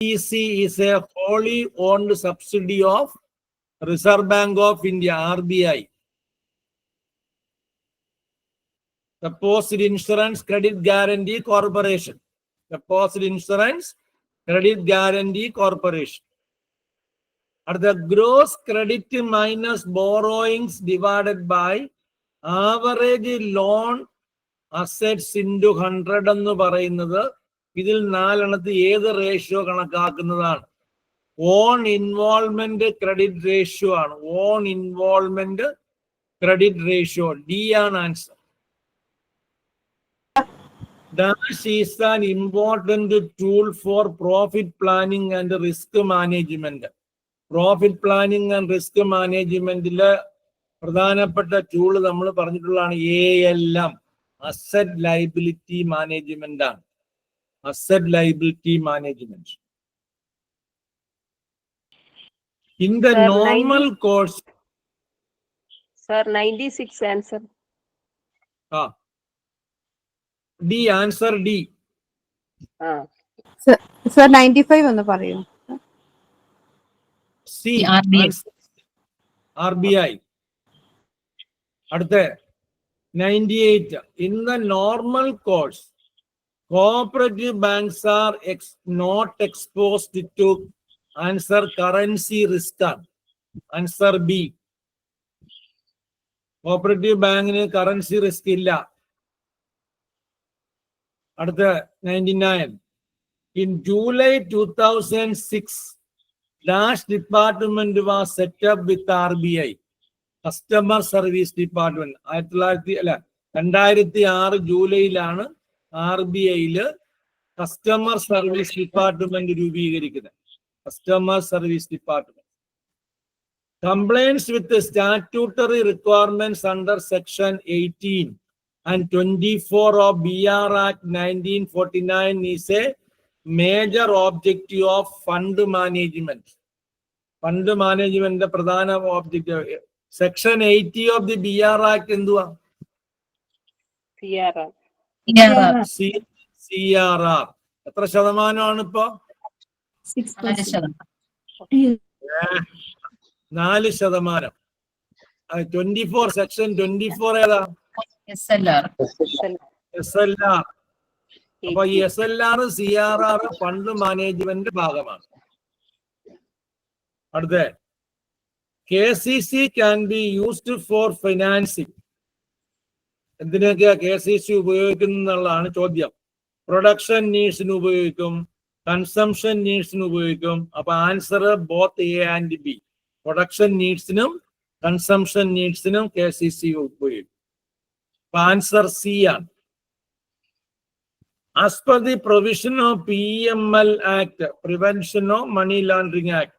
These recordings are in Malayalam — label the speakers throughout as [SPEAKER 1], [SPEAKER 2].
[SPEAKER 1] RBC is a wholly owned subsidiary of Reserve Bank of India, RBI. Deposit Insurance Credit Guarantee Corporation. Deposit Insurance Credit Guarantee Corporation. At the gross credit minus borrowings divided by average loan assets into 100 എന്ന് പറയുന്നത് ഇതിൽ 4 എണ്ണത്തിൽ ഏത് റേഷ്യോ കണക്കാക്കുന്നതാണ്? ഓൺ ഇൻവോൾവ്മെന്റ് ക്രെഡിറ്റ് റേഷ്യോ ആണ്. Own involvement credit ratio D ആണ് answer. Dash is an important tool for profit planning and risk management. Profit planning and risk managementile പ്രധാനപ്പെട്ട ടൂൾ നമ്മൾ പറഞ്ഞിട്ടുള്ളതാണ് ALM, അസറ്റ് ലയബിലിറ്റി മാനേജ്മെന്റ് ആണ്. Asset liability management. In the normal course.
[SPEAKER 2] Sir, 96 answer.
[SPEAKER 1] D, answer D.
[SPEAKER 3] Sir, 95 ഒന്ന് പറയൂ.
[SPEAKER 1] C, RBI. അടുത്ത 98. In the normal course, cooperative banks are not exposed to answer currency risk. Answer B. Cooperative bank currency risk illa. അടുത്ത 99. In July 2006, Dash department was set up with RBI. Customer Service Department. 2006 ജൂലൈയിലാണ് RBIയില് കസ്റ്റമർ സർവീസ് ഡിപ്പാർട്ട്മെന്റ് രൂപീകരിക്കുന്നത്. Customer service department. Compliance with the statutory requirements under Section 18 and 24 of BR Act 1949 is a major objective of fund management. Fund management പ്രധാന objective. Section 80 of the BR Act എന്തുവാ? CRR. എത്ര ശതമാനമാണ് ഇപ്പോ? 4%. 24 സെക്ഷൻ 24 ഏതാ? SLR. അപ്പൊ ഈ SLR CRR ഫണ്ട് മാനേജ്മെന്റ് ഭാഗമാണ്. അടുത്ത KCC can be used for financing. എന്തിനൊക്കെയാ KCC ഉപയോഗിക്കുന്നുള്ളതാണ് ചോദ്യം. പ്രൊഡക്ഷൻ നീഡ്സിന് ഉപയോഗിക്കും, കൺസംഷൻ നീഡ്സിന് ഉപയോഗിക്കും. അപ്പൊ answer both A and B. Production നീഡ്സിനും കൺസംഷൻ നീഡ്സിനും KCC ഉപയോഗിക്കും. അപ്പൊ ആൻസർ C ആണ്. As per the provision of PML Act, Prevention of Money Laundering Act,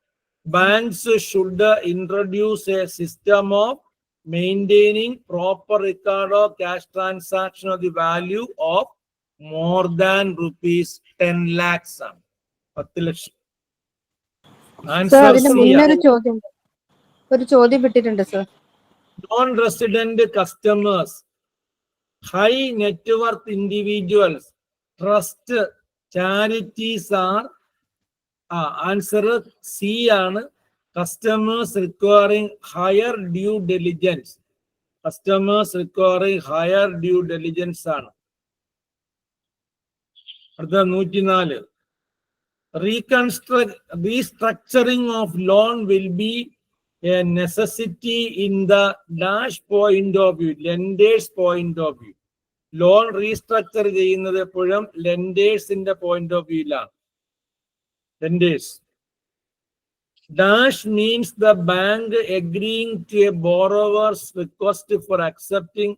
[SPEAKER 1] banks should introduce a system of maintaining proper record of cash transaction of the value of more than rupees 10 lakhs. 10 lakh. Answer C.
[SPEAKER 3] ഒരു ചോദ്യം വിട്ടിട്ടുണ്ട് sir.
[SPEAKER 1] Non-resident customers, high net worth individuals, trust, charities are answer C ആണ്. Customers requiring higher due diligence. Customers requiring higher due diligence ആണ്. അടുത്ത 104. Restructuring of loan will be a necessity in the dash point of view, lenders point of view. Loan restructure ചെയ്യുന്നത് എപ്പോഴും ലെൻഡേഴ്സിന്റെ പോയിന്റ് ഓഫ് വ്യൂയിലാണ്. Lenders. Dash means the bank agreeing to a borrower's request for accepting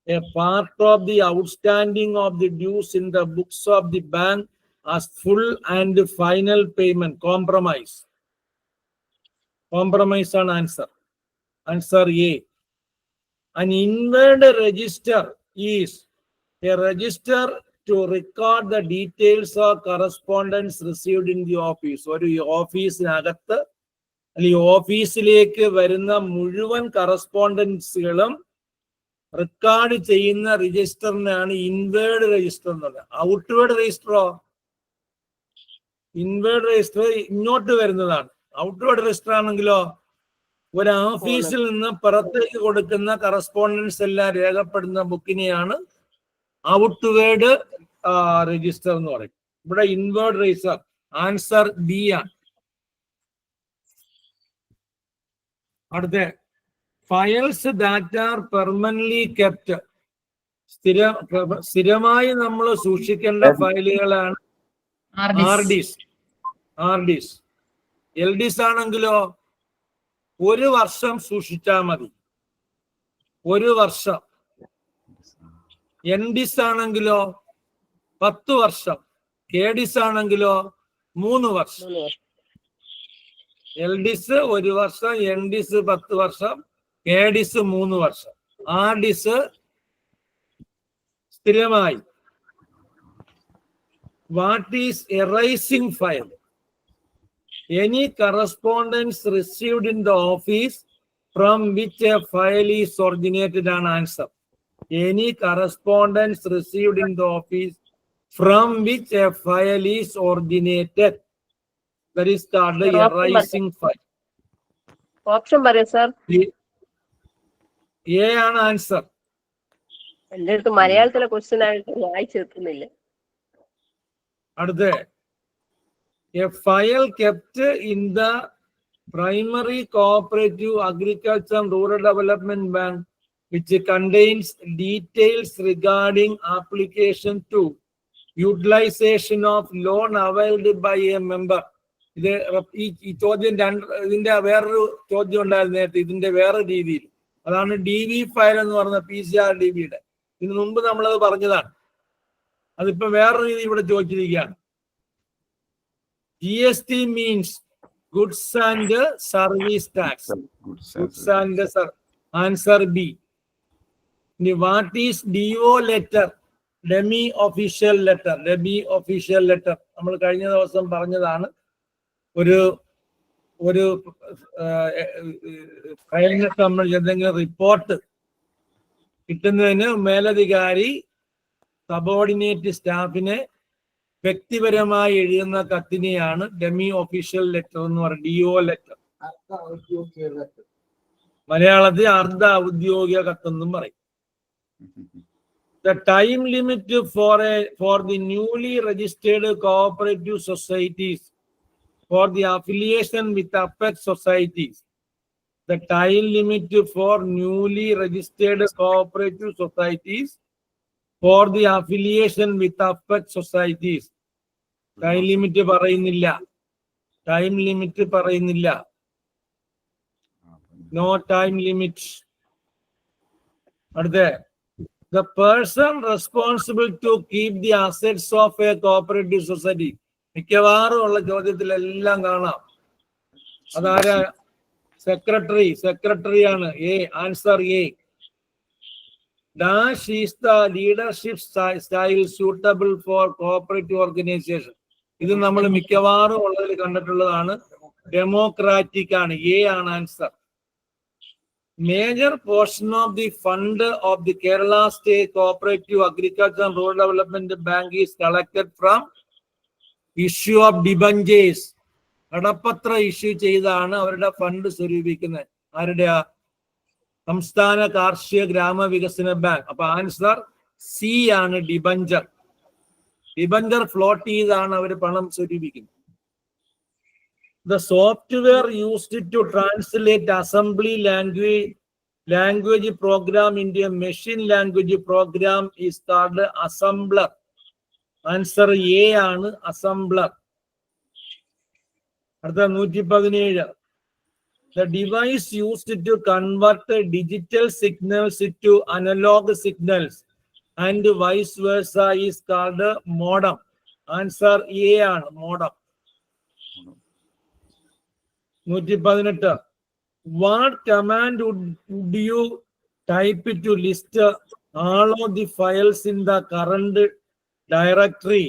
[SPEAKER 1] a part of the outstanding of the dues in the books of the bank as full and final payment. Compromise. Compromise on answer. Answer A. An inward register is a register to record the details of correspondence received in the office. ഒരു ഓഫീസിനകത്ത് അല്ലെങ്കിൽ ഓഫീസിലേക്ക് വരുന്ന മുഴുവൻ കറസ്പോണ്ടൻസുകളും റെക്കോർഡ് ചെയ്യുന്ന രജിസ്റ്ററിനാണ് ഇൻവേർഡ് രജിസ്റ്റർ എന്ന് പറയുന്നത്. ഔട്ട്വേർഡ് രജിസ്റ്ററോ? ഇൻവേർഡ് രജിസ്റ്റർ ഇങ്ങോട്ട് വരുന്നതാണ്. ഔട്ട്വേർഡ് രജിസ്റ്റർ ആണെങ്കിലോ ഒരു ഓഫീസിൽ നിന്ന് പുറത്തേക്ക് കൊടുക്കുന്ന കറസ്പോണ്ടൻസ് എല്ലാം രേഖപ്പെടുന്ന ബുക്കിനെയാണ് ഔട്ട്വേർഡ് രജിസ്റ്റർ എന്ന് പറയും. ഇവിടെ ഇൻവേർഡ് രജിസ്റ്റർ ആൻസർ ബി ആണ്. അടുത്ത files that are permanently kept, സ്ഥിരമായി നമ്മൾ സൂക്ഷിക്കേണ്ട ഫയലുകളാണ് ആർഡിസ്. എൽ ഡിസ് ആണെങ്കിലോ 1 വർഷം സൂക്ഷിച്ചാൽ മതി, 1 വർഷം. എൻ ഡിസ് ആണെങ്കിലോ 10 വർഷം, കെ ഡിസ് ആണെങ്കിലോ 3 വർഷം. എൽ ഡിസ് 1 വർഷം, എൻ ഡിസ് 10 വർഷം, കെ ഡിസ് 3 വർഷം, ആർ ഡിസ് സ്ഥിരമായി. What is arising file? Any correspondence received in the office from which a file is originated an answer. Any correspondence received in the office from which a file is originated, that is called the arising file.
[SPEAKER 2] Option പറയൂ sir.
[SPEAKER 1] A ആണ് ആൻസർ.
[SPEAKER 2] എൻ്റെ അടുത്ത് മലയാളത്തിലെ ക്വസ്റ്റ്യൻ ആയിട്ട് വായിച്ചെത്തുന്നില്ല.
[SPEAKER 1] അടുത്ത a file kept in the primary cooperative agriculture and rural development bank which contains details regarding application to utilization of loan availed by a member. ഇത് ഈ ചോദ്യം ഇതിന്റെ വേറൊരു ചോദ്യം ഉണ്ടായിരുന്നു നേരത്തെ, ഇതിന്റെ വേറെ രീതിയിൽ. അതാണ് DV ഫയൽ എന്ന് പറഞ്ഞ PCR DBയുടെ. ഇതിനു മുമ്പ് നമ്മളത് പറഞ്ഞതാണ്. അതിപ്പോ വേറൊരു രീതി ഇവിടെ ചോദിച്ചിരിക്കുകയാണ്. GST means goods and service tax. Goods and answer B. What is DO letter? Demi official letter. Demi official letter. നമ്മൾ കഴിഞ്ഞ ദിവസം പറഞ്ഞതാണ്. ഒരു ഫയലിനെ സംബന്ധിച്ച് എന്തെങ്കിലും റിപ്പോർട്ട് കിട്ടുന്നതിന് മേലധികാരി സബോർഡിനേറ്റ് സ്റ്റാഫിനെ വ്യക്തിപരമായി എഴുതുന്ന കത്തിനെയാണ് ഡെമി ഒഫീഷ്യൽ ലെറ്റർ എന്ന് പറയുന്നത്, DO ലെറ്റർ. മലയാളത്തിൽ അർദ്ധ ഔദ്യോഗിക കത്തെന്നും പറയും. The time limit for the newly registered cooperative societies for the affiliation with Apex societies. The time limit for newly registered cooperative societies for the affiliation with Apex societies. Time limit പറയുന്നില്ല. Time limit പറയുന്നില്ല. No time limit. അടുത്ത the person responsible to keep the assets of a cooperative society. മിക്കവാറും ഉള്ള ചോദ്യത്തിലെല്ലാം കാണാം. അതാരാ? സെക്രട്ടറിയാണ്. A answer A. Dash is the leadership style suitable for cooperative organization. ഇത് നമ്മൾ മിക്കവാറും ഉള്ളതിൽ കണ്ടിട്ടുള്ളതാണ്. ഡെമോക്രാറ്റിക് ആണ്. A ആണ് answer. Major portion of the fund of the Kerala State Cooperative Agriculture and Rural Development Bank is collected from issue of debentures. കടപ്പത്ര ഇഷ്യൂ ചെയ്താണ് അവരുടെ ഫണ്ട് സ്വരൂപിക്കുന്നത്. ആരുടെ? സംസ്ഥാന കാർഷിക ഗ്രാമവികസന ബാങ്ക്. അപ്പൊ ആൻസർ C ആണ്, ഡിബഞ്ചർ. ഡിബഞ്ചർ ഫ്ലോട്ട് ചെയ്താണ് അവർ പണം സ്വരൂപിക്കുന്നത്. The software used to translate assembly language program into a machine language program is called assembler. Answer A ആണ്, assembler. അടുത്ത 117. The device used to convert digital signals to analog signals and vice versa is called modem. Answer A ആണ്, modem. 118. What command would you type to list all of the files in the current directory?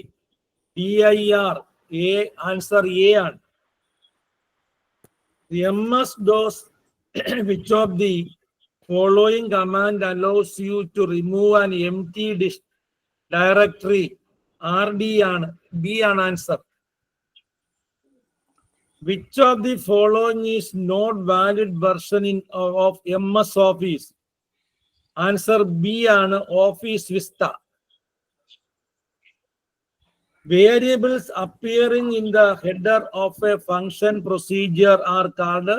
[SPEAKER 1] dir. A answer A ആണ്. The MS-DOS which of the following command allows you to remove an empty disk directory? RD ആണ്, B ആണ് answer. Which of the following is not valid version of MS Office? Answer B ആണ് Office Vista. Variables appearing in the header of a function procedure are called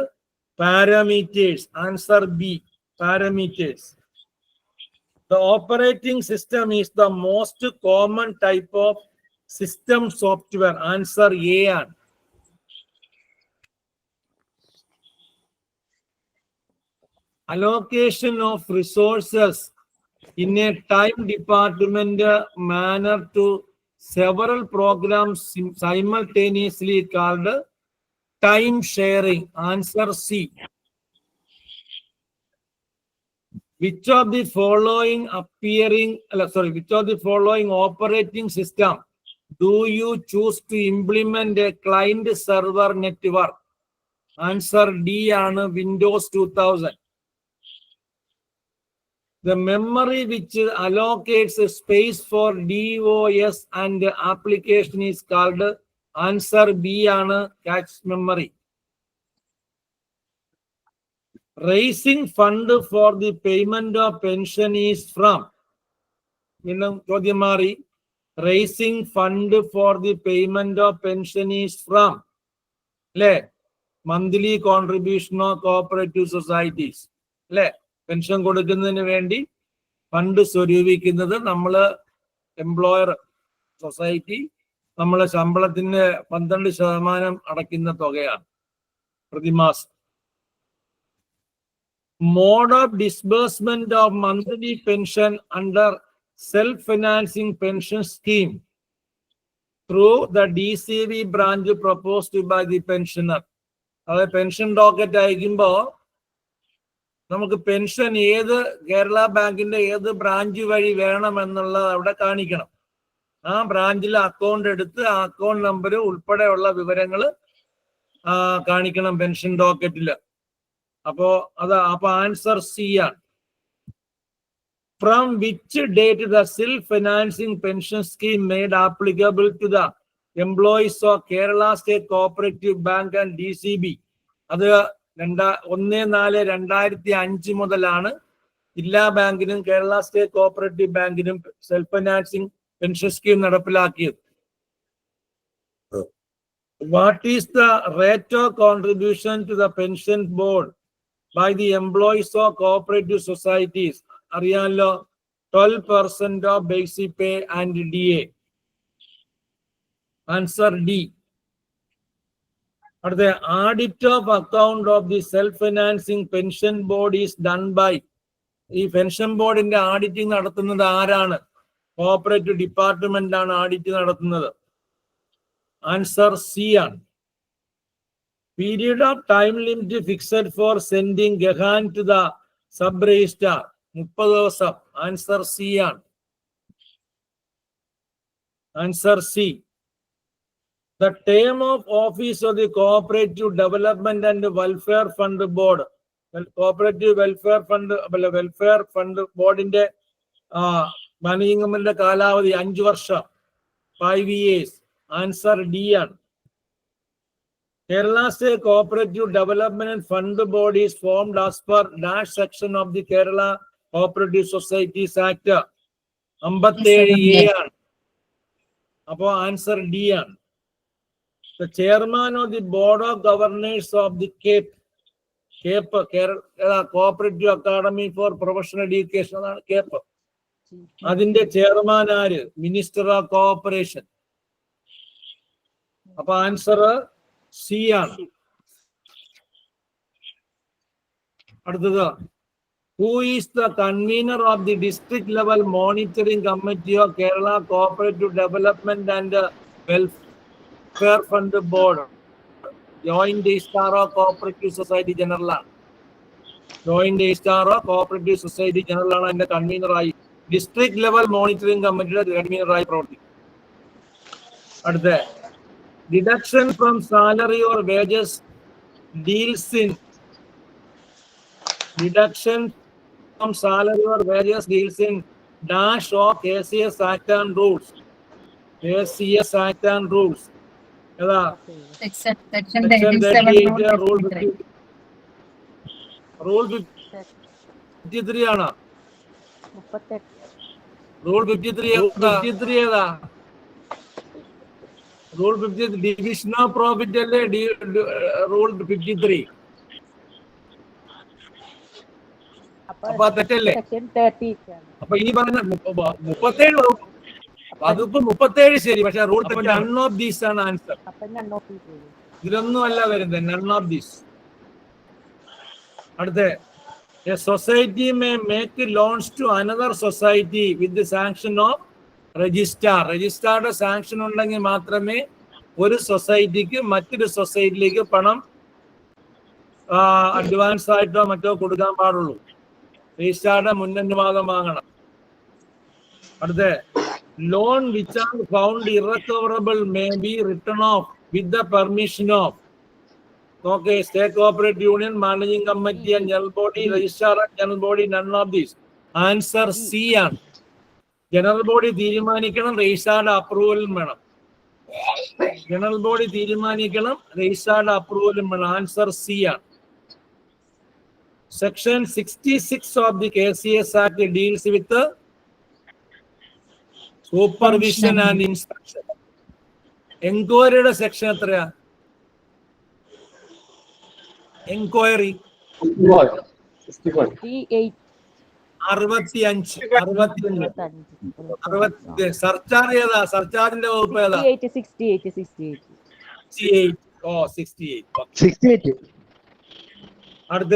[SPEAKER 1] parameters. Answer B, parameters. The operating system is the most common type of system software. Answer A. Allocation of resources in a time department manner to several programs simultaneously called time sharing. Answer C. Which of the following operating system do you choose to implement a client server network? Answer D ആണ് Windows 2000. The memory which allocates space for DOS and application is called, answer B ആണ് cache memory. Raising fund for the payment of pension is from. Raising fund for the payment of pension is from monthly contribution of cooperative societies. Pension കൊടുക്കുന്നതിന് വേണ്ടി ഫണ്ട് സ്വരൂപിക്കുന്നത് നമ്മള് എംപ്ലോയർ സൊസൈറ്റി നമ്മളെ ശമ്പളത്തിന് 12% അടയ്ക്കുന്ന തുകയാണ് പ്രതിമാസം. Mode of disbursement of monthly pension under self-financing pension scheme through the DCV branch proposed by the pensioner. അതായത് പെൻഷൻ ഡോക്കറ്റ് അയക്കുമ്പോ നമുക്ക് പെൻഷൻ ഏത് കേരള ബാങ്കിന്റെ ഏത് ബ്രാഞ്ച് വഴി വേണമെന്നുള്ളത് അവിടെ കാണിക്കണം. ആ ബ്രാഞ്ചിൽ അക്കൗണ്ട് എടുത്ത് ആ അക്കൗണ്ട് നമ്പർ ഉൾപ്പെടെയുള്ള വിവരങ്ങൾ കാണിക്കണം പെൻഷൻ ഡോക്കറ്റില്. അപ്പോ ആൻസർ സി ആണ്. From which date the self-financing pension scheme made applicable to the employees of Kerala State Cooperative Bank and DCB? അത് 1/4/2005 മുതലാണ് ജില്ലാ ബാങ്കിനും കേരള സ്റ്റേറ്റ് കോഓപ്പറേറ്റീവ് ബാങ്കിനും സെൽഫ് ഫൈനാൻസിംഗ് പെൻഷൻ സ്കീം നടപ്പിലാക്കിയത്. What is the rate of contribution to the pension board by the employees of cooperative societies? അറിയാമല്ലോ, 12% of basic pay and DA. Answer D. The audit of account of the self-financing pension board is done by. ഈ പെൻഷൻ ബോർഡിന്റെ ആഡിറ്റിംഗ് നടത്തുന്നത് ആരാണ്? കോഓപ്പറേറ്റീവ് ഡിപ്പാർട്ട്മെന്റ് ആണ് ആഡിറ്റ് നടത്തുന്നത്. ആൻസർ സി ആണ്. Period of time limit fixed for sending ഗഹാൻ ടു ദ സബ് രജിസ്ട്രാർ 30 ദിവസം. ആൻസർ സി ആണ്. Answer C. The term of office of the Cooperative Development and Welfare Fund Board, Cooperative Welfare Fund ബോർഡിന്റെ മാനേജ്മെന്റിന്റെ കാലാവധി 5 വർഷം, 5 years. ആൻസർ ഡി ആണ്. Kerala State Cooperative Development Fund Board is formed as per dash section of the Kerala Cooperative Societies Act. 57A ആണ്. അപ്പോ ആൻസർ ഡി ആണ്. The chairman of the board of governors of the CAPE Kerala Cooperative Academy for Professional Education ആണ് CAPE. അതിന്റെ ചെയർമാൻ ആര്? Minister of cooperation. അപ്പൊ ആൻസർ സി ആണ്. അടുത്തത്, who is the convener of the district level monitoring committee of Kerala Cooperative Development and Welfare Fund Board? Joint Registrar of Cooperative Society General ആണ്. Joint Registrar of Cooperative Society General ആണ് അതിന്റെ കൺവീനർ ആയി. ഡിസ്ട്രിക്ട് ലെവൽ മോണിറ്ററിംഗ് കമ്മിറ്റിയുടെ കൺവീനർ ആയി പ്രവർത്തിക്കും. അടുത്ത, deduction from salary or wages deals in. Deduction from salary or wages deals in dash of KCS Act and rules. KCS Act and rules. ഏതാ?
[SPEAKER 4] Section
[SPEAKER 1] Section
[SPEAKER 4] 37
[SPEAKER 1] 38
[SPEAKER 4] rule
[SPEAKER 1] rule
[SPEAKER 4] 53.
[SPEAKER 1] Rule 53 ആണോ?
[SPEAKER 2] 38.
[SPEAKER 1] റൂൾ 53 ഏതാ? റൂൾ 50 ഡിവിഷൻ ഓഫ് പ്രോഫിറ്റ് അല്ലേ? റൂൾ 53. അപ്പൊ തെറ്റല്ലേ?
[SPEAKER 2] സെക്ഷൻ 30 ആണ്.
[SPEAKER 1] അപ്പൊ ഈ പറഞ്ഞ 37 അതിപ്പോ 37 ശരി, പക്ഷെ റൂൾ നൺ ഓഫ് ദീസ് ആണ് ആൻസർ.
[SPEAKER 2] അപ്പൊ none of these വരും.
[SPEAKER 1] ഇതിലൊന്നും അല്ല വരുന്നത്, നൺ ഓഫ് ദീസ്. അടുത്ത a society may make loans to another society with sanction of registrar. രജിസ്ട്രാറുടെ സാങ്ഷൻ ഉണ്ടെങ്കിൽ മാത്രമേ ഒരു സൊസൈറ്റിക്ക് മറ്റൊരു സൊസൈറ്റിയിലേക്ക് പണം അഡ്വാൻസ് ആയിട്ടോ മറ്റോ കൊടുക്കാൻ പാടുള്ളൂ. രജിസ്ട്രാറുടെ മുന്നനുവാദം വാങ്ങണം. അടുത്ത loan which are found irrecoverable may be return off with the permission of state cooperative union, managing committee and general body, registrar and general body, none of these. Answer C ആണ്. ജനറൽ ബോഡി തീരുമാനിക്കണം, രജിസ്ട്രാറുടെ അപ്രൂവലും വേണം. ജനറൽ ബോഡി തീരുമാനിക്കണം, രജിസ്ട്രാറുടെ അപ്രൂവലും വേണം. ആൻസർ സി ആണ്. Section 66 of the KCS act deals with supervision and inspection. എൻക്വയറിയുടെ സെക്ഷൻ എത്രയാ? എൻക്വയറി 65. സർചാർജ് ഏതാ? സർചാർജിന്റെ വകുപ്പ് ഏതാ?
[SPEAKER 2] 68.
[SPEAKER 1] അടുത്ത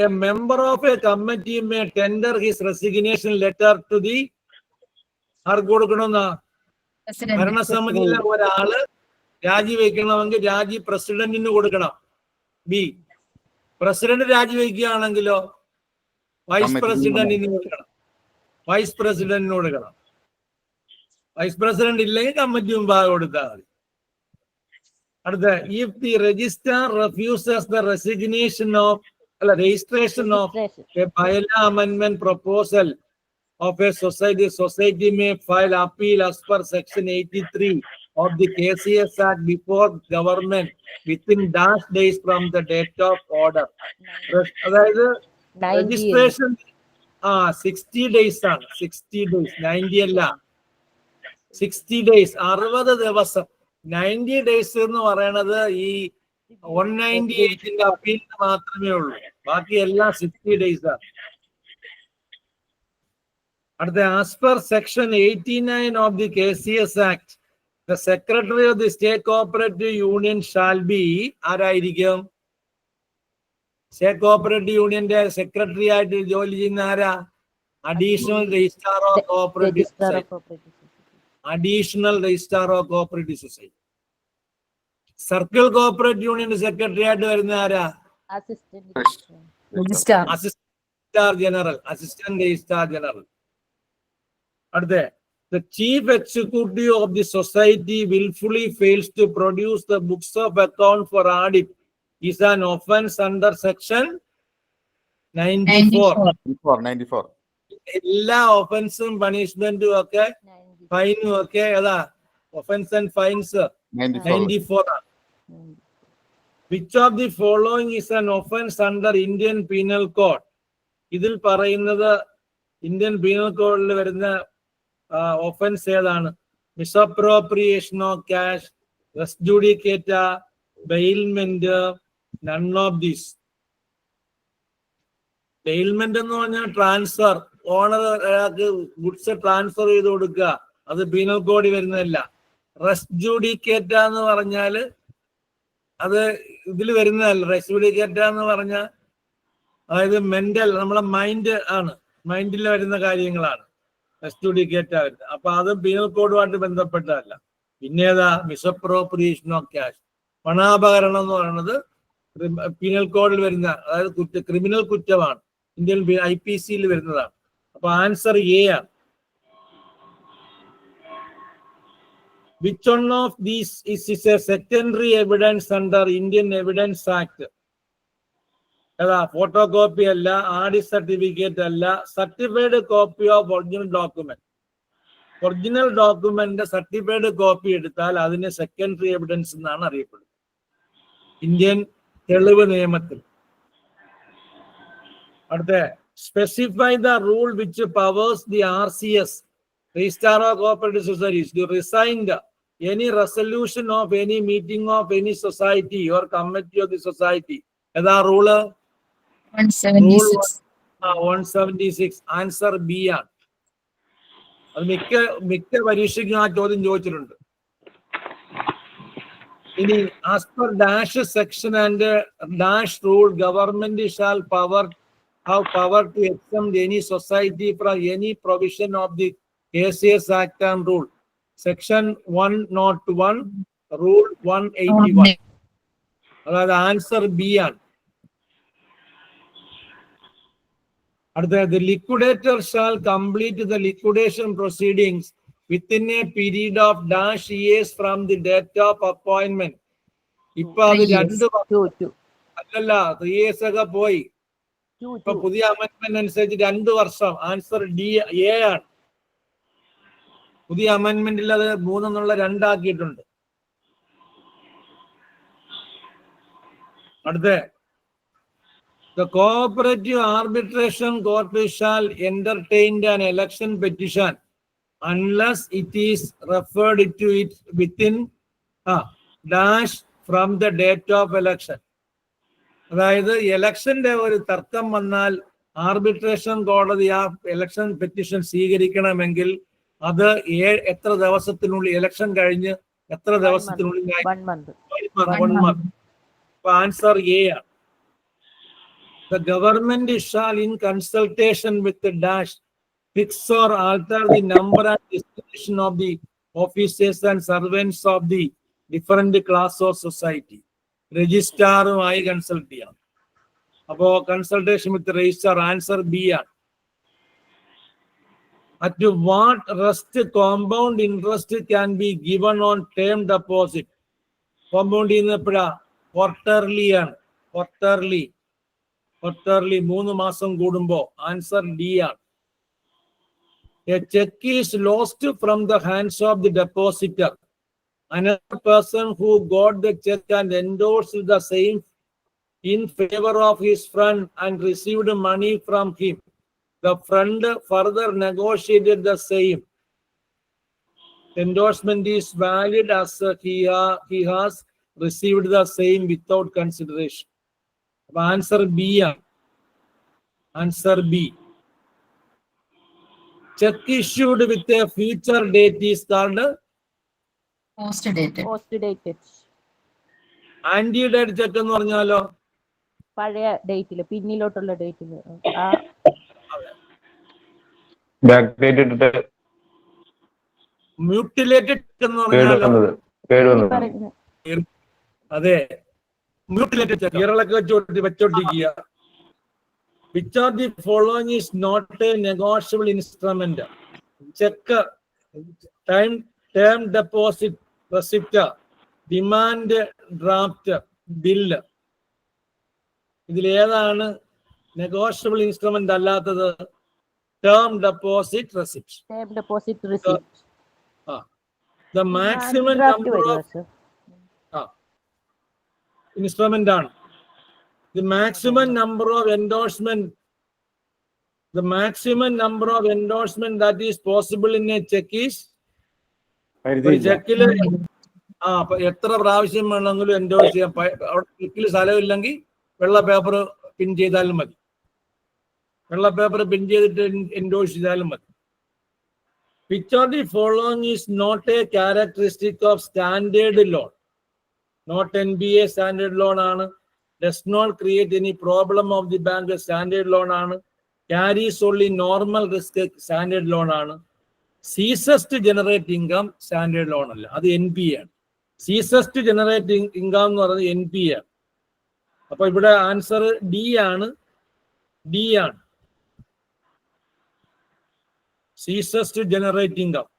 [SPEAKER 1] a member of a committee may tender his resignation letter to the ആർക്ക് കൊടുക്കണമെന്നാ?
[SPEAKER 4] President.
[SPEAKER 1] ഭരണസമിതിയിലെ ഒരാള് രാജിവെക്കണമെങ്കിൽ പ്രസിഡന്റിന് കൊടുക്കണം. ബി പ്രസിഡന്റ് രാജിവെക്കുകയാണെങ്കിലോ വൈസ് പ്രസിഡന്റിന് കൊടുക്കണം. വൈസ് പ്രസിഡന്റിന് കൊടുക്കണം. വൈസ് പ്രസിഡന്റ് ഇല്ലെങ്കിൽ കമ്മിറ്റി മുമ്പാകെ കൊടുത്താൽ മതി. അടുത്ത if the registrar refuses the registration of a bylaw amendment proposal of a society may file appeal as per section 83 of the KCS Act before government within dash days from the date of order. അതായത് രജിസ്ട്രേഷൻ 60 days ആണ്. 60 days, 90 അല്ല, 60 days, 60 ദിവസം. 90 days എന്ന് പറയണത് ഈ 198ന്റെ അപ്പീലിന് മാത്രമേ ഉള്ളൂ. ബാക്കി എല്ലാം 60 days ആണ്. അടുത്ത as per section 89 of the KCS Act, the secretary of the state cooperative union shall be ആരായിരിക്കും? സ്റ്റേറ്റ് കോഓപ്പറേറ്റീവ് യൂണിയന്റെ സെക്രട്ടറി ആയിട്ട് ജോലി ചെയ്യുന്ന ആരാ? Additional registrar of cooperative society. Additional registrar of cooperative society. Circle cooperative യൂണിയന്റെ സെക്രട്ടറി ആയിട്ട് വരുന്ന ആരാ?
[SPEAKER 4] Registrar.
[SPEAKER 1] Assistant registrar general. അടുത്ത the chief executive of the society willfully fails to produce the books of account for audit is an offense under section 94. എല്ലാ ഒഫൻസും പണിഷ്മെന്റും ഒക്കെ ഫൈനും ഒക്കെ ഏതാ? ഒഫൻസ് ആൻഡ് ഫൈൻസ് 94 ആണ്. Which of the following is an offense under Indian Penal Code? ഇതിൽ പറയുന്നത് ഇന്ത്യൻ പീനൽ കോഡിൽ വരുന്ന ഒഫൻസ് ഏതാണ്? Misappropriation of cash, res judicata, bailment, none of these. Bailment എന്ന് പറഞ്ഞാൽ ട്രാൻസ്ഫർ, ഓണർ ഒരാൾക്ക് ഗുഡ്സ് ട്രാൻസ്ഫർ ചെയ്ത് കൊടുക്കുക, അത് പീനൽ കോഡിൽ വരുന്നതല്ല. റെസ് ജുഡിക്കേറ്റ എന്ന് പറഞ്ഞാല് അത് ഇതിൽ വരുന്നതല്ല. റെസ് ജുഡിക്കേറ്റ എന്ന് പറഞ്ഞാൽ അതായത് മെന്റൽ, നമ്മളെ മൈൻഡ് ആണ്, മൈൻഡിൽ വരുന്ന കാര്യങ്ങളാണ് റെസ് ജുഡിക്കേറ്റ വരുന്നത്. അപ്പൊ അത് പീനൽ കോഡുമായിട്ട് ബന്ധപ്പെട്ടതല്ല. പിന്നെ ഏതാ? മിസ്അപ്രോപ്രിയേഷൻ ഓഫ് ക്യാഷ്, പണാപകരണം എന്ന് പറയുന്നത് പീനൽ കോഡിൽ വരുന്ന, അതായത് ക്രിമിനൽ കുറ്റമാണ്, ഇന്ത്യൻ IPC വരുന്നതാണ്. അപ്പൊ ആൻസർ എ ആണ്. Which one of these is a secondary evidence under Indian Evidence Act? അതാ ഫോട്ടോ കോപ്പി അല്ല, ആഡിറ്റ് സർട്ടിഫിക്കറ്റ് അല്ല, certified copy of original document. Original document certified copy എടുത്താൽ അതിന് സെക്കൻഡറി എവിഡൻസ് എന്നാണ് അറിയപ്പെടുന്നത് ഇന്ത്യൻ തെളിവ് നിയമത്തിൽ. അടുത്ത specify the rule which powers the RCS, registrar of cooperative societies, to rescind any resolution of any meeting of any society or committee of the society. ഏതാ റൂള്?
[SPEAKER 4] 176.
[SPEAKER 1] 176. ആൻസർ ബി ആണ്. അത് മിക്ക പരീക്ഷയ്ക്കും ആ ചോദ്യം ചോദിച്ചിട്ടുണ്ട്. ഇനി as per dash section and dash rule government shall have power to exempt any society from any provision of the ACS Act and rule. Section 101, Rule 181. അതായത് ആൻസർ ബി ആണ്. അടുത്ത the liquidator shall complete the liquidation proceedings within a period of dash years from the date of appointment. ഇപ്പൊ അത് 2 അല്ലല്ല 3 years ഒക്കെ പോയി. ഇപ്പൊ പുതിയ അമെന്റ്മെന്റ് അനുസരിച്ച് 2 വർഷം. ആൻസർ ഡി എ ആണ്. പുതിയ അമെന്റ്മെന്റിൽ അത് 3 എന്നുള്ള 2 ആക്കിയിട്ടുണ്ട്. അടുത്ത the cooperative arbitration court shall entertain an election petition unless it is referred to it within dash from the date of election. അതായത് ഇലക്ഷന്റെ ഒരു തർക്കം വന്നാൽ ആർബിട്രേഷൻ കോടതി ആ ഇലക്ഷൻ പെറ്റീഷൻ സ്വീകരിക്കണമെങ്കിൽ അത് എത്ര ദിവസത്തിനുള്ളിൽ, ഇലക്ഷൻ കഴിഞ്ഞ് എത്ര ദിവസത്തിനുള്ളിൽ? 1 month. ആൻസർ എ ആണ്. The government shall in consultation with the dash fix or alter the number and distribution of the officers and servants of the different class of society. രജിസ്ട്രാറുമായി കൺസൾട്ട് ചെയ്യാം. അപ്പോ consultation with registrar answer B ആണ്. At what rest compound interest can be given on term deposit? Compound ചെയ്യുന്നപ്പോഴാ ക്വാർട്ടർലി ആണ്. ക്വാർട്ടർലി 3 മാസം കൂടുമ്പോ. ആൻസർ ഡി ആണ്. A check is lost from the hands of the depositor. Another person who got the check and endorsed the same in favor of his friend and received money from him. The friend further negotiated the same. Endorsement is valid as he has received the same without consideration. Answer B. Answer B. Check issued with a future date is called
[SPEAKER 4] Post dated.
[SPEAKER 1] Anti-date check എന്ന് പറഞ്ഞാലോ?
[SPEAKER 5] പഴയ ഡേറ്റില്, പിന്നിലോട്ടുള്ള ഡേറ്റില്.
[SPEAKER 1] മ്യൂട്ടിലേറ്റഡ് എന്ന് പറഞ്ഞാലോ? അതെ, മ്യൂട്ടിലേറ്റഡ് ചെക്ക്. ഇറളൊക്കെ വെച്ചോട്ടിരിക്കുക. Which of the following is not a negotiable instrument? Check, term deposit, receipt, demand draft, bill. ഇതിൽ ഏതാണ് നെഗോഷ്യബിൾ ഇൻസ്ട്രുമെന്റ് അല്ലാത്തത്? Term deposit receipt. The maximum number of instrument ആണ്. The maximum number of endorsement that is possible in a check is ചെക്കില് എത്ര പ്രാവശ്യം വേണമെങ്കിലും എൻഡോഴ്സ് ചെയ്യാം. അവിടെ ചെക്കിൽ സ്ഥലമില്ലെങ്കിൽ വെള്ള പേപ്പർ പിൻ ചെയ്താലും മതി. വെള്ള പേപ്പർ പിൻ ചെയ്തിട്ട് എൻഡോഴ്സ് ചെയ്താലും മതി. Which of the following is not a characteristic of standard loan? Not NBA standard loan ആണ്. Does not create any problem of the bank standard loan ആണ്. Carries only normal risk standard loan ആണ്. Ceases to generate income standard loan അല്ല, അത് NPA ആണ്. Ceases to generate income എന്ന് പറയുന്നത് NPA ആണ്. അപ്പൊ ഇവിടെ ആൻസർ ഡി ആണ്. Ceases to generate income.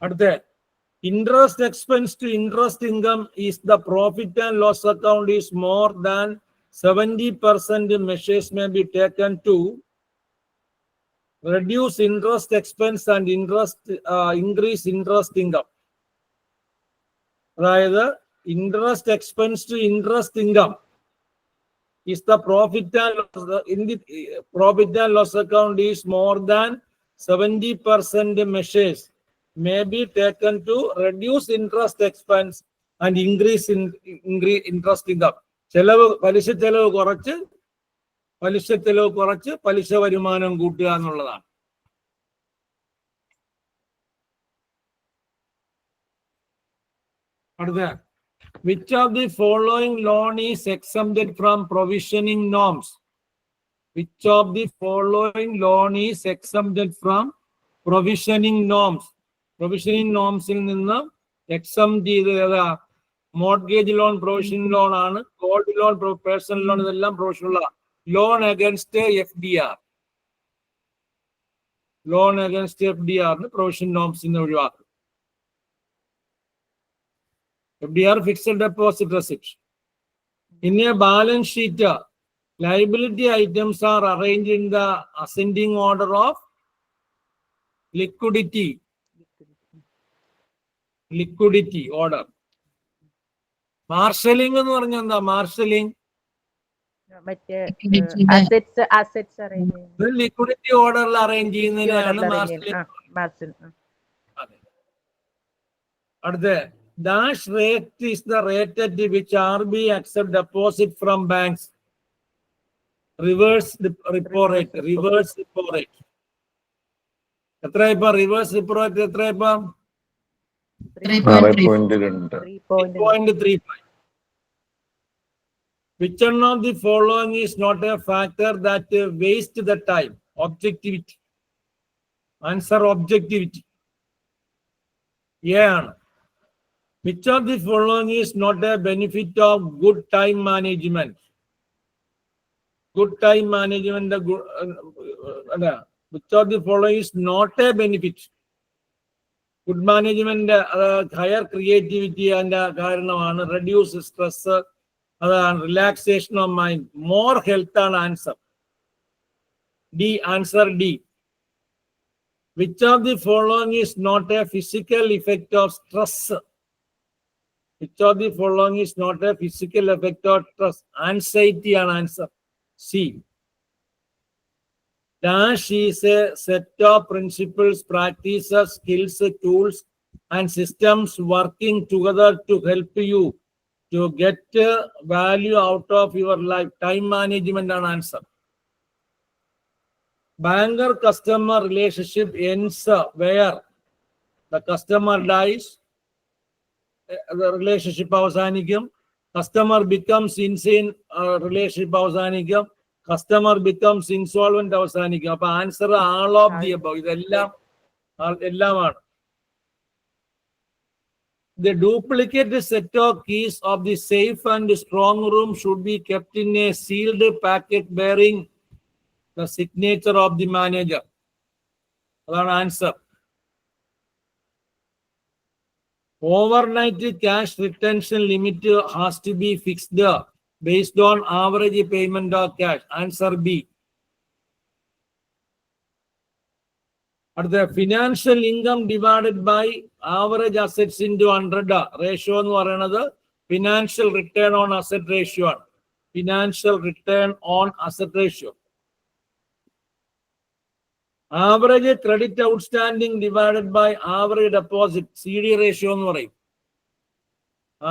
[SPEAKER 1] അടുത്ത interest expense to interest income is the profit and loss account is more than 70%, measures may be taken to reduce interest expense and increase interest income. അതായത് interest expense to interest income is the profit and loss in the profit and loss account is more than 70% measures may be taken to reduce interest expense and increase interest income. ചെലവ് പലിശ ചെലവ് കുറച്ച് പലിശ വരുമാനം കൂട്ടുക എന്നുള്ളതാണ്. അടുത്ത, which of the following loan is exempted from provisioning norms? Which of the following loan is exempted from provisioning norms? Provisioning norms il ninnu exempt ചെയ്തതാ മോർഗേജ് ലോൺ പ്രൊവിഷൻ ലോൺ ആണ്, ഗോൾഡ് ലോൺ, പേഴ്സണൽ ലോൺ, ഇതെല്ലാം പ്രൊവിഷനുള്ള loan against FDR. Loan against FDR provision നോംസിന് ഒഴിവാക്കും. FDR fixed deposit receipt. In a balance sheet, liability items are arranged in the ascending order of liquidity order. Marshalling എന്ന് പറഞ്ഞാൽ എന്താ? മാർഷലിംഗ്
[SPEAKER 5] മറ്റേ
[SPEAKER 4] Liquidity
[SPEAKER 5] അസെറ്റ്സ് അറേഞ്ച് ചെയ്യുന്നത്.
[SPEAKER 1] ലിക്വിഡിറ്റി ഓർഡറിൽ അറേഞ്ച് ചെയ്യുന്നതിനാണ് മാർഷലിംഗ്. അടുത്ത, dash rate is the rate at which RBI accept deposit from banks. Reverse repo rate. എത്ര ഇപ്പൊ റിവേഴ്സ് റിപ്പോ റേറ്റ്? എത്ര ഇപ്പൊ? 3.35. Which one of the following is not a factor that wastes the time? Objectivity. Answer objectivity. Yeah. Which of the following is not a benefit of good time management? Good time management. Which of the following is not a benefit? Good management, higher creativity and karanamana, reduce stress, relaxation of mind, more health and answer. D. Answer D. Which of the following is not a physical effect of stress? Which of the following is not a physical effect of stress? Anxiety and answer C. Dash is a set of principles, practices, skills, tools, and systems working together to help you to get value out of your life. Time management and answer. Banker-customer relationship ends where the customer dies. The relationship avasanikum. Customer becomes insane, relationship avasanikum. Customer becomes insolvent avasanikum. Appo answer all of the above. ഇതെല്ലാം. The duplicate set of keys of the safe and strong room should be kept in a sealed packet bearing the signature of the manager. That's answer. Overnight cash retention limit has to be fixed based on average payment of cash. Answer B. At the financial income divided by average assets into 100 ratio എന്ന് പറയുന്നത് financial return on asset ratio ആണ്. Financial return on asset ratio. Average credit outstanding divided by average deposit, CD ratio എന്ന് പറയും.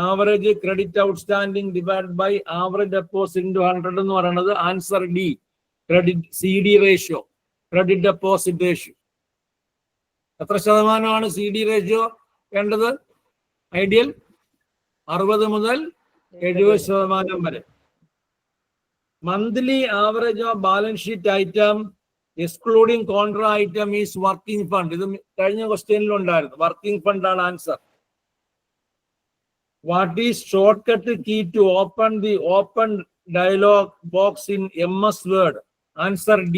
[SPEAKER 1] Average credit outstanding divided by average deposit into 100 എന്ന് പറയുന്നത് answer D. Credit CD ratio, credit deposit ratio. എത്ര ശതമാനമാണ് CD ratio വേണ്ടത്? ഐഡിയൽ 60 മുതൽ 70% വരെ. Monthly average of balance sheet item excluding contra item is working fund. ഇത് കഴിഞ്ഞ ക്വസ്റ്റ്യനിൽ ഉണ്ടായിരുന്നു. വർക്കിംഗ് ഫണ്ട് ആണ് answer. What is shortcut key to open the open dialog box in MS Word? Answer D.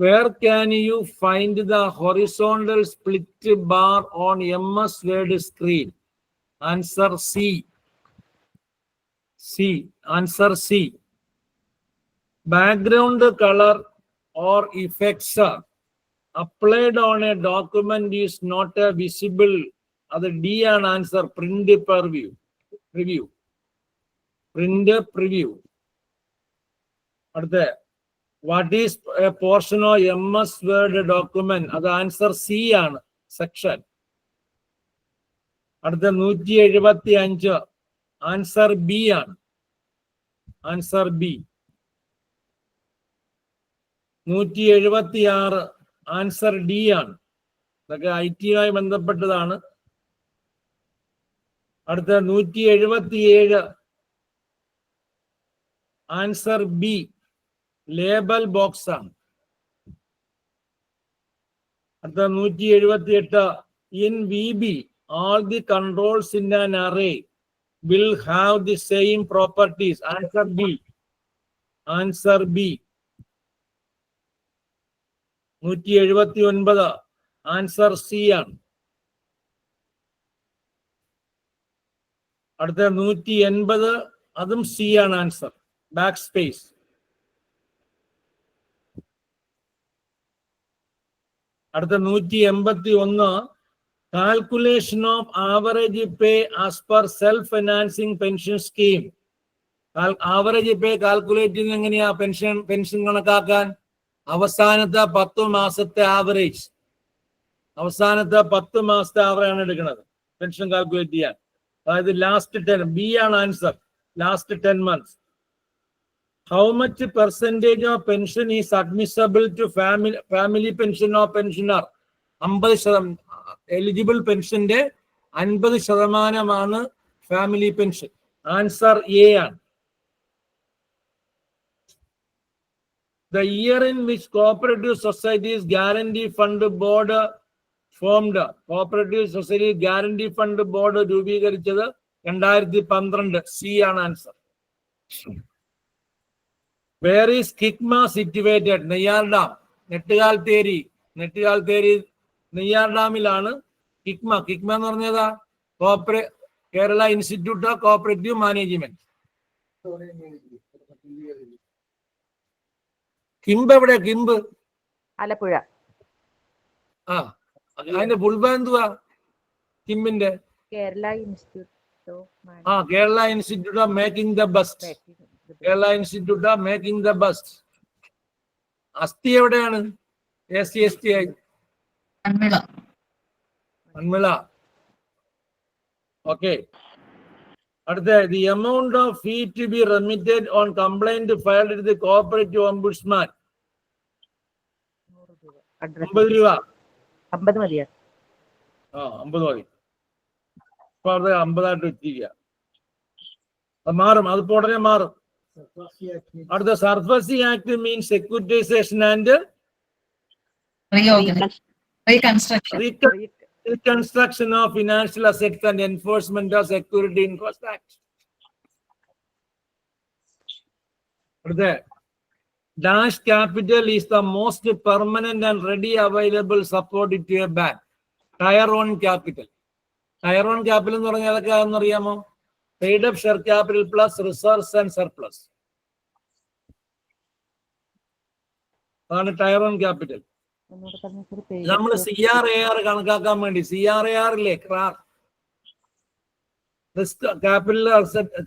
[SPEAKER 1] Where can you find the horizontal split bar on MS Word screen? Answer C. C. Answer C. Background color or effects applied on a document is not visible. That's D and answer. Print preview. Print preview. What is a portion of MS Word document? That's answer C and section. At the 175 answer B and answer B. 176 answer D ആണ്. ഇതൊക്കെ IT-യുമായി ബന്ധപ്പെട്ടതാണ്. അടുത്ത 177 ആൻസർ ബി ലേബൽ ബോക്സ് ആണ്. അടുത്ത 178 in VB all the controls in an array will have the same properties. Answer B. Answer B. 179 answer C ആണ്. അടുത്ത 180 അതും സി ആണ് ആൻസർ. Back space. അടുത്ത 181 calculation of average pay as per self financing pension scheme. Average pay calculate ചെയ്യുന്നത് എങ്ങനെയാ? പെൻഷൻ കണക്കാക്കാൻ അവസാനത്തെ 10 മാസത്തെ ആവറേജ്. അവസാനത്തെ 10 മാസത്തെ ആവറേജ് ആണ് എടുക്കുന്നത് പെൻഷൻ കാൽക്കുലേറ്റ് ചെയ്യാൻ. അതായത് ലാസ്റ്റ് 10. ബി ആണ് answer. Last 10 months. How much percentage of pension is admissible to family pension of pensioner? 50%. Eligible പെൻഷന്റെ 50% ഫാമിലി പെൻഷൻ. ആൻസർ എ ആണ്. The year in which Cooperative Societies Guarantee Fund Board formed. Cooperative Society Guarantee Fund Board രൂപീകരിച്ചത് 2012. സി ആണ് answer. Where is Kikma situated? Neyyar dam. Nettukaltheri Neyyar ഡാമിലാണ് കിക്മ. കിക്മ എന്ന് പറഞ്ഞതാ Kerala institute of cooperative management. KIMB എവിടെ? കിംബ്
[SPEAKER 5] ആലപ്പുഴ.
[SPEAKER 1] ആ, അതിന്റെ ഫുൾബ എന്തുവാ കിംബിന്റെ?
[SPEAKER 5] Kerala institute
[SPEAKER 1] Kerala institute of making the best. Kerala institute of making the best. അസ്ഥി എവിടെയാണ്? SC/ST ആയി മൺമിള. ഓക്കെ. അടുത്ത the amount of fee to be remitted on complaint filed with the cooperative ombudsman. 50 രൂപ.
[SPEAKER 5] 50 മതിയാ?
[SPEAKER 1] 50 മതി. ഇപ്പൊ അത് 50 ആയിട്ട് വെച്ചിരിക്കുക. അത് മാറും. അത് ഉടനെ മാറും. അടുത്ത SARFAESI act means securitisation and reconstruction of financial assets and enforcement of security interest act. Dash capital is the most permanent and ready available support to a bank. Tier 1 capital. Tier 1 capital എന്ന് പറഞ്ഞാൽ ഏതൊക്കെയാണെന്ന് അറിയാമോ? Paid up share capital plus reserves and surplus. അതാണ് Tier 1 capital. നമ്മൾ CRAR കണക്കാക്കാൻ വേണ്ടി CRAR ഇല്ലേ, risk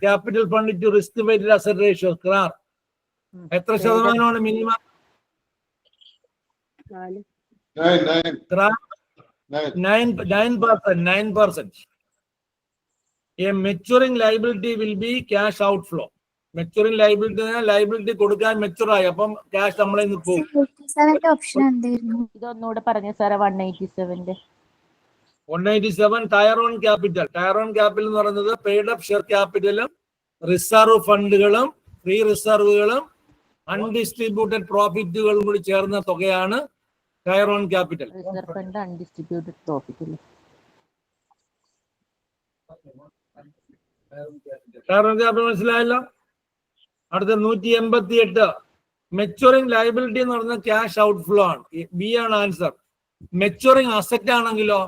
[SPEAKER 1] capital fund to risk weighted asset ratio, CRAR, എത്ര ശതമാനമാണ് minimum? 9%. A maturing liability will be cash outflow. Maturing liability കൊടുക്കാൻ മെച്ചൂർ ആയി, അപ്പം ക്യാഷ് നമ്മളെ പോകും.
[SPEAKER 5] ഇതൊന്നുകൂടെ പറഞ്ഞു സാറേ.
[SPEAKER 1] 187 ടയർ 1 ക്യാപിറ്റൽ. ടയർ 1 ക്യാപിറ്റൽ എന്ന് പറയുന്നത് പെയ്ഡ് അപ്പ് ഷെയർ ക്യാപിറ്റലും റിസർവ് ഫണ്ടുകളും ഫ്രീ റിസർവുകളും അൺഡിസ്ട്രിബ്യൂട്ടഡ് പ്രോഫിറ്റുകളും കൂടി ചേർന്ന തുകയാണ് tier 1 capital.
[SPEAKER 5] Reserve fund undistributed profit.
[SPEAKER 1] Tier 1 capital മനസ്സിലായല്ലോ. അടുത്ത 188 മെച്ചുറിംഗ് ലയബിലിറ്റി എന്ന് പറയുന്നത് ക്യാഷ് ഔട്ട്ഫ്ലോ ആണ്. ബി ആണ് ആൻസർ. മെച്ചുറിംഗ് അസറ്റ് ആണെങ്കിലോ?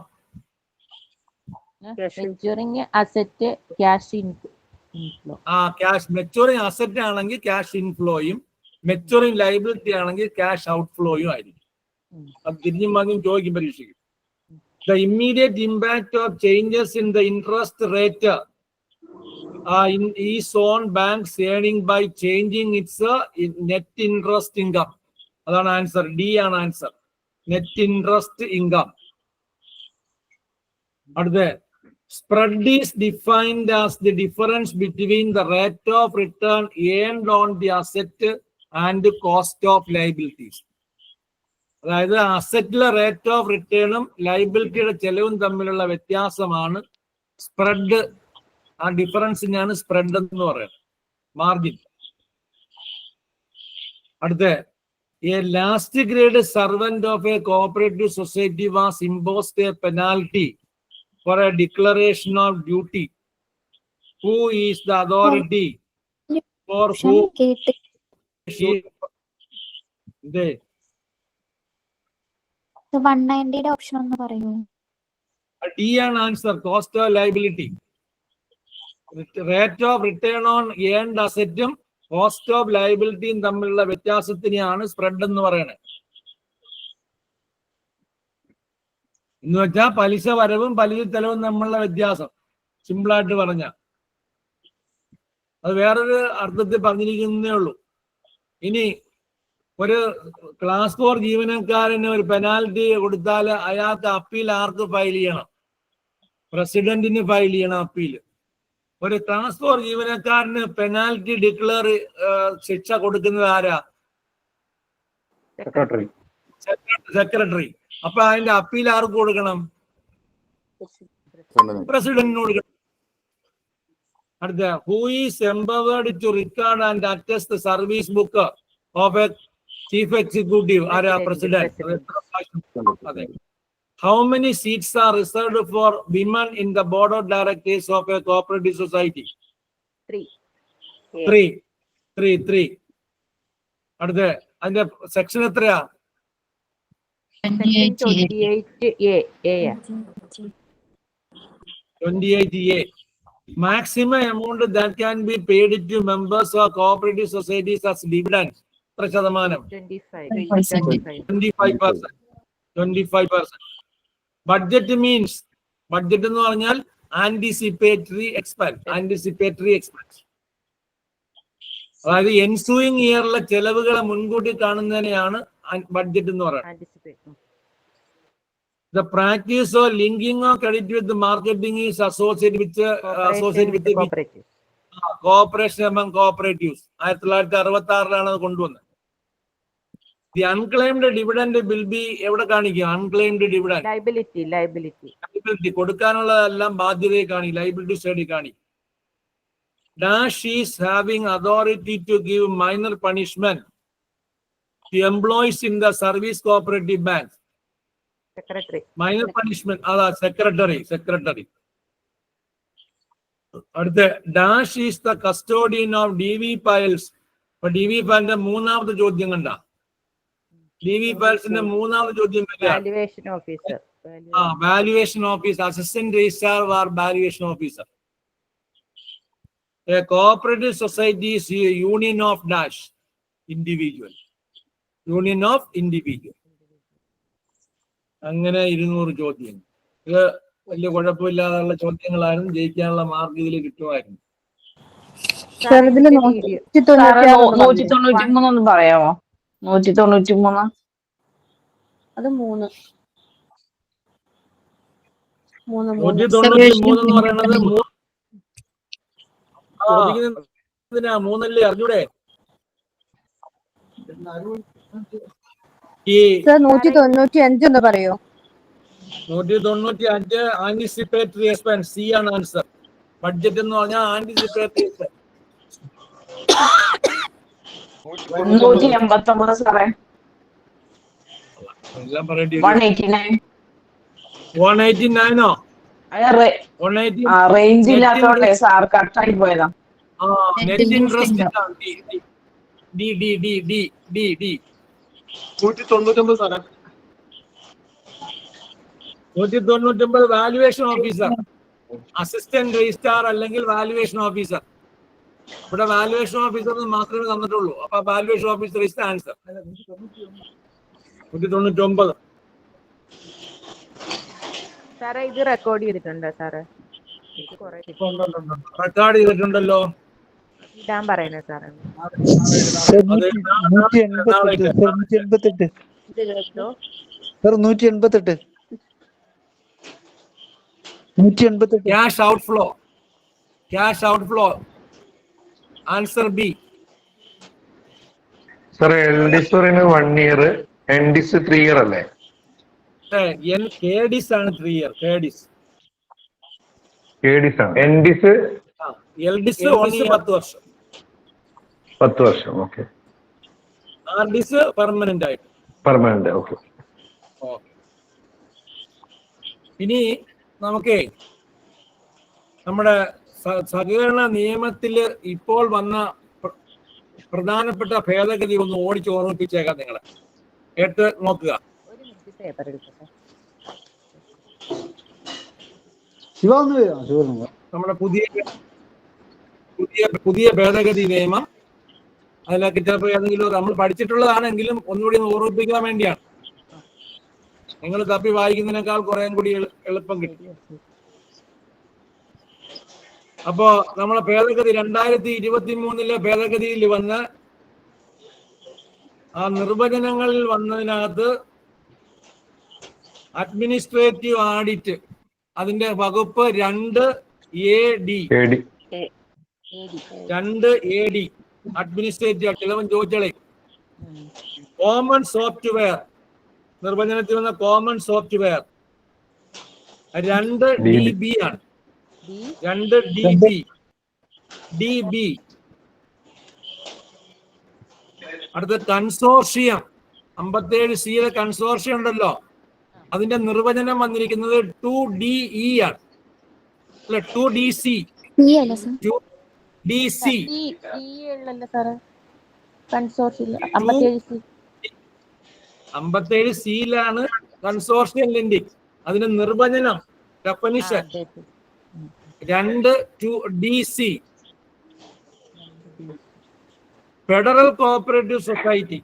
[SPEAKER 5] Maturing asset cash Inflow.
[SPEAKER 1] Cash maturing asset ആണെങ്കിൽ ക്യാഷ് ഇൻഫ്ലോയും മെച്ചൂറിങ് ലൈബിലിറ്റി ആണെങ്കിൽ ക്യാഷ് ഔട്ട്ഫ്ലോയും ആയിരിക്കും. അത് തിരിഞ്ഞും മറിഞ്ഞും ചോദിക്കും പരീക്ഷയ്ക്ക്. The immediate impact of changes in the interest rate is on banks earning by changing its net interest income. അതാണ് ആൻസർ. ഡി ആണ് ആൻസർ. Net interest income. അടുത്ത spread is defined as the difference between the rate of return earned on the asset and the cost of liabilities. അതായത് അസറ്റിലെ റേറ്റ് ഓഫ് റിട്ടേണും ലൈബിലിറ്റിയുടെ ചെലവും തമ്മിലുള്ള വ്യത്യാസമാണ് സ്പ്രെഡ്. ആ ഡിഫറൻസിനാണ് സ്പ്രെഡ് എന്ന് പറയുന്നത്, മാർജിൻ. അടുത്ത A last grade servant of a cooperative society was imposed A penalty for a declaration of duty. Who is the authority for who? They.
[SPEAKER 6] So 190 option ഒന്ന് പറയൂ.
[SPEAKER 1] D ആണ് answer. Cost of liability. Rate of return on earned അസറ്റും കോസ്റ്റ് ഓഫ് ലൈബിലിറ്റിയും തമ്മിലുള്ള വ്യത്യാസത്തിനെയാണ് സ്പ്രെഡ് എന്ന് പറയുന്നത്. എന്ന് വെച്ചാൽ പലിശ വരവും പലിശ ചെലവും തമ്മിലുള്ള വ്യത്യാസം, സിമ്പിളായിട്ട് പറഞ്ഞ. അത് വേറൊരു അർത്ഥത്തിൽ പറഞ്ഞിരിക്കുന്നേ ഉള്ളൂ. ഇനി ഒരു ക്ലാസ് 4 ജീവനക്കാരന് ഒരു പെനാൽറ്റി കൊടുത്താൽ അയാൾക്ക് അപ്പീൽ ആർക്ക് ഫയൽ ചെയ്യണം? പ്രസിഡന്റിന് ഫയൽ ചെയ്യണം അപ്പീൽ. ഒരു ക്ലാസ് 4 ജീവനക്കാരന് പെനാൽറ്റി ഡിക്ലെയർ ശിക്ഷ കൊടുക്കുന്നത് ആരാ? സെക്രട്ടറി. അപ്പൊ അതിന്റെ അപ്പീൽ ആർക്ക് കൊടുക്കണം? പ്രസിഡന്റിന് കൊടുക്കണം. അടുത്ത who is empowered to record and attest the service book of a chief executive? ആരാ? പ്രസിഡന്റ്. അതെ. How many seats are reserved for women in the board of directors of a cooperative society? 3. അടുത്ത അതിന്റെ സെക്ഷൻ എത്രയാ? 28A. Maximum amount that can be paid to members of cooperative societies as dividends. എത്ര ശതമാനം? 25%. ബഡ്ജറ്റ് മീൻസ്, ബഡ്ജറ്റ് എന്ന് പറഞ്ഞാൽ ആന്റിസിപ്പേറ്ററി എക്സ്പെൻസ്. അതായത് എൻസൂയിങ് ഇയറിലെ ചെലവുകളെ മുൻകൂട്ടി കാണുന്നതിനെയാണ് ബഡ്ജറ്റ് എന്ന് പറയുന്നത്. The practice of linking of credit with the marketing is associated with cooperation among cooperatives. 1966 അത് കൊണ്ടുവന്നത്. The unclaimed dividend will be എവിടെ കാണിക്കും? unclaimed dividend liability കൊടുക്കാനുള്ളതെല്ലാം ബാധ്യതയെ കാണിക്കും, ലൈബിലിറ്റി സൈഡിൽ കാണിക്കും. Dash is having authority to give minor punishment to employees in the service cooperative banks. Minor punishment, അതാ സെക്രട്ടറി. അടുത്ത dash is the custodian of DV files. അപ്പൊ DV ഫയലിന്റെ മൂന്നാമത്തെ ചോദ്യം കണ്ട, DV ഫയൽസിന്റെ മൂന്നാമത്തെ ചോദ്യം valuation officer, assistant registrar or valuation officer. A cooperative society is a union of dash individual. Union of individual. അങ്ങനെ 200 ചോദ്യം. ഇത് വലിയ കുഴപ്പമില്ലാതുള്ള ചോദ്യങ്ങളായിരുന്നു. ജയിക്കാനുള്ള മാർക്ക് ഇതിൽ കിട്ടുമായിരുന്നു.
[SPEAKER 7] 193 പറയാമോ? 193
[SPEAKER 3] അത് 3
[SPEAKER 1] 193 എന്ന് പറയുന്നത് 3 അറിഞ്ഞൂടെ?
[SPEAKER 3] 195 എന്ന് പറയോ?
[SPEAKER 1] 195 ആന്റിസിപ്പേറ്ററി എക്സ്പെൻസ്. സി ആണ് ആൻസർ. ബഡ്ജറ്റ് എന്ന് പറഞ്ഞാൽ ആന്റിസിപ്പേറ്ററി എക്സ്പെൻസ്.
[SPEAKER 7] 189 സാറേ.
[SPEAKER 1] എല്ലാം പറയേണ്ടി
[SPEAKER 7] 189
[SPEAKER 1] റേഞ്ച്
[SPEAKER 7] ഇല്ലാത്തോണ്ടേ സാർ കട്ടായി പോയതാ.
[SPEAKER 1] നെറ്റ് ഇൻട്രസ്റ്റ്
[SPEAKER 8] 199 സാറേ.
[SPEAKER 1] 199 വാല്യുവേഷൻ ഓഫീസർ, അസിസ്റ്റന്റ് രജിസ്ട്രാർ അല്ലെങ്കിൽ വാല്യുവേഷൻ ഓഫീസർ. ഇവിടെ വാല്യുവേഷൻ ഓഫീസർ മാത്രമേ തന്നിട്ടുള്ളൂ. അപ്പൊ valuation officer is the answer. 199.
[SPEAKER 5] സാറേ ഇത് റെക്കോർഡ് ചെയ്തിട്ടുണ്ടോ സാറേ? ഇത് കുറെ
[SPEAKER 1] റെക്കോർഡ് ചെയ്തിട്ടുണ്ടല്ലോ.
[SPEAKER 5] ഇടാൻ പറയുന്നത് സാറേ.
[SPEAKER 8] സർ 188
[SPEAKER 2] ഇത് കേട്ടോ.
[SPEAKER 8] Sir 188
[SPEAKER 1] cash outflow answer B.
[SPEAKER 9] Sir എൽഡിസ് പറയുന്നത് 1 ഇയർ, എൻഡിസ് 3 ഇയർ അല്ലേ?
[SPEAKER 1] കേഡിസ് ആണ് 3 ഇയർ. കേഡിസ്
[SPEAKER 9] ആണ്. എൻഡിസ്
[SPEAKER 1] എൽഡിസ് 10 വർഷം.
[SPEAKER 9] 10 വർഷം. ഓക്കെ.
[SPEAKER 1] ആർഡിസ് പെർമനന്റ് ആയിട്ട്.
[SPEAKER 9] പെർമനന്റ്. ഓക്കെ.
[SPEAKER 1] ഇനി നമുക്ക് നമ്മുടെ സഹകരണ നിയമത്തില് ഇപ്പോൾ വന്ന പ്രധാനപ്പെട്ട ഭേദഗതി ഒന്ന് ഓടിച്ച് ഓർമ്മിപ്പിച്ചേക്കാം നിങ്ങളെ. കേട്ട് നോക്കുക.
[SPEAKER 5] ഒരു മിനിറ്റ് പേപ്പർ എടുക്കട്ടെ.
[SPEAKER 1] നമ്മുടെ പുതിയ ഭേദഗതി നിയമം. അതിലൊക്കെ ചിലപ്പോൾ ഏതെങ്കിലും നമ്മൾ പഠിച്ചിട്ടുള്ളതാണെങ്കിലും ഒന്നുകൂടി ഓർമ്മിപ്പിക്കാൻ വേണ്ടിയാണ്. നിങ്ങൾ തപ്പി വായിക്കുന്നതിനേക്കാൾ കുറെ കൂടി എളുപ്പം കിട്ടും. അപ്പോ നമ്മളെ ഭേദഗതി 2023 ഭേദഗതിയിൽ വന്ന ആ നിർവചനങ്ങളിൽ വന്നതിനകത്ത് അഡ്മിനിസ്ട്രേറ്റീവ് ഓഡിറ്റ് അതിന്റെ വകുപ്പ് 2AD അഡ്മിനിസ്ട്രേറ്റീവ്. ചിലവൻ ചോദിച്ചളെ കോമൺ സോഫ്റ്റ്വെയർ നിർവചനത്തിൽ വന്ന കോമൺ സോഫ്റ്റ്വെയർ 2DB ആണ്. 2DB. അടുത്ത കൺസോർഷ്യം 57C കൺസോർഷ്യം ഉണ്ടല്ലോ. അതിന്റെ നിർവചനം വന്നിരിക്കുന്നത് 2DE ആണ്. അല്ല 2DC. 2DC.
[SPEAKER 5] കൺസോർഷ്യം
[SPEAKER 1] 57Cയിലാണ് കൺസോർഷ്യം ലെൻഡിങ്. അതിന്റെ നിർവചനം definition 2DC. Federal cooperative society.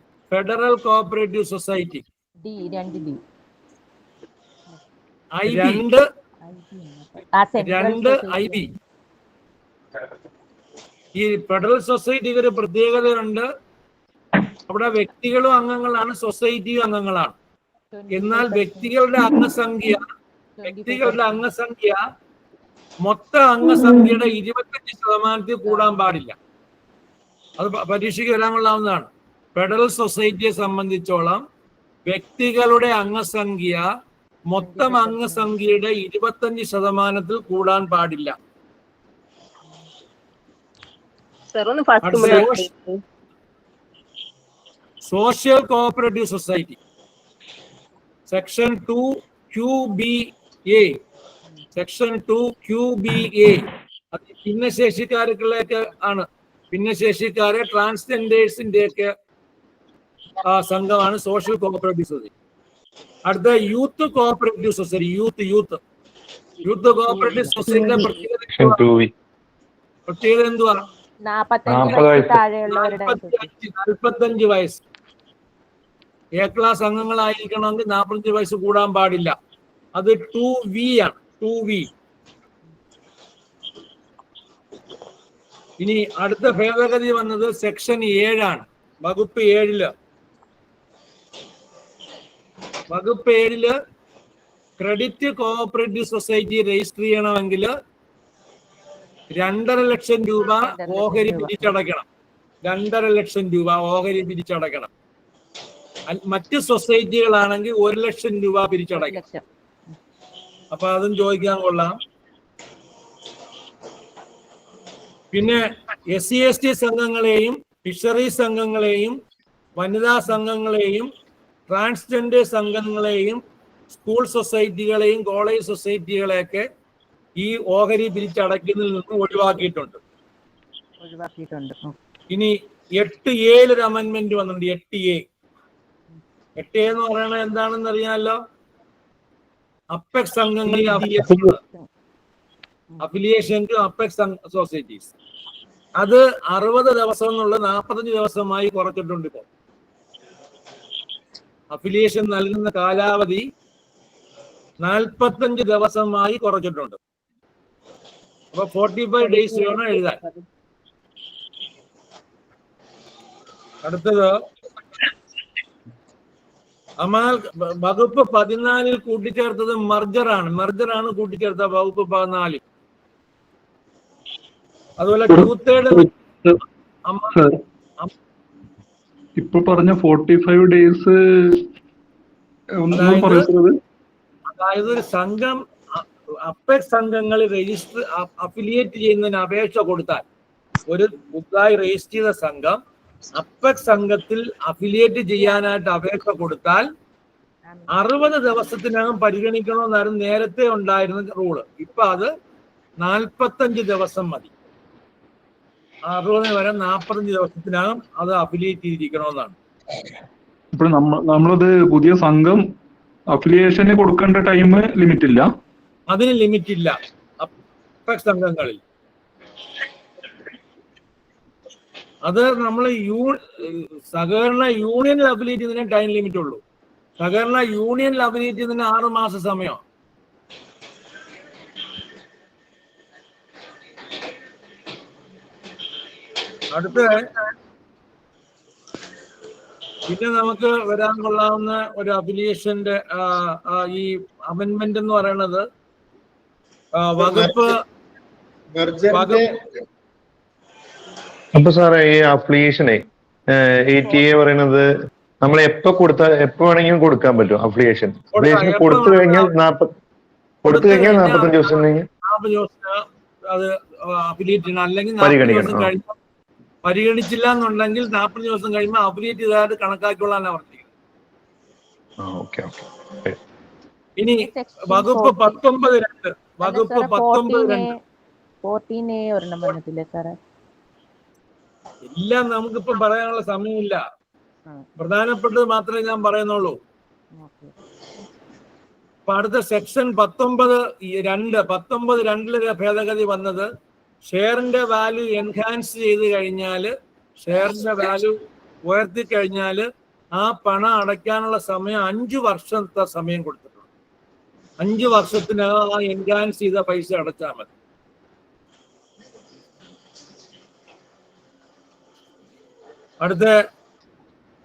[SPEAKER 5] 2D.
[SPEAKER 1] IB. ഈ ഫെഡറൽ സൊസൈറ്റിക്ക് ഒരു പ്രത്യേകതയുണ്ട്. അവിടെ വ്യക്തികളും അംഗങ്ങളാണ്, സൊസൈറ്റിയും അംഗങ്ങളാണ്. എന്നാൽ വ്യക്തികളുടെ അംഗസംഖ്യ മൊത്തം അംഗസംഖ്യയുടെ 25% കൂടാൻ പാടില്ല. അത് പരീക്ഷയ്ക്ക് വരാൻ കൊള്ളാവുന്നതാണ്. ഫെഡറൽ സൊസൈറ്റിയെ സംബന്ധിച്ചോളം വ്യക്തികളുടെ അംഗസംഖ്യ മൊത്തം അംഗസംഖ്യയുടെ 25% കൂടാൻ പാടില്ല. Social cooperative society section 2QBA. Section 2QBA അത് ഭിന്നശേഷിക്കാർക്കുള്ളൊക്കെ ആണ്. ഭിന്നശേഷിക്കാരെ ട്രാൻസ്ജെൻഡേഴ്സിന്റെ ഒക്കെ സംഘമാണ് സോഷ്യൽ കോഓപ്പറേറ്റീവ് സൊസൈറ്റി. അടുത്ത youth cooperative society. Youth cooperative സൊസൈറ്റിയുടെ പ്രത്യേകത എന്തുവാ? 45 വയസ്സ്. എ ക്ലാസ് അംഗങ്ങളായിരിക്കണമെങ്കിൽ 45 വയസ്സ് കൂടാൻ പാടില്ല. അത് 2V ആണ്. 2V. ഇനി അടുത്ത ഭേദഗതി വന്നത് സെക്ഷൻ 7 ആണ്. വകുപ്പ് 7 ക്രെഡിറ്റ് കോഓപ്പറേറ്റീവ് സൊസൈറ്റി രജിസ്റ്റർ ചെയ്യണമെങ്കിൽ 2.5 ലക്ഷം രൂപ ഓഹരി പിരിച്ചടയ്ക്കണം. 2.5 ലക്ഷം രൂപ ഓഹരി പിരിച്ചടയ്ക്കണം. മറ്റ് സൊസൈറ്റികളാണെങ്കിൽ 1 ലക്ഷം രൂപ പിരിച്ചടയ്ക്കണം. അപ്പൊ അതും ചോദിക്കാൻ കൊള്ളാം. പിന്നെ SC/ST സംഘങ്ങളെയും ഫിഷറീസ് സംഘങ്ങളെയും വനിതാ സംഘങ്ങളെയും ട്രാൻസ്ജെൻഡർ സംഘങ്ങളെയും സ്കൂൾ സൊസൈറ്റികളെയും കോളേജ് സൊസൈറ്റികളെയൊക്കെ ഈ ഓഹരി പിരിച്ചടയ്ക്കുന്നതിൽ നിന്ന് ഒഴിവാക്കിയിട്ടുണ്ട്. ഇനി 8A ഒരു അമെന്റ്മെന്റ് വന്നിട്ടുണ്ട്. 8A എന്ന് പറയുന്നത് എന്താണെന്ന് അറിയാമല്ലോ. അപ്പെക്സ് സംഘങ്ങളിൽ അഫിലിയേഷൻ ടു അപ്പെക്സ് സൊസൈറ്റീസ്. അത് 60 ദിവസം എന്നുള്ള 45 ദിവസമായി കുറച്ചിട്ടുണ്ട്. ഇപ്പോൾ അഫിലിയേഷൻ നൽകുന്ന കാലാവധി 45 ദിവസമായി കുറച്ചിട്ടുണ്ട്. അപ്പൊ 45 ഡേയ്സ് വേണം എഴുതാൻ. അടുത്തത് വകുപ്പ് 14 കൂട്ടിച്ചേർത്തത് മെർജറാണ് കൂട്ടിച്ചേർത്ത വകുപ്പ് 14. അതുപോലെ 2/3
[SPEAKER 9] ഇപ്പൊ പറഞ്ഞ 45 ഡേയ്സ്
[SPEAKER 1] അതായത് ഒരു സംഘം അപ്പെക്സ് സംഘങ്ങളിൽ രജിസ്റ്റർ അഫിലിയേറ്റ് ചെയ്യുന്നതിന് അപേക്ഷ കൊടുത്താൽ, ഒരു പുതുതായി രജിസ്റ്റർ ചെയ്ത സംഘം അപ്പെക്സ് സംഘത്തിൽ അഫിലിയേറ്റ് ചെയ്യാനായിട്ട് അപേക്ഷ കൊടുത്താൽ 60 ദിവസത്തിനകം പരിഗണിക്കണമെന്നായിരുന്നു നേരത്തെ ഉണ്ടായിരുന്ന റൂള്. ഇപ്പൊ അത് 45 ദിവസം മതി. 60 വരെ 45 ദിവസത്തിനകം അത് അഫിലിയേറ്റ് ചെയ്തിരിക്കണമെന്നാണ്.
[SPEAKER 9] ഇപ്പോൾ നമ്മളത് പുതിയ സംഘം അഫിലിയേഷന് കൊടുക്കേണ്ട ടൈം ലിമിറ്റ് ഇല്ല,
[SPEAKER 1] അതിന് ലിമിറ്റ് ഇല്ല. അപ്പെക്സ് സംഘങ്ങളിൽ അത് നമ്മൾ സഹകരണ യൂണിയനിൽ അഫിലിയേറ്റ് ചെയ്യുന്നതിന് ടൈം ലിമിറ്റ് ഉള്ളൂ. സഹകരണ യൂണിയനിൽ അഫിലിയേറ്റ് ചെയ്യുന്നതിന് 6 മാസ സമയം. അടുത്ത പിന്നെ നമുക്ക് വരാൻ കൊള്ളാവുന്ന ഒരു അഫിലിയേഷന്റെ ഈ അമെന്റ്മെന്റ് എന്ന് പറയുന്നത് വകുപ്പ്.
[SPEAKER 9] അപ്പൊ സാറേ ഈ അഫിലിയേഷനെ ATA പറയുന്നത് നമ്മൾ എപ്പോ വേണമെങ്കിലും കൊടുക്കാൻ പറ്റും. അഫിലിയേഷൻ കൊടുത്തു കഴിഞ്ഞാൽ 45 ദിവസം
[SPEAKER 1] അത് അഫിലിയേറ്റ് ചെയ്യണം. അല്ലെങ്കിൽ 40 ദിവസം കഴിഞ്ഞ് പരിഗണിച്ചില്ല എന്നുണ്ടെങ്കിൽ 40 ദിവസം കഴിയുമ്പോൾ അഫിലിയേറ്റ് ചെയ്തതായിട്ട് കണക്കാക്കിക്കൊള്ളാനാണ് പറഞ്ഞിരിക്കുന്നത്. ഇനി വകുപ്പ് 19(2) വകുപ്പ്
[SPEAKER 5] 14A ഒരെണ്ണം വന്നിട്ടില്ലേ സാറേ?
[SPEAKER 1] എല്ലാം നമുക്കിപ്പോ പറയാനുള്ള സമയമില്ല. പ്രധാനപ്പെട്ടത് മാത്രമേ ഞാൻ പറയുന്നുള്ളൂ. അപ്പൊ അടുത്ത സെക്ഷൻ 19(2) ഭേദഗതി വന്നത് ഷെയറിന്റെ വാല്യൂ എൻഹാൻസ് ചെയ്ത് കഴിഞ്ഞാൽ, ഷെയറിന്റെ വാല്യൂ ഉയർത്തി കഴിഞ്ഞാൽ ആ പണം അടയ്ക്കാനുള്ള സമയം 5 വർഷത്തെ സമയം കൊടുത്തിട്ടുണ്ട്. 5 വർഷത്തിനകം ആ എൻഹാൻസ് ചെയ്ത പൈസ അടച്ചാൽ മതി. അടുത്ത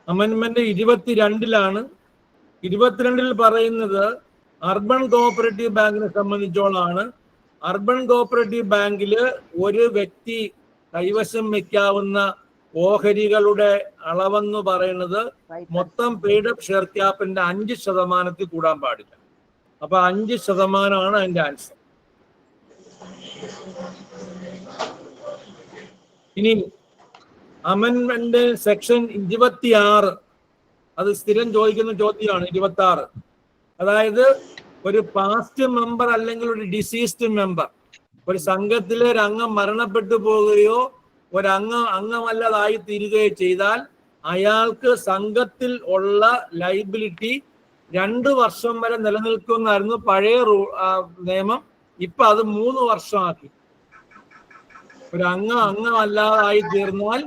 [SPEAKER 1] അമെന്റ്മെന്റ് 22-ലാണ്. 22-ൽ പറയുന്നത് അർബൻ കോഓപ്പറേറ്റീവ് ബാങ്കിനെ സംബന്ധിച്ചോളാണ്. അർബൻ കോഓപ്പറേറ്റീവ് ബാങ്കിൽ ഒരു വ്യക്തി കൈവശം വെക്കാവുന്ന ഓഹരികളുടെ അളവെന്ന് പറയുന്നത് മൊത്തം പെയ്ഡ് അപ്പ് ഷെയർ ക്യാപിന്റെ 5% കൂടാൻ പാടില്ല. അപ്പൊ 5% അതിന്റെ ആൻസർ. ഇനി അമെന്റ്മെന്റ് സെക്ഷൻ 26, അത് സ്ഥിരം ചോദിക്കുന്ന ചോദ്യമാണ്. 26, അതായത് ഒരു പാസ്റ്റ് മെമ്പർ അല്ലെങ്കിൽ ഒരു ഡിസീസ്ഡ് മെമ്പർ, ഒരു സംഘത്തിലെ ഒരു അംഗം മരണപ്പെട്ടു പോവുകയോ അംഗമല്ലാതായി തീരുകയോ ചെയ്താൽ അയാൾക്ക് സംഘത്തിൽ ഉള്ള ലൈബിലിറ്റി 2 വർഷം വരെ നിലനിൽക്കുമെന്നായിരുന്നു പഴയ നിയമം. ഇപ്പൊ അത് 3 വർഷമാക്കി. ഒരു അംഗമല്ലാതായി തീർന്നാൽ,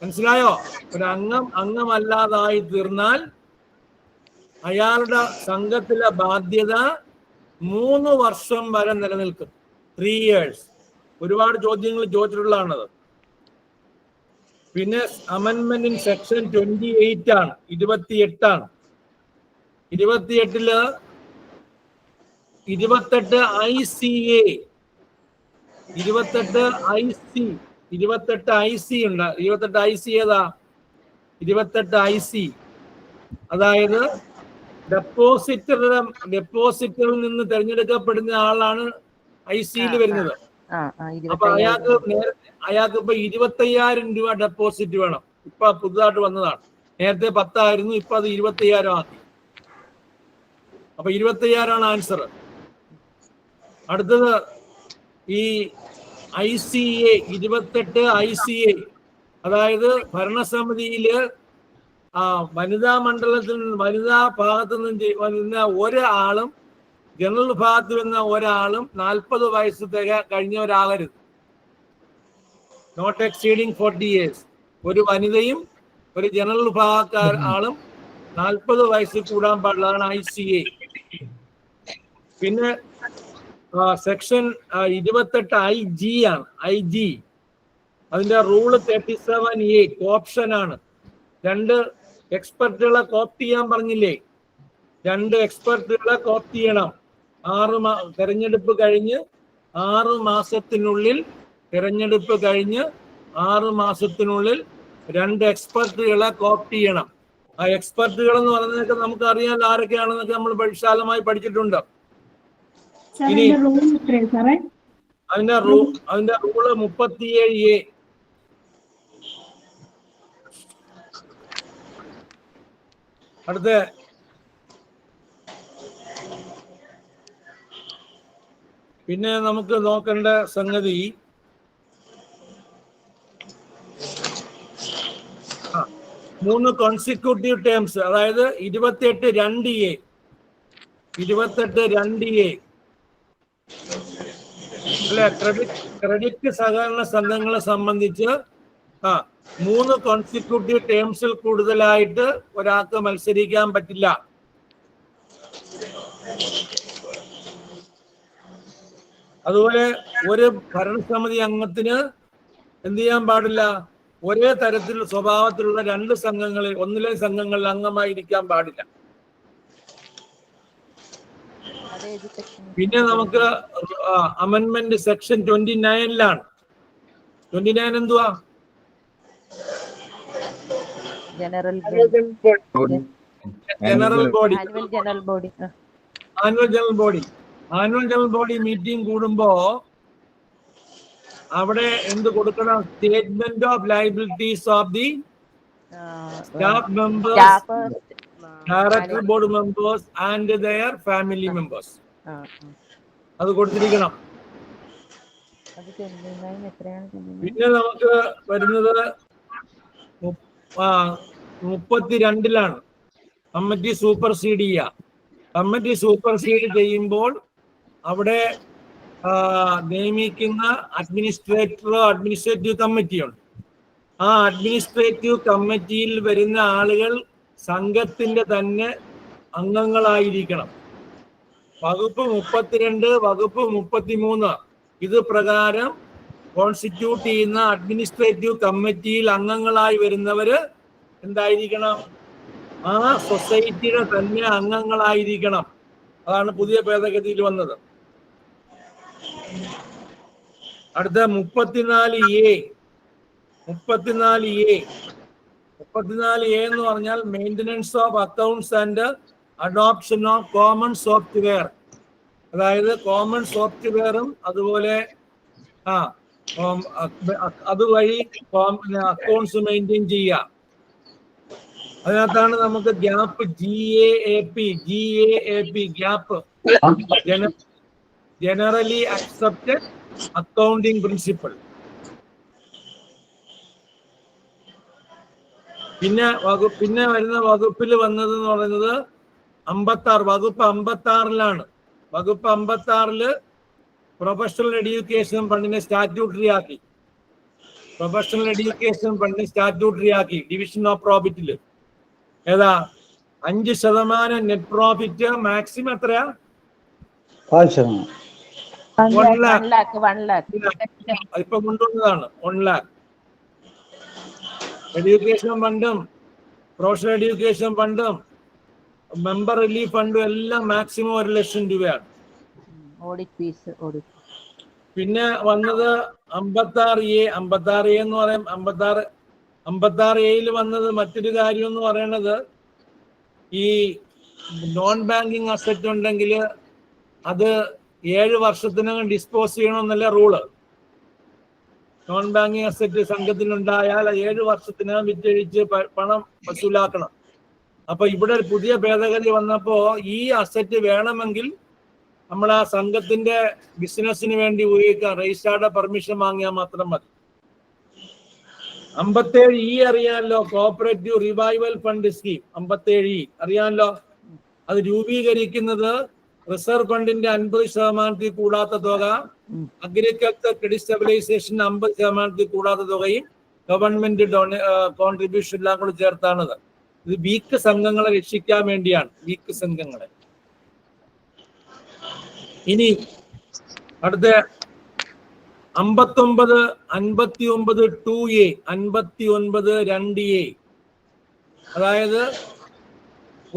[SPEAKER 1] മനസ്സിലായോ? ഒരു അംഗമല്ലാതായി തീർന്നാൽ അയാളുടെ സംഘത്തിലെ ബാധ്യത 3 വർഷം വരെ നിലനിൽക്കും. 3 years. ഒരുപാട് ചോദ്യങ്ങൾ ചോദിച്ചിട്ടുള്ളതാണത്. പിന്നെ അമെന്റ്മെന്റ് ഇൻ സെക്ഷൻ 28 ആണ്. 28 28 28 ICA 28 IC ഉണ്ട്. 28 IC ഏതാ? 28 IC അതായത് ഡെപ്പോസിറ്ററിൽ നിന്ന് തിരഞ്ഞെടുക്കപ്പെടുന്ന ആളാണ് ICയിൽ വരുന്നത്. അപ്പൊ അയാൾക്ക് ഇപ്പൊ 25,000 രൂപ ഡെപ്പോസിറ്റ് വേണം. ഇപ്പൊ പുതുതായിട്ട് വന്നതാണ്. നേരത്തെ 10 ആയിരുന്നു, ഇപ്പൊ അത് 25,000 ആക്കി. അപ്പൊ 25,000 ആൻസർ. അടുത്തത് ഈ ICA 28 ICA അതായത് ഭരണസമിതിയില് വനിതാ മണ്ഡലത്തിൽ വനിതാ ഭാഗത്തു നിന്ന് വരുന്ന ഒരാളും ജനറൽ ഭാഗത്ത് വരുന്ന ഒരാളും 40 വയസ്സ് കഴിഞ്ഞവരാകരുത്. Not exceeding 40 years. ഒരു വനിതയും ഒരു ജനറൽ വിഭാഗക്കാർ ആളും 40 വയസ്സിൽ കൂടാൻ പാടില്ലതാണ് ICA. പിന്നെ സെക്ഷൻ 28 IG ആണ്. IG അതിന്റെ റൂള് 37A ഓപ്ഷൻ ആണ്. 2 എക്സ്പെർട്ടുകളെ കോപ്റ്റ് ചെയ്യാൻ പറഞ്ഞില്ലേ? 2 എക്സ്പെർട്ടുകളെ കോപ്റ്റ് ചെയ്യണം. തെരഞ്ഞെടുപ്പ് കഴിഞ്ഞ് 6 മാസത്തിനുള്ളിൽ 2 എക്സ്പെർട്ടുകളെ കോപ്റ്റ് ചെയ്യണം. ആ എക്സ്പെർട്ടുകൾ എന്ന് പറയുന്നതൊക്കെ നമുക്ക് അറിയാൻ ആരൊക്കെയാണെന്നൊക്കെ നമ്മൾ വിശാലമായി പഠിച്ചിട്ടുണ്ട്. ഇനി അതിന്റെ റൂള് 37A. അടുത്ത പിന്നെ നമുക്ക് നോക്കേണ്ട സംഗതി 3 കോൺസിക്യൂട്ടീവ് ടേംസ്, അതായത് 28(2)A അല്ലെ, ക്രെഡിറ്റ് സഹകരണ സംഘങ്ങളെ സംബന്ധിച്ച് 3 കോൺസിക്യൂട്ടീവ് ടേംസിൽ കൂടുതലായിട്ട് ഒരാൾക്ക് മത്സരിക്കാൻ പറ്റില്ല. അതുപോലെ ഒരു ഭരണസമിതി അംഗത്തിന് എന്ത് ചെയ്യാൻ പാടില്ല? ഒരേ തരത്തിൽ സ്വഭാവത്തിലുള്ള 2 സംഘങ്ങളിൽ ഒന്നിലെ സംഘങ്ങളിൽ അംഗമായിരിക്കാൻ പാടില്ല. പിന്നെ നമുക്ക് അമെൻമെന്റ് സെക്ഷൻ 29-ലാണ്. 29 എന്തുവാ?
[SPEAKER 5] General
[SPEAKER 1] body. Annual general body meeting കൂടുമ്പോ അവിടെ എന്ത് കൊടുക്കണം? Statement of liabilities of the staff members, director board members and their family members. അത് കൊടുത്തിരിക്കണം. പിന്നെ നമുക്ക് വരുന്നത് 32-ലാണ്. കമ്മിറ്റി സൂപ്പർസീഡ് ചെയ്യുക. കമ്മിറ്റി സൂപ്പർസീഡ് ചെയ്യുമ്പോൾ അവിടെ നിയമിക്കുന്ന അഡ്മിനിസ്ട്രേറ്റീവ് കമ്മിറ്റിയുണ്ട്. ആ അഡ്മിനിസ്ട്രേറ്റീവ് കമ്മിറ്റിയിൽ വരുന്ന ആളുകൾ സംഘത്തിന്റെ തന്നെ അംഗങ്ങളായിരിക്കണം. വകുപ്പ് 32, വകുപ്പ് 33 ഇത് പ്രകാരം കോൺസ്റ്റിറ്റ്യൂട്ട് ചെയ്യുന്ന അഡ്മിനിസ്ട്രേറ്റീവ് കമ്മിറ്റിയിൽ അംഗങ്ങളായി വരുന്നവര് എന്തായിരിക്കണം? ആ സൊസൈറ്റിയുടെ തന്നെ അംഗങ്ങളായിരിക്കണം. അതാണ് പുതിയ ഭേദഗതിയിൽ വന്നത്. അടുത്ത 34A. 34A എന്ന് പറഞ്ഞാൽ maintenance of accounts and adoption of common software. അതായത് കോമൺ സോഫ്റ്റ്വെയറും അതുപോലെ അതുവഴി അക്കൗണ്ട്സ് മെയിൻറ്റെയിൻ ചെയ്യുക. അതിനകത്താണ് നമുക്ക് gap GAAP gap, generally accepted accounting principle. പിന്നെ വരുന്ന വകുപ്പിൽ വന്നതെന്ന് പറയുന്നത് 56, വകുപ്പ് 56-ലാണ്. വകുപ്പ് 56-ല് പ്രൊഫഷണൽ എഡ്യൂക്കേഷൻ ഫണ്ടിനെ സ്റ്റാറ്റ്യൂട്ടറി ആക്കി. ഡിവിഷൻ ഓഫ് പ്രോഫിറ്റില് ഏതാ 5% നെറ്റ് പ്രോഫിറ്റ്. മാക്സിമം എത്രയാ? 1 lakh. ഇപ്പൊ കൊണ്ടുവന്നതാണ് 1 lakh. എഡ്യൂക്കേഷൻ ഫണ്ടും പ്രൊഫഷണൽ എഡ്യൂക്കേഷൻ ഫണ്ടും മെമ്പർ റിലീഫ് ഫണ്ടും എല്ലാം മാക്സിമം 1 ലക്ഷം രൂപയാണ്. പിന്നെ വന്നത് 56A. 56A എന്ന് പറയും. 56Aയിൽ വന്നത് മറ്റൊരു കാര്യം എന്ന് പറയുന്നത്, ഈ നോൺ ബാങ്കിങ് അസറ്റ് ഉണ്ടെങ്കിൽ അത് 7 വർഷത്തിനകം ഡിസ്പോസ് ചെയ്യണമെന്നല്ല റൂള്. നോൺ ബാങ്കിങ് അസറ്റ് സംഘത്തിനുണ്ടായാൽ 7 വർഷത്തിനകം വിറ്റഴിച്ച് പണം വസൂലാക്കണം. അപ്പൊ ഇവിടെ ഒരു പുതിയ ഭേദഗതി വന്നപ്പോ ഈ അസറ്റ് വേണമെങ്കിൽ നമ്മൾ ആ സംഘത്തിന്റെ ബിസിനസിന് വേണ്ടി ഉപയോഗിക്കാം. രജിസ്ട്രാറുടെ പെർമിഷൻ വാങ്ങിയാൽ മാത്രം മതി. 57E അറിയാമല്ലോ, cooperative revival fund scheme. 57E അറിയാമല്ലോ. അത് രൂപീകരിക്കുന്നത് റിസർവ് ഫണ്ടിന്റെ 50% കൂടാത്ത തുക, അഗ്രികൾച്ചർ ക്രെഡിറ്റ് സ്റ്റെബിലൈസേഷൻ 50% കൂടാത്ത തുകയും ഗവൺമെന്റ് കോൺട്രിബ്യൂഷൻ എല്ലാം കൂടി ചേർത്താണത്. ഇത് വീക്ക് സംഘങ്ങളെ രക്ഷിക്കാൻ വേണ്ടിയാണ്, വീക്ക് സംഘങ്ങളെ. ഇനി അടുത്ത 59 2A 59 2A, അതായത്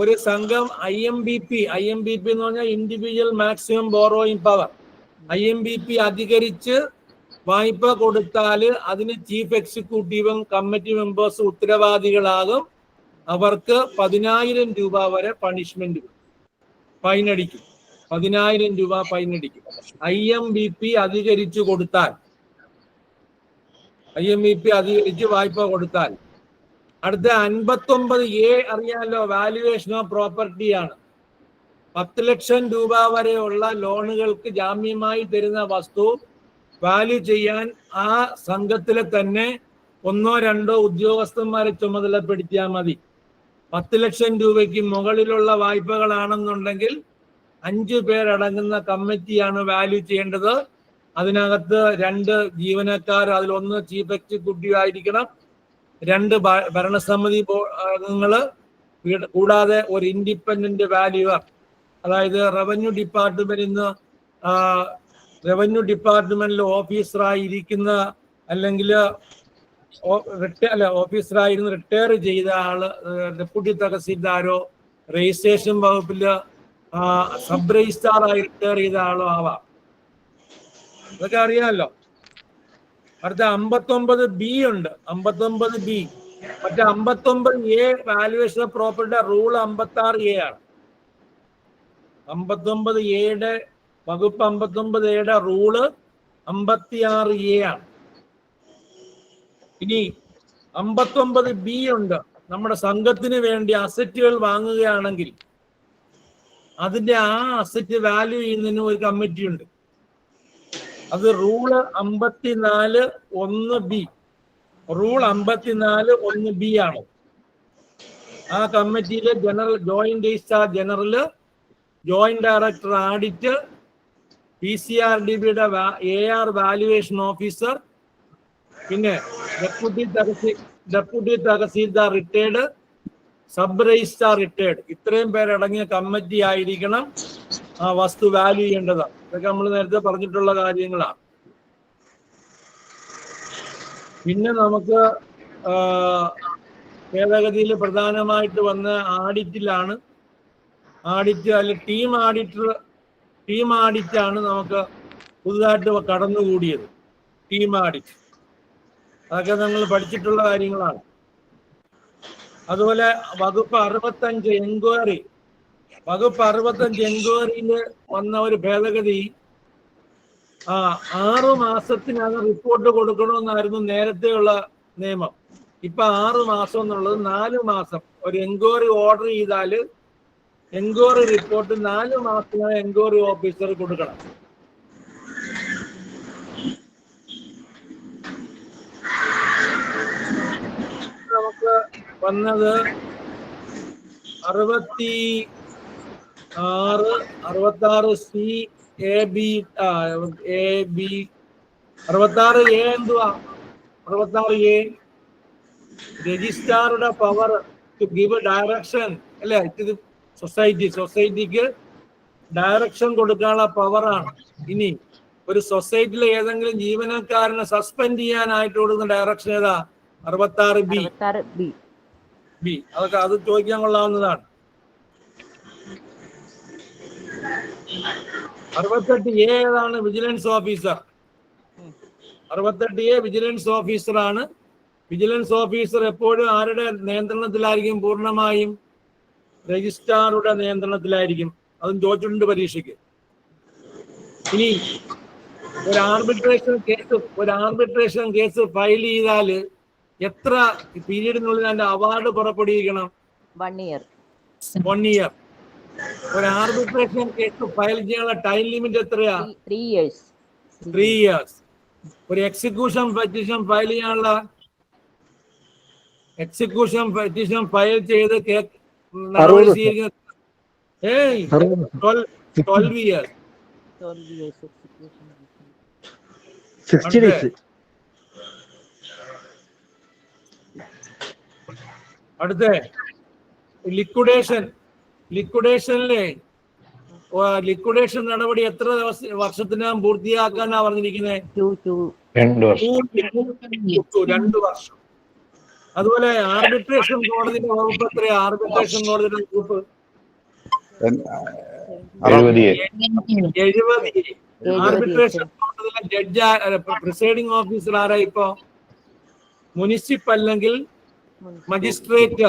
[SPEAKER 1] ഒരു സംഘം IMBP എന്ന് പറഞ്ഞാൽ individual maximum borrowing power, IMBP അധികരിച്ച് വായ്പ കൊടുത്താൽ അതിന് ചീഫ് എക്സിക്യൂട്ടീവും കമ്മിറ്റി മെമ്പേഴ്സ് ഉത്തരവാദികളാകും. അവർക്ക് 10,000 രൂപ വരെ പണിഷ്മെന്റ്, ഫൈനടിക്കും. 10,000 രൂപ ഫൈനടിക്കും IMBP അധികരിച്ചു കൊടുത്താൽ, IMBP അധികരിച്ച് വായ്പ കൊടുത്താൽ. അടുത്ത 59A അറിയാലോ, വാല്യുവേഷൻ ഓഫ് പ്രോപ്പർട്ടി ആണ്. 10 ലക്ഷം രൂപ വരെയുള്ള ലോണുകൾക്ക് ജാമ്യമായി തരുന്ന വസ്തു വാല്യൂ ചെയ്യാൻ ആ സംഘത്തിലെ തന്നെ 1-2 ഉദ്യോഗസ്ഥന്മാരെ ചുമതലപ്പെടുത്തിയാൽ മതി. 10 ലക്ഷം രൂപയ്ക്ക് മുകളിലുള്ള വായ്പകളാണെന്നുണ്ടെങ്കിൽ 5 പേരടങ്ങുന്ന കമ്മിറ്റിയാണ് വാല്യൂ ചെയ്യേണ്ടത്. അതിനകത്ത് 2 ജീവനക്കാർ, അതിലൊന്ന് ചീഫ് എക്സിക്യൂട്ടീവ് ആയിരിക്കണം, 2 ഭരണസമിതി അംഗങ്ങള്, കൂടാതെ ഒരു ഇൻഡിപെൻഡന്റ് വാല്യൂവർ. അതായത് റവന്യൂ ഡിപ്പാർട്ട്മെന്റിൽ ഓഫീസറായിരിക്കുന്ന അല്ലെങ്കിൽ ഓഫീസറായിരുന്നു റിട്ടയർ ചെയ്ത ആള്, ഡെപ്യൂട്ടി തഹസീൽദാരോ രജിസ്ട്രേഷൻ വകുപ്പില് സബ് രജിസ്ട്രാറായി റിട്ടയർ ചെയ്ത ആളോ ആവാം. ഇതൊക്കെ അറിയാമല്ലോ. അടുത്ത 59B ഉണ്ട്. 59B മറ്റേ 59A വാല്യുവേഷൻ ഓഫ് പ്രോപ്പർട്ടിയുടെ റൂൾ 56A ആണ്. 59Aയുടെ വകുപ്പ് 59Aയുടെ റൂള് 56A ആണ്. ഇനി 59B ഉണ്ട്. നമ്മുടെ സംഘത്തിന് വേണ്ടി അസറ്റുകൾ വാങ്ങുകയാണെങ്കിൽ അതിന്റെ ആ അസറ്റ് വാല്യൂ ചെയ്യുന്നതിന് ഒരു കമ്മിറ്റി ഉണ്ട്. അത് റൂള് 54(1)B, റൂൾ 54(1)B ആണ്. ആ കമ്മിറ്റിയിലെ joint registrar general, joint director audit, PCRDBയുടെ AR വാല്യുവേഷൻ ഓഫീസർ, പിന്നെ deputy tahsildar retired, sub registrar retired, ഇത്രയും പേരടങ്ങിയ കമ്മിറ്റി ആയിരിക്കണം ആ വസ്തു വാല്യൂ ചെയ്യേണ്ടത്. ഇതൊക്കെ നമ്മൾ നേരത്തെ പറഞ്ഞിട്ടുള്ള കാര്യങ്ങളാണ്. പിന്നെ നമുക്ക് ഭേദഗതിയിൽ പ്രധാനമായിട്ട് വന്ന ആഡിറ്റിലാണ്. ആഡിറ്റ് അല്ലെ ടീം ആഡിറ്റാണ് നമുക്ക് പുതുതായിട്ട് കടന്നുകൂടിയത്. ടീം ആഡിറ്റ് അതൊക്കെ നമ്മൾ പഠിച്ചിട്ടുള്ള കാര്യങ്ങളാണ്. അതുപോലെ വകുപ്പ് 65 എൻക്വയറി, വകുപ്പ് 65 എൻക്വയറിയിൽ വന്ന ഒരു ഭേദഗതി, 6 മാസത്തിനകം റിപ്പോർട്ട് കൊടുക്കണമെന്നായിരുന്നു നേരത്തെയുള്ള നിയമം. ഇപ്പൊ 6 മാസം എന്നുള്ളത് 4 മാസം. ഒരു എൻക്വയറി ഓർഡർ ചെയ്താൽ എൻക്വയറി റിപ്പോർട്ട് 4 മാസത്തിനകം എൻക്വയറി ഓഫീസർ കൊടുക്കണം. നമുക്ക് വന്നത് 66C AB 66A എന്തുവാ? 66A രജിസ്ട്രാറുടെ പവർ ടു ഗിവ് ഡയറക്ഷൻ അല്ലെ, ഇത് സൊസൈറ്റിക്ക് ഡയറക്ഷൻ കൊടുക്കാനുള്ള പവറാണ്. ഇനി ഒരു സൊസൈറ്റിയിലെ ഏതെങ്കിലും ജീവനക്കാരനെ സസ്പെൻഡ് ചെയ്യാനായിട്ട് കൊടുക്കുന്ന ഡയറക്ഷൻ ഏതാ? 66B. അതൊക്കെ അത് ചോദിക്കാൻ കൊള്ളാവുന്നതാണ്. 68A ഏതാണ്? Vigilance officer. 68A വിജിലൻസ് ഓഫീസറാണ്. വിജിലൻസ് ഓഫീസർ എപ്പോഴും ആരുടെ നിയന്ത്രണത്തിലായിരിക്കും? പൂർണ്ണമായും രജിസ്ട്രാറുടെ നിയന്ത്രണത്തിലായിരിക്കും. അതും ചോദിച്ചിട്ടുണ്ട് പരീക്ഷയ്ക്ക്. ഇനി ഒരു ആർബിട്രേഷൻ കേസ് ഫയൽ ചെയ്താൽ എത്ര പീരീഡിനുള്ളിൽ അതിന്റെ അവാർഡ് പുറപ്പെടുവിക്കണം?
[SPEAKER 5] 1 year.
[SPEAKER 1] 1 year. ഒരു ആർബിട്രേഷൻ കേസ് ഫയൽ ചെയ്യാനുള്ള ടൈം ലിമിറ്റ് എത്രയാ?
[SPEAKER 5] 3 years.
[SPEAKER 1] 3 years. ഒരു എക്സിക്യൂഷൻ പെറ്റീഷൻ ഫയൽ ചെയ്യാനുള്ള ഫയൽ ചെയ്ത് നടപടി സ്വീകരിക്കുന്ന 12 years.
[SPEAKER 8] 60 days.
[SPEAKER 1] അടുത്ത ലിക്വിഡേഷനിലെ ലിക്വിഡേഷൻ നടപടി എത്ര വർഷത്തിനകം പൂർത്തിയാക്കാനാ പറഞ്ഞിരിക്കുന്നത്? 2 വർഷം. അതുപോലെ ആർബിട്രേഷൻ കോടതിയുടെ വകുപ്പ് എത്രയാ? ആർബിട്രേഷൻ കോടതിയുടെ വകുപ്പ്
[SPEAKER 10] 70.
[SPEAKER 1] ആർബിട്രേഷൻ കോടതിയിലെ ജഡ്ജ് പ്രിസൈഡിംഗ് ഓഫീസർ ആരാ ഇപ്പോ? മുനിസിപ്പൽ അല്ലെങ്കിൽ മജിസ്ട്രേറ്റ്.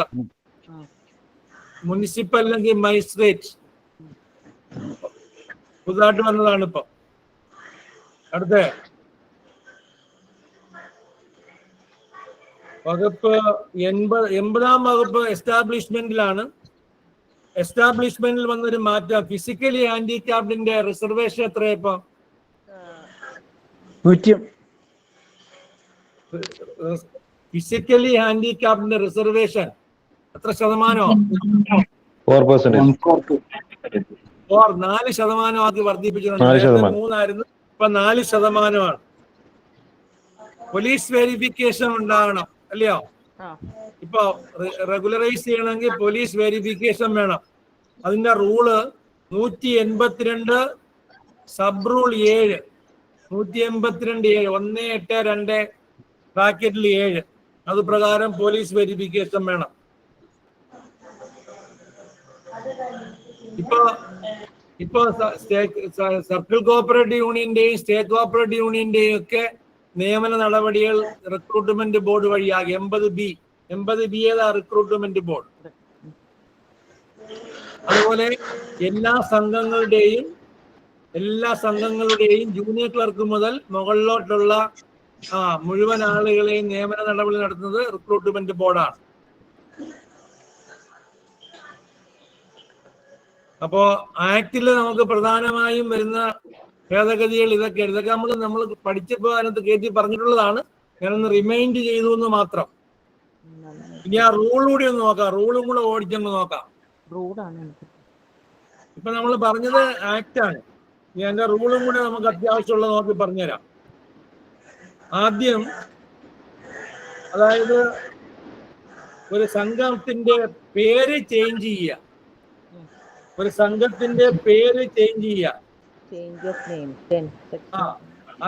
[SPEAKER 1] മുനിസിപ്പൽ അല്ലെങ്കിൽ മജിസ്ട്രേറ്റ് പുതുതായിട്ട് വന്നതാണ് ഇപ്പൊ. അടുത്ത വകുപ്പ് 80-ാം വകുപ്പ് എസ്റ്റാബ്ലിഷ്മെന്റിലാണ്. എസ്റ്റാബ്ലിഷ്മെന്റിൽ വന്നൊരു മാറ്റം. ഫിസിക്കലി ഹാൻഡിക്യാപ്ഡിന്റെ റിസർവേഷൻ എത്രയാ ഇപ്പൊ?
[SPEAKER 8] 100.
[SPEAKER 1] ഫിസിക്കലി ഹാൻഡിക്യാപ്ഡിന്റെ റിസർവേഷൻ എത്ര ശതമാനോ?
[SPEAKER 10] 4%.
[SPEAKER 1] 4% ആക്കി വർദ്ധിപ്പിച്ചിട്ടുണ്ട്. 3 ഇപ്പൊ 4%. പോലീസ് വെരിഫിക്കേഷൻ ഉണ്ടാകണം, അല്ലയോ? ഇപ്പൊ റെഗുലറൈസ് ചെയ്യണമെങ്കിൽ പോലീസ് വെരിഫിക്കേഷൻ വേണം. അതിന്റെ റൂള് 182 സബ് റൂൾ 7, 182(7) 182 ബ്രാക്കറ്റിൽ 7. അത് പ്രകാരം പോലീസ് വെരിഫിക്കേഷൻ വേണം. ഇപ്പൊ സർക്കിൾ കോഓപ്പറേറ്റീവ് യൂണിയന്റെയും സ്റ്റേറ്റ് കോഓപ്പറേറ്റീവ് യൂണിയന്റെയും ഒക്കെ നിയമന നടപടികൾ റിക്രൂട്ട്മെന്റ് ബോർഡ് വഴിയാകെ 80B ഏതാ? Recruitment board. അതുപോലെ എല്ലാ സംഘങ്ങളുടെയും ജൂനിയർ ക്ലർക്ക് മുതൽ മുകളിലോട്ടുള്ള മുഴുവൻ ആളുകളെയും നിയമന നടപടി നടത്തുന്നത് റിക്രൂട്ട്മെന്റ് ബോർഡാണ്. അപ്പോ ആക്ടില് നമുക്ക് പ്രധാനമായും വരുന്ന ഭേദഗതികൾ ഇതൊക്കെ നമ്മൾ പഠിച്ചപ്പോ അതിനകത്ത് കയറ്റി പറഞ്ഞിട്ടുള്ളതാണ്. ഞാനൊന്ന് റിമൈൻഡ് ചെയ്തു എന്ന് മാത്രം. ഇനി ആ റൂൾ കൂടി ഒന്ന് നോക്കാം. റൂളും കൂടെ ഓടിച്ചൊന്ന് നോക്കാം. ഇപ്പൊ നമ്മൾ പറഞ്ഞത് ആക്ടാണ്. ഇനി അതിന്റെ റൂളും കൂടെ നമുക്ക് അത്യാവശ്യമുള്ളത് നോക്കി പറഞ്ഞുതരാം. ആദ്യം, അതായത് ഒരു സംഘത്തിന്റെ പേര് ചേഞ്ച് ചെയ്യുക.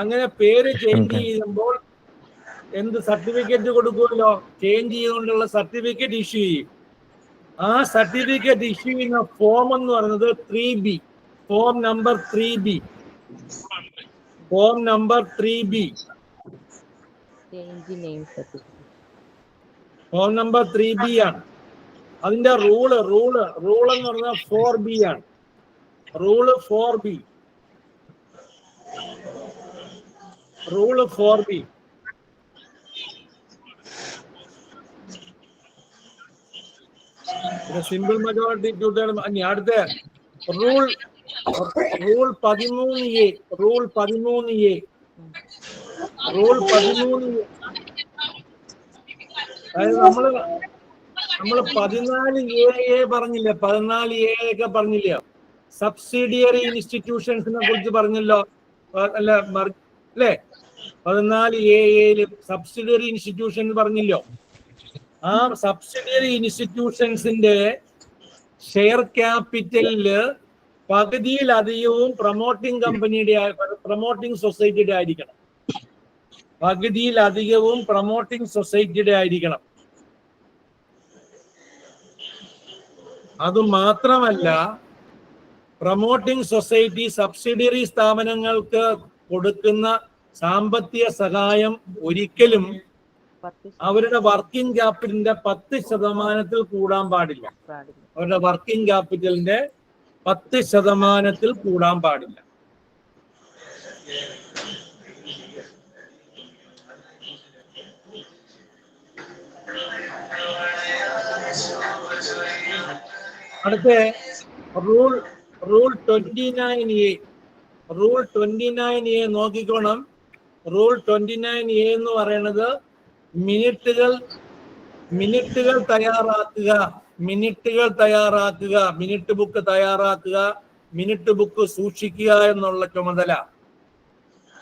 [SPEAKER 1] അങ്ങനെ പേര് ചേഞ്ച് ചെയ്യുമ്പോൾ എന്ത് സർട്ടിഫിക്കറ്റ് കൊടുക്കുമല്ലോ? ചേഞ്ച് ചെയ്തുകൊണ്ടുള്ള സർട്ടിഫിക്കറ്റ് ഇഷ്യൂ ചെയ്യും. ആ സർട്ടിഫിക്കറ്റ് ഇഷ്യൂ ചെയ്യുന്ന ഫോം എന്ന് പറയുന്നത് 3B, form number 3B. Form number 3B ആണ്. അതിന്റെ റൂള് എന്ന് പറഞ്ഞാൽ 4B ആണ്. Rule 4B. Simple majority tutor. അടുത്ത റൂൾ 13A. Rule 13A. അതായത് നമ്മള് 14A പറഞ്ഞില്ല, 14A ഒക്കെ പറഞ്ഞില്ല. സബ്സിഡിയറി ഇൻസ്റ്റിറ്റ്യൂഷൻസിനെ കുറിച്ച് പറഞ്ഞല്ലോ, അല്ലേ? 14A സബ്സിഡിയറി ഇൻസ്റ്റിറ്റ്യൂഷൻ പറഞ്ഞല്ലോ. ആ സബ്സിഡിയറി ഇൻസ്റ്റിറ്റ്യൂഷൻസിന്റെ ഷെയർ ക്യാപിറ്റലില് പകുതിയിലധികവും പ്രൊമോട്ടിംഗ് സൊസൈറ്റിയുടെ ആയിരിക്കണം. അതുമാത്രമല്ല, പ്രൊമോട്ടിംഗ് സൊസൈറ്റി സബ്സിഡിയറി സ്ഥാപനങ്ങൾക്ക് കൊടുക്കുന്ന സാമ്പത്തിക സഹായം ഒരിക്കലും അവരുടെ വർക്കിംഗ് ക്യാപിറ്റലിന്റെ 10% കൂടാൻ പാടില്ല. അവരുടെ വർക്കിംഗ് ക്യാപിറ്റലിന്റെ 10% കൂടാൻ പാടില്ല. അടുത്ത റൂൾ 29A. റൂൾ 29A നോക്കിക്കോണം. റൂൾ 29A എന്ന് പറയുന്നത് മിനിറ്റുകൾ തയ്യാറാക്കുക, മിനിറ്റ് ബുക്ക് തയ്യാറാക്കുക, മിനിറ്റ് ബുക്ക് സൂക്ഷിക്കുക എന്നുള്ള ചുമതല.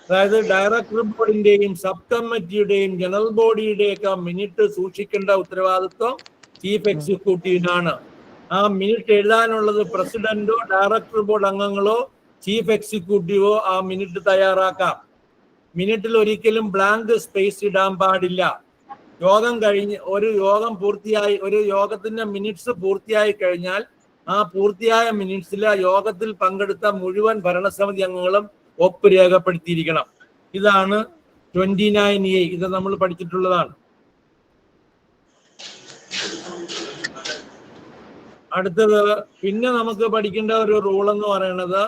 [SPEAKER 1] അതായത് ഡയറക്ടർ ബോർഡിന്റെയും സബ് കമ്മിറ്റിയുടെയും ജനറൽ ബോഡിയുടെയൊക്കെ മിനിറ്റ് സൂക്ഷിക്കേണ്ട ഉത്തരവാദിത്വം ചീഫ് എക്സിക്യൂട്ടീവിനാണ്. ആ മിനിറ്റ് എഴുതാനുള്ളത് പ്രസിഡന്റോ ഡയറക്ടർ ബോർഡ് അംഗങ്ങളോ ചീഫ് എക്സിക്യൂട്ടീവോ ആ മിനിറ്റ് തയ്യാറാക്കാം. മിനിറ്റിൽ ഒരിക്കലും ബ്ലാങ്ക് സ്പേസ് ഇടാൻ പാടില്ല. യോഗം കഴിഞ്ഞ് ഒരു യോഗത്തിന്റെ മിനിറ്റ്സ് പൂർത്തിയായി കഴിഞ്ഞാൽ ആ പൂർത്തിയായ മിനിറ്റ്സിൽ ആ യോഗത്തിൽ പങ്കെടുത്ത മുഴുവൻ ഭരണസമിതി അംഗങ്ങളും ഒപ്പ് രേഖപ്പെടുത്തിയിരിക്കണം. ഇതാണ് 29A. ഇത് നമ്മൾ പഠിച്ചിട്ടുള്ളതാണ്. അടുത്തത് പിന്നെ നമുക്ക് പഠിക്കേണ്ട ഒരു റൂൾ എന്ന് പറയുന്നത്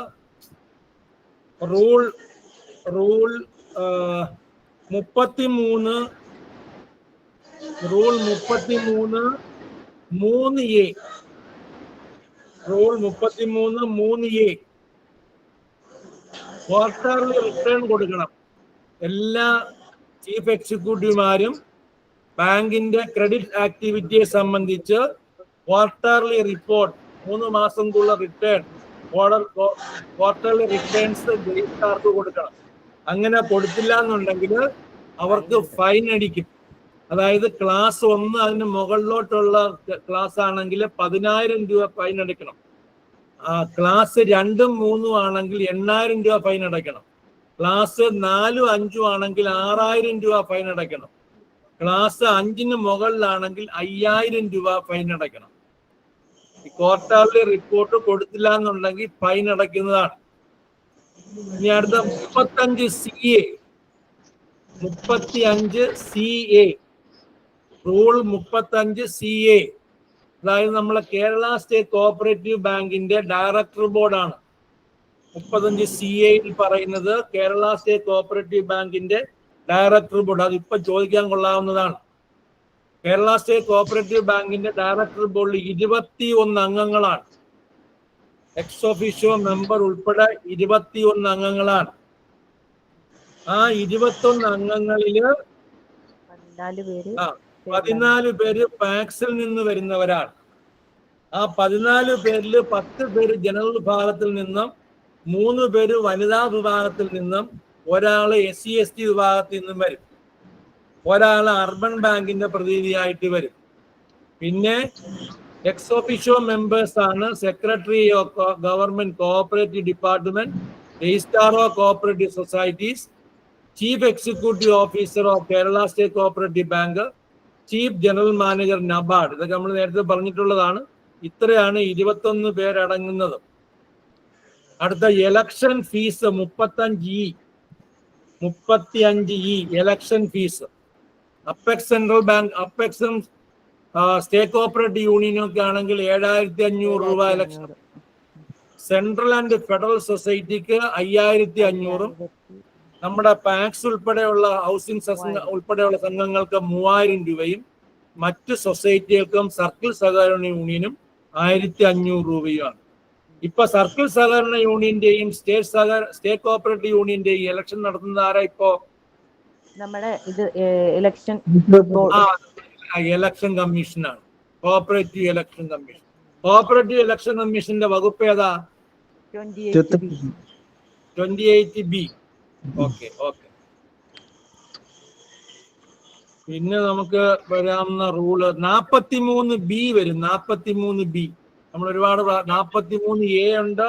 [SPEAKER 1] rule 33 rule 33 3A. Rule 33 3A. Quarterly return കൊടുക്കണം. എല്ലാ ചീഫ് എക്സിക്യൂട്ടീവുമാരും ബാങ്കിന്റെ ക്രെഡിറ്റ് ആക്ടിവിറ്റിയെ സംബന്ധിച്ച് ക്വാർട്ടർലി റിപ്പോർട്ട് 3 മാസംക്കുള്ള റിട്ടേൺ ക്വാർട്ടർലി റിട്ടേൺസ് രജിസ്ട്രാർക്ക് കൊടുക്കണം. അങ്ങനെ കൊടുത്തില്ല എന്നുണ്ടെങ്കിൽ അവർക്ക് ഫൈൻ അടിക്കും. അതായത് ക്ലാസ് 1 അതിന് മുകളിലോട്ടുള്ള ക്ലാസ് ആണെങ്കിൽ 10,000 രൂപ ഫൈൻ അടയ്ക്കണം. ക്ലാസ് 2ഉം 3ഉം ആണെങ്കിൽ 8,000 രൂപ ഫൈൻ അടയ്ക്കണം. ക്ലാസ് 4ഉം 5ഉം ആണെങ്കിൽ 6,000 രൂപ ഫൈൻ അടയ്ക്കണം. ക്ലാസ് 5ന് മുകളിലാണെങ്കിൽ 5,000 രൂപ ഫൈൻ അടയ്ക്കണം. ക്വാർട്ടർലി റിപ്പോർട്ട് കൊടുത്തില്ല എന്നുണ്ടെങ്കിൽ ഫൈൻ അടയ്ക്കുന്നതാണ്. ഇനി അടുത്ത 35CA. Rule 35CA. അതായത് നമ്മളെ കേരള സ്റ്റേറ്റ് കോഓപ്പറേറ്റീവ് ബാങ്കിന്റെ ഡയറക്ടർ ബോർഡാണ് 35CAയിൽ പറയുന്നത്. കേരള സ്റ്റേറ്റ് കോഓപ്പറേറ്റീവ് ബാങ്കിന്റെ ഡയറക്ടർ ബോർഡ്. അത് ഇപ്പൊ ചോദിക്കാൻ കൊള്ളാവുന്നതാണ്. കേരള സ്റ്റേറ്റ് കോഓപ്പറേറ്റീവ് ബാങ്കിന്റെ ഡയറക്ടർ ബോർഡിൽ 21 അംഗങ്ങളാണ്. എക്സ് ഒഫീഷ്യോ മെമ്പർ ഉൾപ്പെടെ 21 അംഗങ്ങളാണ്. ആ 21 അംഗങ്ങളില് 14 പേര് പാക്സിൽ നിന്ന് വരുന്നവരാണ്. ആ 14 പേരിൽ 10 പേര് ജനറൽ വിഭാഗത്തിൽ നിന്നും 3 പേര് വനിതാ വിഭാഗത്തിൽ നിന്നും ഒരാള് SC/ST വിഭാഗത്തിൽ നിന്നും വരും. ഒരാള് അർബൻ ബാങ്കിന്റെ പ്രതിനിധിയായിട്ട് വരും. പിന്നെ എക്സ് ഒഫീഷ്യോ മെമ്പേഴ്സ് ആണ് secretary of government cooperative department, registrar of cooperative societies, chief executive officer of Kerala state cooperative bank, chief general manager NABARD. ഇതൊക്കെ നമ്മൾ നേരത്തെ പറഞ്ഞിട്ടുള്ളതാണ്. ഇത്രയാണ് 21 പേരടങ്ങുന്നത്. അടുത്ത election fees 35E election fees. Apex central bank, അപ്പെക്സും സ്റ്റേറ്റ് കോഓപ്പറേറ്റീവ് യൂണിയനൊക്കെ ആണെങ്കിൽ 7,500 രൂപ ഇലക്ഷൻ. സെൻട്രൽ ആൻഡ് ഫെഡറൽ സൊസൈറ്റിക്ക് 5,500, നമ്മുടെ പാക്സ് ഉൾപ്പെടെയുള്ള ഹൗസിംഗ് ഉൾപ്പെടെയുള്ള സംഘങ്ങൾക്ക് 3,000 രൂപയും മറ്റ് സൊസൈറ്റികൾക്കും സർക്കിൾ സഹകരണ യൂണിയനും 1,500 രൂപയുമാണ്. ഇപ്പൊ സർക്കിൾ സഹകരണ യൂണിയന്റെയും സ്റ്റേറ്റ് കോഓപ്പറേറ്റീവ് യൂണിയന്റെയും ഇലക്ഷൻ നടത്തുന്നത് ആരാ? ഇപ്പോ
[SPEAKER 5] നമ്മുടെ ഇലക്ഷൻ
[SPEAKER 1] ഇലക്ഷൻ കമ്മീഷനാണ്. Cooperative election commission. Cooperative election കമ്മീഷന്റെ വകുപ്പ് ഏതാ? 28B. ഓക്കെ. പിന്നെ നമുക്ക് വരാവുന്ന റൂള് 43B വരും. 43B നമ്മൾ ഒരുപാട് 43A ഉണ്ട്,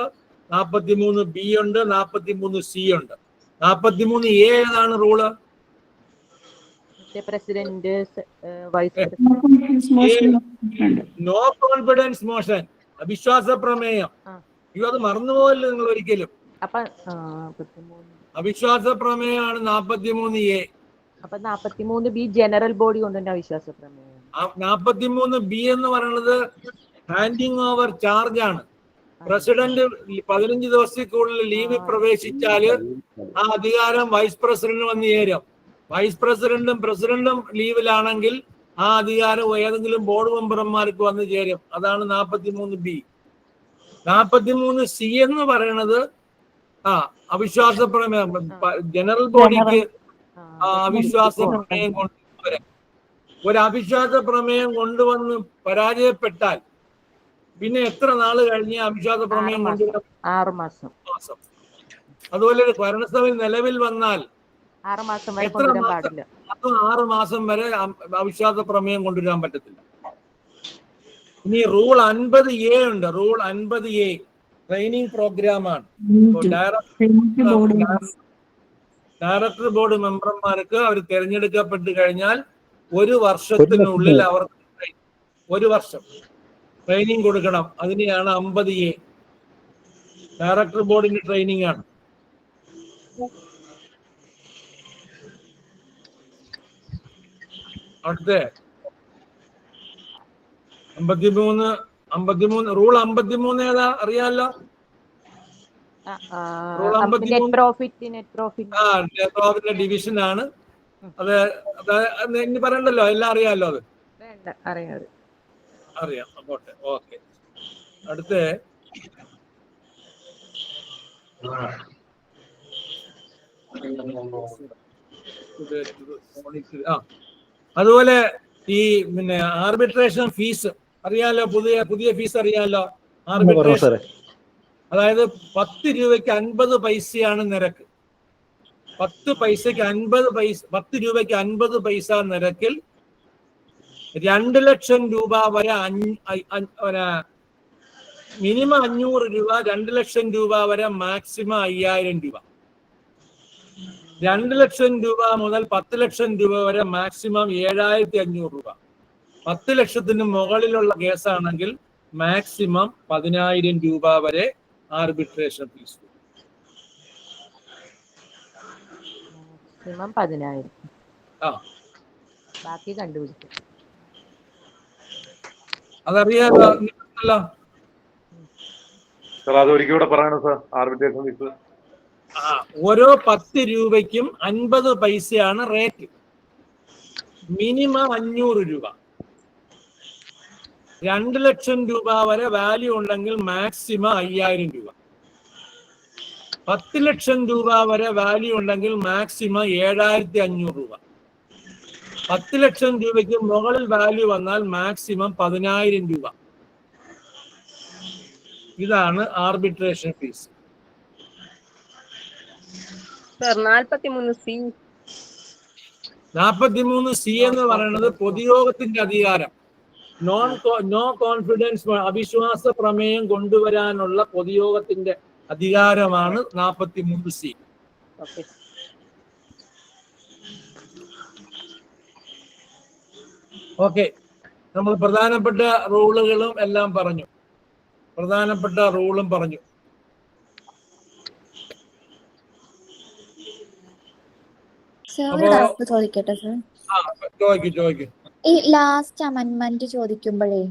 [SPEAKER 1] 43B ഉണ്ട്, 43C ഉണ്ട്. 43A ഏതാണ് rule?
[SPEAKER 5] President, vice president.
[SPEAKER 1] No confidence motion, അവിശ്വാസ പ്രമേയം. അത് മറന്നുപോകല്ലോ നിങ്ങൾ ഒരിക്കലും. അവിശ്വാസ പ്രമേയമാണ് 43A.
[SPEAKER 5] അപ്പൊ 43B ജനറൽ ബോഡി കൊണ്ടുതന്നെ അവിശ്വാസ പ്രമേയം.
[SPEAKER 1] 43B എന്ന് പറയുന്നത് ഹാൻഡിങ് ഓവർ ചാർജ് ആണ്. പ്രസിഡന്റ് 15 ദിവസത്തിൽ കൂടുതൽ ലീവിൽ പ്രവേശിച്ചാല് ആ അധികാരം വൈസ് പ്രസിഡന്റ് വന്ന് ചേരും. വൈസ് പ്രസിഡന്റും പ്രസിഡന്റും ലീവിലാണെങ്കിൽ ആ അധികാരം ഏതെങ്കിലും ബോർഡ് മെമ്പർമാർക്ക് വന്ന് ചേരും. അതാണ് 43B. 43C എന്ന് പറയുന്നത് അവിശ്വാസ പ്രമേയം. ജനറൽ ബോഡിക്ക് അവിശ്വാസ പ്രമേയം കൊണ്ടുവരാം. ഒരു അവിശ്വാസ പ്രമേയം കൊണ്ടുവന്ന് പരാജയപ്പെട്ടാൽ പിന്നെ എത്ര നാള് കഴിഞ്ഞ് അവിശ്വാസ പ്രമേയം കൊണ്ടുവരാൻ?
[SPEAKER 5] 6 മാസം.
[SPEAKER 1] അതുപോലെ ഒരു ഭരണസഭ നിലവിൽ വന്നാൽ
[SPEAKER 5] 6 മാസം വരെ
[SPEAKER 1] എത്ര
[SPEAKER 5] കൊണ്ടുവരാൻ
[SPEAKER 1] മാസം?
[SPEAKER 5] പാടില്ല.
[SPEAKER 1] അത് 6 മാസം വരെ അവിശ്വാസ പ്രമേയം കൊണ്ടുവരാൻ പറ്റത്തില്ല. ഇനി റൂൾ 50A ഉണ്ട്. റൂൾ 50A ട്രെയിനിങ് പ്രോഗ്രാമാണ്. ഡയറക്ടർ ബോർഡ് മെമ്പർമാർക്ക് അവർ തിരഞ്ഞെടുക്കപ്പെട്ട് കഴിഞ്ഞാൽ 1 വർഷത്തിനുള്ളിൽ അവർക്ക് 1 വർഷം ട്രെയിനിങ് കൊടുക്കണം. അതിനെയാണ് 50A. ഡയറക്ടർ ബോർഡിന്റെ ട്രെയിനിങ് ആണ്. അടുത്ത 53 റൂൾ 53 ഏതാ അറിയാലോ?
[SPEAKER 5] നെറ്റ് പ്രോഫിറ്റ്
[SPEAKER 1] ഡിവിഷൻ ആണ് അത്. ഇനി പറയണ്ടല്ലോ, എല്ലാം അറിയാലോ. അത് അറിയാം. പോട്ടെ, ഓക്കെ. അടുത്ത അതുപോലെ ഈ പിന്നെ ആർബിട്രേഷൻ ഫീസ് അറിയാലോ. പുതിയ ഫീസ് അറിയാലോ. ആർബിട്രേഷൻ അതായത് 10 രൂപയ്ക്ക് 50 പൈസയാണ് നിരക്ക്. 10 രൂപയ്ക്ക് 50 പൈസ നിരക്കിൽ 2 ലക്ഷം രൂപ വരെ മിനിമം 500 രൂപ, 2 ലക്ഷം രൂപ വരെ മാക്സിമം 5000 രൂപ. 2 ലക്ഷം രൂപ മുതൽ 10 ലക്ഷം രൂപ വരെ മാക്സിമം 7500 രൂപ. 10 ലക്ഷത്തിന് മുകളിലുള്ള കേസാണെങ്കിൽ മാക്സിമം 10000 രൂപ വരെ ആർബിട്രേഷൻ ഫീസ്.
[SPEAKER 5] 10,000. ബാക്കി കണ്ടുപിടിക്കും.
[SPEAKER 1] അതറിയാലോ. ഓരോ 10 രൂപയ്ക്കും 50 പൈസയാണ് റേറ്റ്. മിനിമം 500 രൂപ. 2 ലക്ഷം രൂപ വരെ വാല്യൂ ഉണ്ടെങ്കിൽ മാക്സിമം 5000 രൂപ. 10 ലക്ഷം രൂപ വരെ വാല്യൂ ഉണ്ടെങ്കിൽ മാക്സിമം 7500 രൂപ. 10 ലക്ഷം രൂപയ്ക്ക് മുകളിൽ വാല്യൂ വന്നാൽ മാക്സിമം 10000 രൂപ. ഇതാണ് ആർബിട്രേഷൻ ഫീസ്. 43C എന്ന് പറയുന്നത് പൊതുയോഗത്തിന്റെ അധികാരം. നോ കോൺഫിഡൻസ് അവിശ്വാസ പ്രമേയം കൊണ്ടുവരാനുള്ള പൊതുയോഗത്തിന്റെ അധികാരമാണ് 43C. ഓക്കെ, നമ്മൾ പ്രധാനപ്പെട്ട റൂളുകളും എല്ലാം പറഞ്ഞു.
[SPEAKER 6] ചോദിക്കട്ടെ സർ?
[SPEAKER 1] ചോദിക്കും.
[SPEAKER 6] ഈ ലാസ്റ്റ് അമെന്റ്മെന്റ് ചോദിക്കുമ്പോഴേ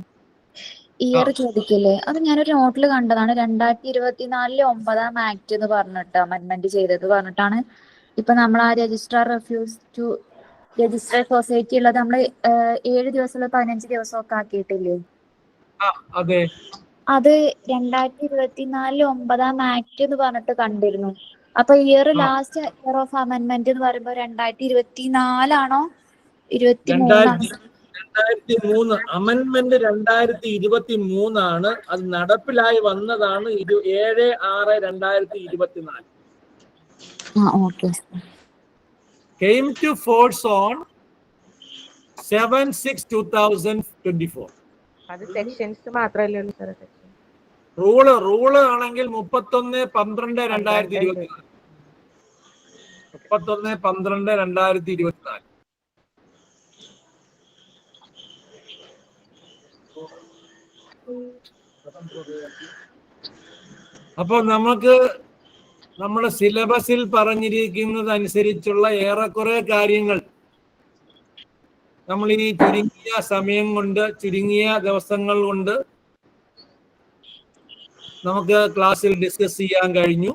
[SPEAKER 6] ഇയർ ചോദിക്കില്ലേ? അത് ഞാനൊരു നോട്ടിൽ കണ്ടതാണ്. 2024 9ാം ആക്ട് എന്ന് പറഞ്ഞിട്ട് അമെന്റ്മെന്റ് ചെയ്തത് പറഞ്ഞിട്ടാണ് ഇപ്പൊ നമ്മൾ ആ registrar refuse to register society ഉള്ളത് നമ്മൾ 7 ദിവസം 15 ദിവസം ഒക്കെ ആക്കിയിട്ടില്ലേ?
[SPEAKER 1] അതെ,
[SPEAKER 6] അത് 2024 9ാം ആക്ട് എന്ന് പറഞ്ഞിട്ട് കണ്ടിരുന്നു. അപ്പൊ year last year of amendment എന്ന് പറയുമ്പോ 2024 ആണോ 23?
[SPEAKER 1] 2023 അമെന്റ്മെന്റ് 2023 ആണ്. അത് നടപ്പിലായി വന്നതാണ് 7/6/2024. Came to force on 7/6/2024.
[SPEAKER 5] അത് സെക്ഷൻസ് മാത്രമല്ലേ ഉള്ളൂ സാർ?
[SPEAKER 1] റൂള് ആണെങ്കിൽ 31/12/2024. 31/12/2024. അപ്പൊ നമുക്ക് നമ്മുടെ സിലബസിൽ പറഞ്ഞിരിക്കുന്നത് അനുസരിച്ചുള്ള ഏറെക്കുറെ കാര്യങ്ങൾ നമ്മൾ ഈ ചുരുങ്ങിയ സമയം കൊണ്ട്, ചുരുങ്ങിയ ദിവസങ്ങൾ കൊണ്ട് നമുക്ക് ക്ലാസ്സിൽ ഡിസ്കസ് ചെയ്യാൻ കഴിഞ്ഞു.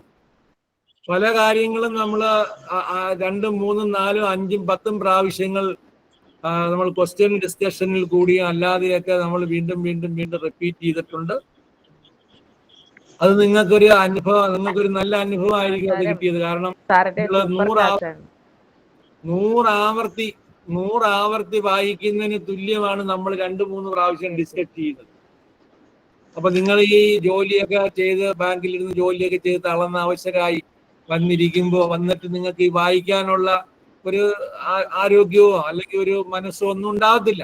[SPEAKER 1] പല കാര്യങ്ങളും നമ്മൾ 2, 3, 4, 5, 10 പ്രാവശ്യങ്ങൾ നമ്മൾ ക്വസ്റ്റ്യൻ ഡിസ്കഷനിൽ കൂടിയും അല്ലാതെയൊക്കെ നമ്മൾ വീണ്ടും റിപ്പീറ്റ് ചെയ്തിട്ടുണ്ട്. അത് നിങ്ങൾക്കൊരു നല്ല അനുഭവമായിരിക്കും അത് കിട്ടിയത്. കാരണം 100 ആവർത്തി വായിക്കുന്നതിന് തുല്യമാണ് നമ്മൾ 2-3 പ്രാവശ്യം ഡിസ്കസ് ചെയ്യുന്നത്. അപ്പൊ നിങ്ങൾ ഈ ജോലിയൊക്കെ ചെയ്ത് ബാങ്കിലിരുന്ന് ജോലിയൊക്കെ ചെയ്ത് തളർന്ന അവശരായി വന്നിട്ട് നിങ്ങൾക്ക് ഈ വായിക്കാനുള്ള ഒരു ആരോഗ്യമോ അല്ലെങ്കിൽ ഒരു മനസ്സോ ഒന്നും ഉണ്ടാകത്തില്ല.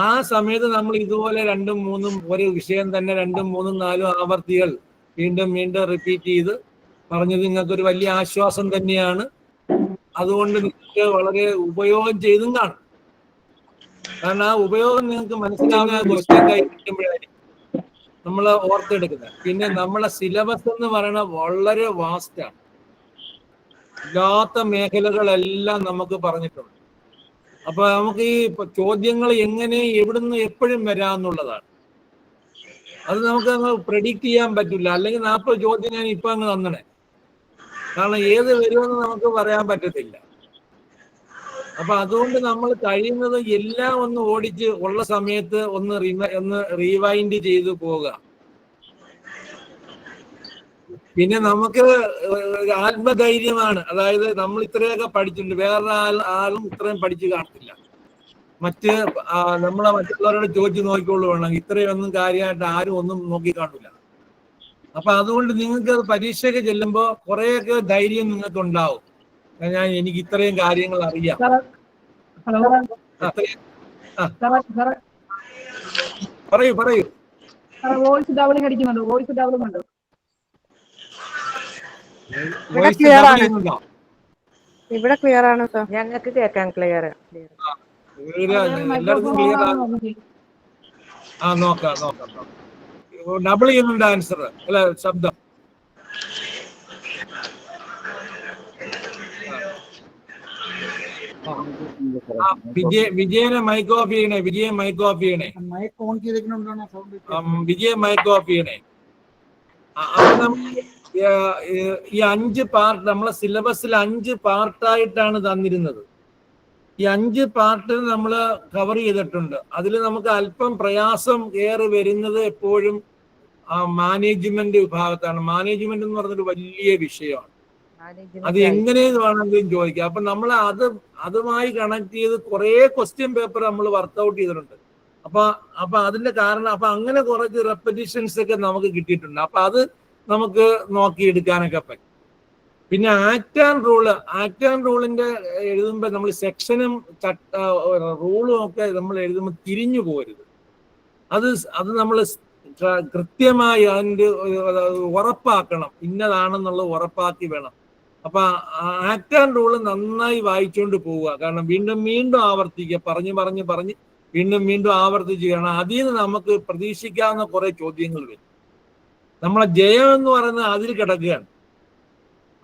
[SPEAKER 1] ആ സമയത്ത് നമ്മൾ ഇതുപോലെ 2ഉം 3ഉം ഒരു വിഷയം തന്നെ 2ഉം 3ഉം 4ഉം ആവർത്തികൾ വീണ്ടും വീണ്ടും റിപ്പീറ്റ് ചെയ്ത് പറഞ്ഞത് നിങ്ങൾക്കൊരു വലിയ ആശ്വാസം തന്നെയാണ്. അതുകൊണ്ട് നിങ്ങൾക്ക് വളരെ ഉപയോഗം ചെയ്തും കാണും. കാരണം ആ ഉപയോഗം നിങ്ങൾക്ക് മനസ്സിലാവുന്ന ക്വസ്റ്റ്യൻ കൈ കിട്ടുമ്പോഴായിരിക്കും നമ്മൾ ഓർത്തെടുക്കുന്നത്. പിന്നെ നമ്മളെ സിലബസ് എന്ന് പറയുന്നത് വളരെ വാസ്റ്റാണ്. ഇല്ലാത്ത മേഖലകളെല്ലാം നമുക്ക് പറഞ്ഞിട്ടുണ്ട്. അപ്പൊ നമുക്ക് ഈ ചോദ്യങ്ങൾ എങ്ങനെ എവിടുന്ന് എപ്പോഴും വരാമെന്നുള്ളതാണ്. അത് നമുക്ക് അങ്ങ് പ്രെഡിക്റ്റ് ചെയ്യാൻ പറ്റില്ല. അല്ലെങ്കിൽ 40 ചോദ്യം ഞാൻ ഇപ്പൊ അങ്ങ് തന്നണേ. കാരണം ഏത് വരുമെന്ന് നമുക്ക് പറയാൻ പറ്റത്തില്ല. അപ്പൊ അതുകൊണ്ട് നമ്മൾ കഴിയുന്നത് എല്ലാം ഒന്ന് ഓടിച്ച് ഉള്ള സമയത്ത് ഒന്ന് റീവൈൻഡ് ചെയ്ത് പോവുക. പിന്നെ നമുക്ക് ആത്മധൈര്യമാണ്. അതായത് നമ്മൾ ഇത്രയൊക്കെ പഠിച്ചിട്ടുണ്ട്, വേറെ ആളും ഇത്രയും പഠിച്ചു കാണത്തില്ല. നമ്മളെ മറ്റുള്ളവരോട് ചോദിച്ചു നോക്കിക്കൊള്ളു വേണം, ഇത്രയൊന്നും കാര്യമായിട്ട് ആരും ഒന്നും നോക്കി കാണില്ല. അപ്പൊ അതുകൊണ്ട് നിങ്ങൾക്ക് പരീക്ഷയ്ക്ക് ചെല്ലുമ്പോൾ കുറേയൊക്കെ ധൈര്യം നിങ്ങൾക്ക് ഉണ്ടാവും. എനിക്ക് ഇത്രയും കാര്യങ്ങൾ അറിയാം. പറയൂ
[SPEAKER 5] വോയിസ് ഡബിളിംഗ് അടിക്കുന്നുണ്ടോ? വോയിസ് ഡബിളുന്നുണ്ടോ?
[SPEAKER 3] ഇവിടെ ക്ലിയർ ആണ് സർ.
[SPEAKER 5] ഞങ്ങൾക്ക് കേൾക്കാൻ ക്ലിയർ.
[SPEAKER 1] എല്ലാവർക്കും ക്ലിയർ നോക്കാം. ഡബിൾ ചെയ്യുന്നുണ്ട് ആൻസർ അല്ല ശബ്ദം. വിജയനെ മൈക്ക് ഓഫ് ചെയ്യണേ. വിജയ മൈക്ക് ഓഫ് ചെയ്യണേ. അപ്പൊ ഈ 5 പാർട്ട് നമ്മളെ സിലബസിൽ 5 പാർട്ടായിട്ടാണ് തന്നിരുന്നത്. ഈ 5 പാർട്ട് നമ്മൾ കവർ ചെയ്തിട്ടുണ്ട്. അതിൽ നമുക്ക് അല്പം പ്രയാസം ഏറെ വരുന്നത് എപ്പോഴും മാനേജ്മെന്റ് വിഭാഗത്താണ്. മാനേജ്മെന്റ് എന്ന് പറഞ്ഞൊരു വലിയ വിഷയമാണ്. അത് എങ്ങനെയെന്ന് വേണമെങ്കിലും ചോദിക്കാം. അപ്പൊ നമ്മൾ അതുമായി കണക്ട് ചെയ്ത് കുറെ ക്വസ്റ്റ്യൻ പേപ്പർ നമ്മൾ വർക്ക്ഔട്ട് ചെയ്തിട്ടുണ്ട്. അപ്പൊ അതിന്റെ കാരണം അങ്ങനെ കുറച്ച് റെപ്പറ്റീഷൻസ് ഒക്കെ നമുക്ക് കിട്ടിയിട്ടുണ്ട്. അപ്പൊ അത് നമുക്ക് നോക്കിയെടുക്കാനൊക്കെ പറ്റും. പിന്നെ ആക്ട് ആൻഡ് റൂളിന്റെ എഴുതുമ്പോൾ നമ്മൾ സെക്ഷനും റൂളും ഒക്കെ നമ്മൾ എഴുതുമ്പോൾ തിരിഞ്ഞു പോകരുത്. അത് നമ്മൾ കൃത്യമായി അതിൻ്റെ ഉറപ്പാക്കണം, ഇന്നതാണെന്നുള്ളത് ഉറപ്പാക്കി വേണം. അപ്പൊ ആക്ട് ആൻഡ് റൂള് നന്നായി വായിച്ചുകൊണ്ട് പോവുക. കാരണം വീണ്ടും വീണ്ടും ആവർത്തിക്കുക, പറഞ്ഞ് വീണ്ടും ആവർത്തിച്ച് കാരണം അതിൽ നിന്ന് നമുക്ക് പ്രതീക്ഷിക്കാവുന്ന കുറെ ചോദ്യങ്ങൾ വരും. നമ്മളെ ജയം എന്ന് പറയുന്നത് അതിൽ കിടക്കുകയാണ്.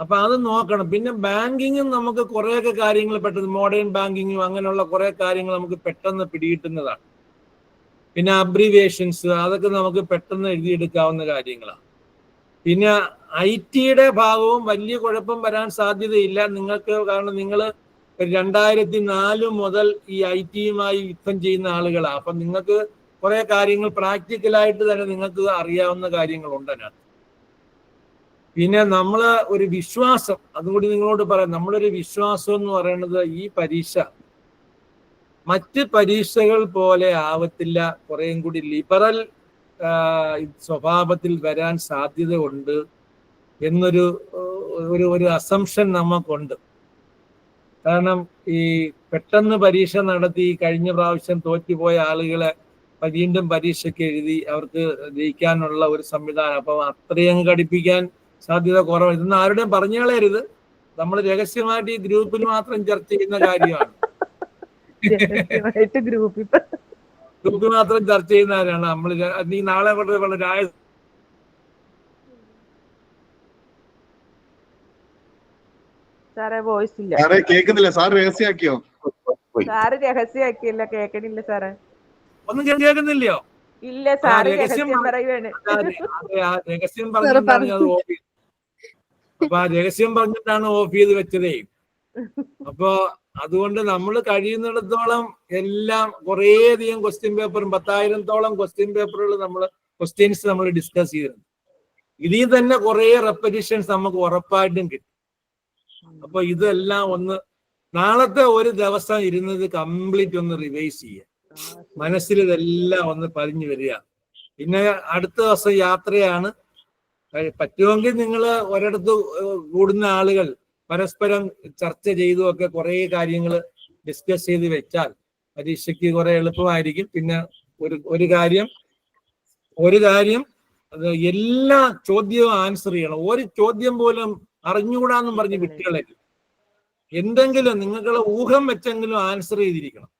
[SPEAKER 1] അപ്പൊ അത് നോക്കണം. പിന്നെ ബാങ്കിങ്ങും നമുക്ക് കുറേയൊക്കെ കാര്യങ്ങൾ പെട്ടെന്ന്, മോഡേൺ ബാങ്കിങ്ങും അങ്ങനെയുള്ള കുറെ കാര്യങ്ങൾ നമുക്ക് പെട്ടെന്ന് പിടികിട്ടുന്നതാണ്. പിന്നെ അബ്രിവേഷൻസ് അതൊക്കെ നമുക്ക് പെട്ടെന്ന് എഴുതിയെടുക്കാവുന്ന കാര്യങ്ങളാണ്. പിന്നെ IT ഭാഗവും വലിയ കുഴപ്പം വരാൻ സാധ്യതയില്ല നിങ്ങൾക്ക്. കാരണം നിങ്ങൾ 2004 മുതൽ ഈ IT-യുമായി യുദ്ധം ചെയ്യുന്ന ആളുകളാണ്. അപ്പൊ നിങ്ങൾക്ക് കുറെ കാര്യങ്ങൾ പ്രാക്ടിക്കലായിട്ട് തന്നെ നിങ്ങൾക്ക് അറിയാവുന്ന കാര്യങ്ങളുണ്ട് അതിനകത്ത്. പിന്നെ നമ്മള് ഒരു വിശ്വാസം, അതുകൂടി നിങ്ങളോട് പറയാം, നമ്മളൊരു വിശ്വാസം എന്ന് പറയുന്നത് ഈ പരീക്ഷ മറ്റ് പരീക്ഷകൾ പോലെ ആവത്തില്ല, കുറേയും കൂടി ലിബറൽ സ്വഭാവത്തിൽ വരാൻ സാധ്യത ഉണ്ട് എന്നൊരു ഒരു അസംഷൻ നമുക്കുണ്ട്. കാരണം ഈ പെട്ടെന്ന് പരീക്ഷ നടത്തി കഴിഞ്ഞ പ്രാവശ്യം തോറ്റുപോയ ആളുകളെ വീണ്ടും പരീക്ഷയ്ക്ക് എഴുതി അവർക്ക് ജയിക്കാനുള്ള ഒരു സംവിധാനം. അപ്പം അത്രയും ഘടിപ്പിക്കാൻ സാധ്യത കുറവാണ്. ഇതൊന്നും ആരുടെയും പറഞ്ഞു കളയരുത്. നമ്മൾ രഹസ്യമായിട്ട് ഈ ഗ്രൂപ്പിൽ മാത്രം ചർച്ച ചെയ്യുന്ന കാര്യമാണ്. ഗ്രൂപ്പിൽ മാത്രം ചർച്ച ചെയ്യുന്നവരാണ് നമ്മൾ. നീ നാളെ കൊണ്ട് വളരെ
[SPEAKER 5] സാറേ വോയിസ് ഇല്ല.
[SPEAKER 8] കേൾക്കുന്നില്ല സാർ, രഹസ്യമാക്കിയോ?
[SPEAKER 5] സാറ് രഹസ്യമാക്കിയല്ല, കേക്കണില്ല സാറേ.
[SPEAKER 1] ഒന്നും കേൾക്കുന്നില്ലയോ?
[SPEAKER 5] ഇല്ല സാറ് രഹസ്യം പറയുവാണ്.
[SPEAKER 1] രഹസ്യം പറഞ്ഞിട്ടാണ് അത് ഓഫ് ചെയ്തത്. അപ്പൊ ആ രഹസ്യം പറഞ്ഞിട്ടാണ് ഓഫ് ചെയ്ത് വെച്ചതേ. അപ്പൊ അതുകൊണ്ട് നമ്മൾ കഴിയുന്നിടത്തോളം എല്ലാം കുറേയധികം ക്വസ്റ്റ്യൻ പേപ്പറും 10,000-ഓളം ക്വസ്റ്റ്യൻ പേപ്പറുകൾ ക്വസ്റ്റ്യൻസ് നമ്മൾ ഡിസ്കസ് ചെയ്തിട്ടുണ്ട്. ഇതിൽ തന്നെ കുറെ റെപ്പറ്റീഷൻസ് നമുക്ക് ഉറപ്പായിട്ടും കിട്ടും. അപ്പൊ ഇതെല്ലാം ഒന്ന് നാളത്തെ ഒരു ദിവസം ഇരുന്നത് കംപ്ലീറ്റ് ഒന്ന് റിവൈസ് ചെയ്യുക, മനസ്സിൽ ഇതെല്ലാം ഒന്ന് പതിഞ്ഞു വരിക. പിന്നെ അടുത്ത ദിവസം യാത്രയാണ്. പറ്റുമെങ്കിൽ നിങ്ങൾ ഒരിടത്ത് കൂടുന്ന ആളുകൾ പരസ്പരം ചർച്ച ചെയ്തും ഒക്കെ കുറെ കാര്യങ്ങൾ ഡിസ്കസ് ചെയ്ത് വെച്ചാൽ പരീക്ഷയ്ക്ക് കുറെ എളുപ്പമായിരിക്കും. പിന്നെ ഒരു കാര്യം അത് എല്ലാ ചോദ്യവും ആൻസർ ചെയ്യണം. ഒരു ചോദ്യം പോലും അറിഞ്ഞുകൂടാന്നും പറഞ്ഞ് വിട്ടുകളയരുത്. എന്തെങ്കിലും നിങ്ങളുടെ ഊഹം വെച്ചെങ്കിലും ആൻസർ ചെയ്തിരിക്കണം.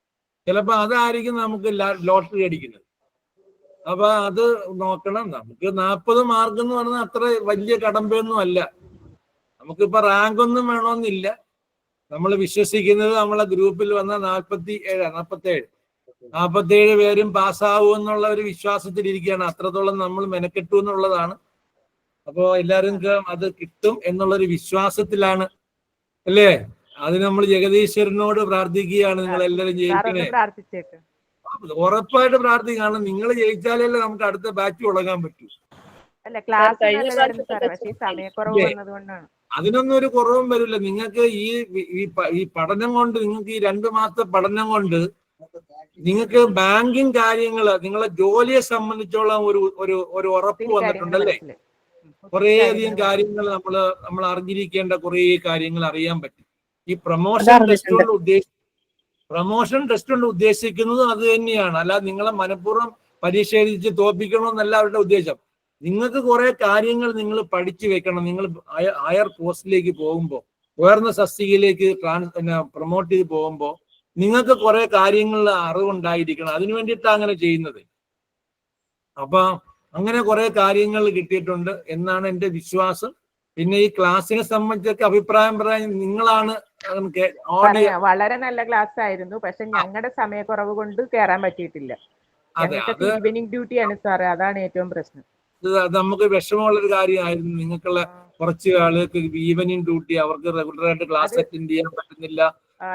[SPEAKER 1] ചിലപ്പോ അതായിരിക്കും നമുക്ക് ലോട്ടറി അടിക്കുന്നത്. അപ്പൊ അത് നോക്കണം. നമുക്ക് 40 മാർക്ക് എന്ന് പറഞ്ഞാൽ അത്ര വലിയ കടമ്പയൊന്നും അല്ല. നമുക്കിപ്പോ റാങ്ക് ഒന്നും വേണമെന്നില്ല. നമ്മൾ വിശ്വസിക്കുന്നത് നമ്മളെ ഗ്രൂപ്പിൽ വന്ന 47 പേരും പാസ്സാവും എന്നുള്ള ഒരു വിശ്വാസത്തിലിരിക്കുകയാണ്. അത്രത്തോളം നമ്മൾ മെനക്കെട്ടു എന്നുള്ളതാണ്. അപ്പോ എല്ലാവരും അത് കിട്ടും എന്നുള്ളൊരു വിശ്വാസത്തിലാണ്, അല്ലേ? അത് നമ്മൾ ജഗദീശ്വരനോട് പ്രാർത്ഥിക്കുകയാണ്. നിങ്ങൾ എല്ലാവരും ജയിക്കണേ, ഉറപ്പായിട്ട് പ്രാർത്ഥിക്കുകയാണ്. നിങ്ങൾ ജയിച്ചാലല്ലേ നമുക്ക് അടുത്ത ബാച്ച് തുടങ്ങാൻ പറ്റൂ. അതിനൊന്നും ഒരു കുറവും വരില്ല. നിങ്ങൾക്ക് ഈ പഠനം കൊണ്ട്, നിങ്ങൾക്ക് ഈ 2 മാസത്തെ പഠനം കൊണ്ട് നിങ്ങൾക്ക് ബാങ്കിങ് കാര്യങ്ങള്, നിങ്ങളെ ജോലിയെ സംബന്ധിച്ചോളം ഒരു ഉറപ്പ് വന്നിട്ടുണ്ടല്ലേ? കുറേ അധികം കാര്യങ്ങൾ നമ്മൾ അറിഞ്ഞിരിക്കേണ്ട കുറേ കാര്യങ്ങൾ അറിയാൻ പറ്റും. ഈ പ്രൊമോഷൻ ടെസ്റ്റ് കൊണ്ട് ഉദ്ദേശിക്കുന്നത് അത് തന്നെയാണ്. അല്ലാതെ നിങ്ങളെ മനഃപൂർവ്വം പരീക്ഷ എഴുതിച്ച് തോൽപ്പിക്കണമെന്നല്ല അവരുടെ ഉദ്ദേശം. നിങ്ങൾക്ക് കുറെ കാര്യങ്ങൾ നിങ്ങൾ പഠിച്ചു വെക്കണം. നിങ്ങൾ ഹയർ പോസ്റ്റിലേക്ക് പോകുമ്പോൾ, ഉയർന്ന തസ്തികയിലേക്ക് പ്രൊമോട്ട് ചെയ്ത് പോകുമ്പോൾ നിങ്ങൾക്ക് കുറെ കാര്യങ്ങൾ അറിവുണ്ടായിരിക്കണം. അതിനു വേണ്ടിയിട്ടാണ് അങ്ങനെ ചെയ്യുന്നത്. അപ്പൊ അങ്ങനെ കുറെ കാര്യങ്ങൾ കിട്ടിയിട്ടുണ്ട് എന്നാണ് എൻ്റെ വിശ്വാസം. പിന്നെ ഈ ക്ലാസ്സിനെ സംബന്ധിച്ചൊക്കെ അഭിപ്രായം പറയാൻ നിങ്ങളാണ്.
[SPEAKER 5] വളരെ നല്ല ക്ലാസ് ആയിരുന്നു. പക്ഷെ ഞങ്ങളുടെ സമയക്കുറവ് കൊണ്ട് കയറാൻ പറ്റിയിട്ടില്ല. ഈവനിങ് ഡ്യൂട്ടിയാണ് സാറേ, അതാണ് ഏറ്റവും പ്രശ്നം.
[SPEAKER 1] നമുക്ക് വിഷമമുള്ളൊരു കാര്യമായിരുന്നു. നിങ്ങൾക്കുള്ള കുറച്ച് ആളുകൾക്ക് ഈവനിങ് ഡ്യൂട്ടി, അവർക്ക് റെഗുലറായിട്ട് ക്ലാസ് അറ്റൻഡ് ചെയ്യാൻ പറ്റുന്നില്ല.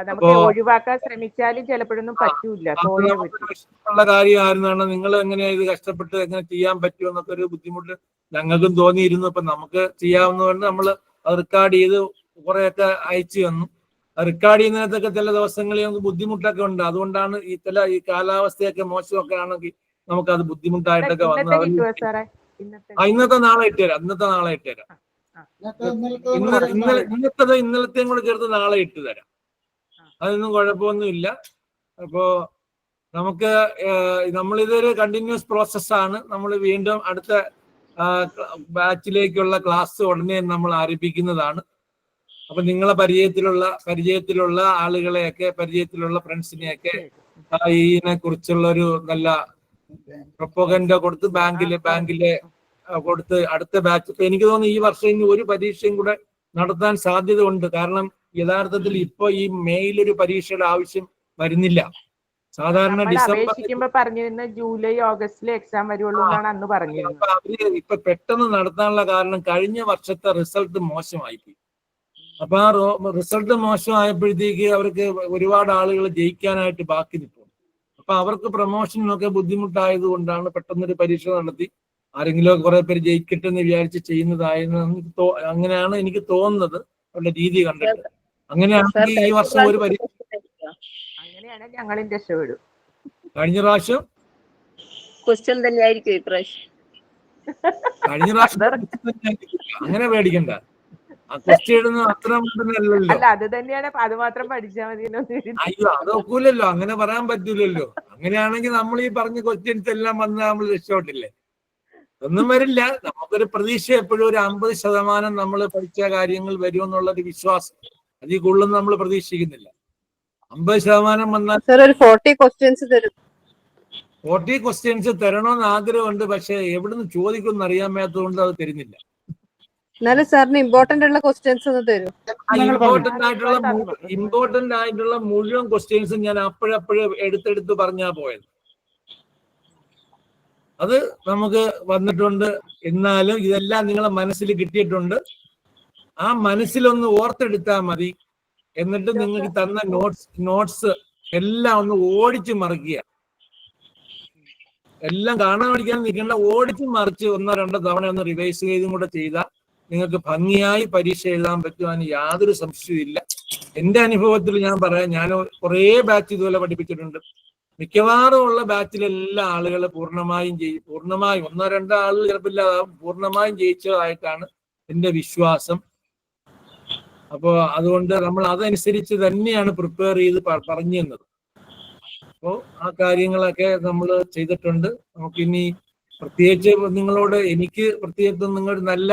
[SPEAKER 5] നമുക്ക് ഒഴിവാക്കാൻ ശ്രമിച്ചാലും ചിലപ്പോഴൊന്നും പറ്റൂല.
[SPEAKER 1] ഉള്ള കാര്യമായിരുന്നു. നിങ്ങൾ എങ്ങനെയാ ഇത് കഷ്ടപ്പെട്ട് എങ്ങനെ ചെയ്യാൻ പറ്റുമോ എന്നൊക്കെ ഒരു ബുദ്ധിമുട്ട് ഞങ്ങൾക്കും തോന്നിയിരുന്നു. അപ്പൊ നമുക്ക് ചെയ്യാവുന്നതുകൊണ്ട് നമ്മൾ അത് റെക്കോർഡ് ചെയ്ത് കുറെയൊക്കെ അയച്ചു തന്നു. റെക്കോർഡ് ചെയ്യുന്നതിനകത്തൊക്കെ ചില ദിവസങ്ങളിൽ നമുക്ക് ബുദ്ധിമുട്ടൊക്കെ ഉണ്ട്. അതുകൊണ്ടാണ് ഈ കാലാവസ്ഥയൊക്കെ മോശമൊക്കെ ആണെങ്കിൽ നമുക്ക് അത് ബുദ്ധിമുട്ടായിട്ടൊക്കെ വന്നു. ഇന്നത്തെ നാളെ ഇട്ടുതരാം. ഇന്നലത്തെയും കൂടെ ചേർത്ത് നാളെ ഇട്ടുതരാം. അതൊന്നും കുഴപ്പമൊന്നുമില്ല. അപ്പോ നമുക്ക് നമ്മളിതൊരു കണ്ടിന്യൂസ് പ്രോസസ്സാണ്. നമ്മൾ വീണ്ടും അടുത്ത ബാച്ചിലേക്കുള്ള ക്ലാസ് ഉടനെ നമ്മൾ ആരംഭിക്കുന്നതാണ്. അപ്പൊ നിങ്ങളെ പരിചയത്തിലുള്ള ആളുകളെയൊക്കെ, പരിചയത്തിലുള്ള ഫ്രണ്ട്സിനെയൊക്കെ ഇതിനെ കുറിച്ചുള്ള ഒരു നല്ല പ്രൊപ്പഗൻഡ കൊടുത്ത് ബാങ്കിലെ കൊടുത്ത് അടുത്ത ബാച്ച്. ഇപ്പൊ എനിക്ക് തോന്നുന്നു ഈ വർഷം ഇനി ഒരു പരീക്ഷയും കൂടെ നടത്താൻ സാധ്യത ഉണ്ട്. കാരണം യഥാർത്ഥത്തിൽ ഇപ്പൊ ഈ മെയിൽ ഒരു പരീക്ഷയുടെ ആവശ്യം വരുന്നില്ല. സാധാരണ ഡിസംബർ
[SPEAKER 5] പറഞ്ഞിരുന്ന ജൂലൈ ഓഗസ്റ്റിലെ എക്സാം വരുള്ളൂ എന്നാണ് അന്ന് പറഞ്ഞിരുന്നത്.
[SPEAKER 1] അവര് ഇപ്പൊ പെട്ടെന്ന് നടത്താനുള്ള കാരണം കഴിഞ്ഞ വർഷത്തെ റിസൾട്ട് മോശമായിപ്പോയി. അപ്പൊ ആ റിസൾട്ട് മോശമായപ്പോഴത്തേക്ക് അവർക്ക് ഒരുപാട് ആളുകൾ ജയിക്കാനായിട്ട് ബാക്കി നിൽക്കും. അപ്പൊ അവർക്ക് പ്രൊമോഷനൊക്കെ ബുദ്ധിമുട്ടായത് കൊണ്ടാണ് പെട്ടെന്നൊരു പരീക്ഷ നടത്തി ആരെങ്കിലും കുറെ പേര് ജയിക്കട്ടെ എന്ന് വിചാരിച്ച് ചെയ്യുന്നതായെന്ന് അങ്ങനെയാണ് എനിക്ക് തോന്നുന്നത്, അവരുടെ രീതി കണ്ടിട്ട്. അങ്ങനെയാണെങ്കിൽ ഈ വർഷം ഒരു പരീക്ഷ
[SPEAKER 5] അങ്ങനെയാണ് ഞങ്ങളും രക്ഷപ്പെടും.
[SPEAKER 1] കഴിഞ്ഞ പ്രാവശ്യം
[SPEAKER 2] ക്വസ്റ്റ്യൻ തന്നെയായിരിക്കും ഈ പ്രാവശ്യം.
[SPEAKER 1] കഴിഞ്ഞ പ്രാവശ്യം അങ്ങനെ പേടിക്കണ്ട. ആ ക്വസ്റ്റ്യൻ ഇടുന്നത് അത്ര അല്ലല്ലോ.
[SPEAKER 5] അത് തന്നെയാണ്, അത് മാത്രം പഠിച്ചാൽ മതി.
[SPEAKER 1] അയ്യോ അതൊക്കൂലല്ലോ, അങ്ങനെ പറയാൻ പറ്റൂലല്ലോ. അങ്ങനെയാണെങ്കിൽ നമ്മൾ ഈ പറഞ്ഞ ക്വസ്റ്റ്യൻസ് എല്ലാം വന്ന് നമ്മൾ രക്ഷപ്പെട്ടില്ലേ? ഒന്നും വരില്ല. നമുക്കൊരു പ്രതീക്ഷ എപ്പോഴും ഒരു 50% നമ്മൾ പഠിച്ച കാര്യങ്ങൾ വരുമെന്നുള്ളൊരു വിശ്വാസം. അതിൽ കൂടുതൽ നമ്മൾ പ്രതീക്ഷിക്കുന്നില്ല. 50% വന്നാൽ
[SPEAKER 3] 40 ക്വസ്റ്റ്യൻസ് തരും.
[SPEAKER 1] 40 ക്വസ്റ്റ്യൻസ് തരണമെന്ന് ആഗ്രഹമുണ്ട്. പക്ഷെ എവിടുന്ന് ചോദിക്കുമെന്ന് അറിയാൻ മേത്തതുകൊണ്ട് അത് തരുന്നില്ല.
[SPEAKER 3] എന്നാലും സാറിന് ഇമ്പോർട്ടന്റ് ഉള്ള ക്വസ്റ്റ്യൻസ് ഒന്ന് തരും.
[SPEAKER 1] ഇമ്പോർട്ടന്റ് ആയിട്ടുള്ള മുഴുവൻ ക്വസ്റ്റ്യൻസും ഞാൻ അപ്പോഴപ്പോഴേ എടുത്തെടുത്ത് പറഞ്ഞാ പോയത്. അത് നമുക്ക് വന്നിട്ടുണ്ട്. എന്നാലും ഇതെല്ലാം നിങ്ങളെ മനസ്സിൽ കിട്ടിയിട്ടുണ്ട്. ആ മനസ്സിലൊന്ന് ഓർത്തെടുത്താൽ മതി. എന്നിട്ട് നിങ്ങൾക്ക് തന്ന നോട്ട്സ് എല്ലാം ഒന്ന് ഓടിച്ചു മറിക്കുക. എല്ലാം കാണാൻ പഠിക്കാൻ നിൽക്കേണ്ട, ഓടിച്ചു മറിച്ച് 1-2 തവണ ഒന്ന് റിവൈസ് ചെയ്തും കൂടെ ചെയ്താൽ നിങ്ങൾക്ക് ഭംഗിയായി പരീക്ഷ എഴുതാൻ പറ്റുവാൻ യാതൊരു സംശയവും ഇല്ല. എന്റെ അനുഭവത്തിൽ ഞാൻ പറയാം, ഞാൻ കുറേ ബാച്ച് ഇതുപോലെ പഠിപ്പിച്ചിട്ടുണ്ട്. മിക്കവാറും ഉള്ള ബാച്ചിലെല്ലാ ആളുകൾ പൂർണ്ണമായും ഒന്നോ രണ്ടോ ആളുകൾ ചിലപ്പില്ലാതാവും, പൂർണ്ണമായും ജയിച്ചതായിട്ടാണ് എന്റെ വിശ്വാസം. അപ്പോൾ അതുകൊണ്ട് നമ്മൾ അതനുസരിച്ച് തന്നെയാണ് പ്രിപ്പയർ ചെയ്ത് പറഞ്ഞു തന്നത്. അപ്പോൾ ആ കാര്യങ്ങളൊക്കെ നമ്മൾ ചെയ്തിട്ടുണ്ട്. നമുക്കിനി പ്രത്യേകിച്ച് നിങ്ങളോട് എനിക്ക് പ്രത്യേകിച്ച് നിങ്ങൾ നല്ല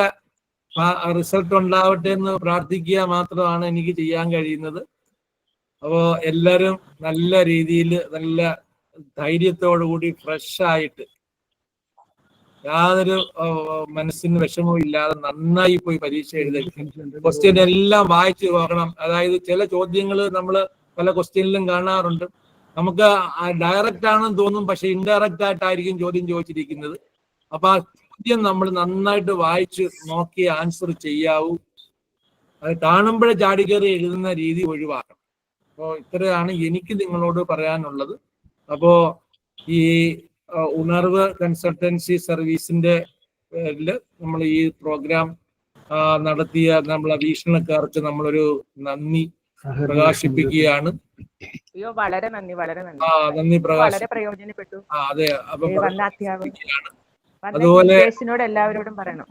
[SPEAKER 1] റിസൾട്ട് ഉണ്ടാവട്ടെ എന്ന് പ്രാർത്ഥിക്കുക മാത്രമാണ് എനിക്ക് ചെയ്യാൻ കഴിയുന്നത്. അപ്പോൾ എല്ലാവരും നല്ല രീതിയിൽ നല്ല ധൈര്യത്തോടു കൂടി ഫ്രഷ് ആയിട്ട് യാതൊരു മനസ്സിന് വിഷമവും ഇല്ലാതെ നന്നായി പോയി പരീക്ഷ എഴുതി. ക്വസ്റ്റ്യൻ എല്ലാം വായിച്ചു നോക്കണം. അതായത് ചില ചോദ്യങ്ങൾ നമ്മൾ പല ക്വസ്റ്റ്യനിലും കാണാറുണ്ട്. നമുക്ക് ഡയറക്റ്റ് ആണെന്ന് തോന്നും, പക്ഷെ ഇൻഡയറക്റ്റ് ആയിട്ടായിരിക്കും ചോദ്യം ചോദിച്ചിരിക്കുന്നത്. അപ്പൊ ആ ചോദ്യം നമ്മൾ നന്നായിട്ട് വായിച്ച് നോക്കി ആൻസർ ചെയ്യാവൂ. അത് കാണുമ്പോഴേ ചാടിക്കയറി എഴുതുന്ന രീതി ഒഴിവാക്കണം. അപ്പോൾ ഇത്രയാണ് എനിക്ക് നിങ്ങളോട് പറയാനുള്ളത്. അപ്പോ ഈ ഉണർവ് കൺസൾട്ടൻസി സർവീസിന്റെ പേരിൽ നമ്മൾ ഈ പ്രോഗ്രാം നടത്തിയ നമ്മളെ വീക്ഷണക്കാർക്ക് നമ്മളൊരു നന്ദി പ്രകാശിപ്പിക്കുകയാണ്.
[SPEAKER 5] അയ്യോ, വളരെ നന്ദി, വളരെ നന്ദി.
[SPEAKER 1] നന്ദി
[SPEAKER 5] വളരെ പ്രയോജനപ്പെട്ടു.
[SPEAKER 1] അതെ, അപ്പൊ
[SPEAKER 5] അതുപോലെ എല്ലാവരോടും പറയണം.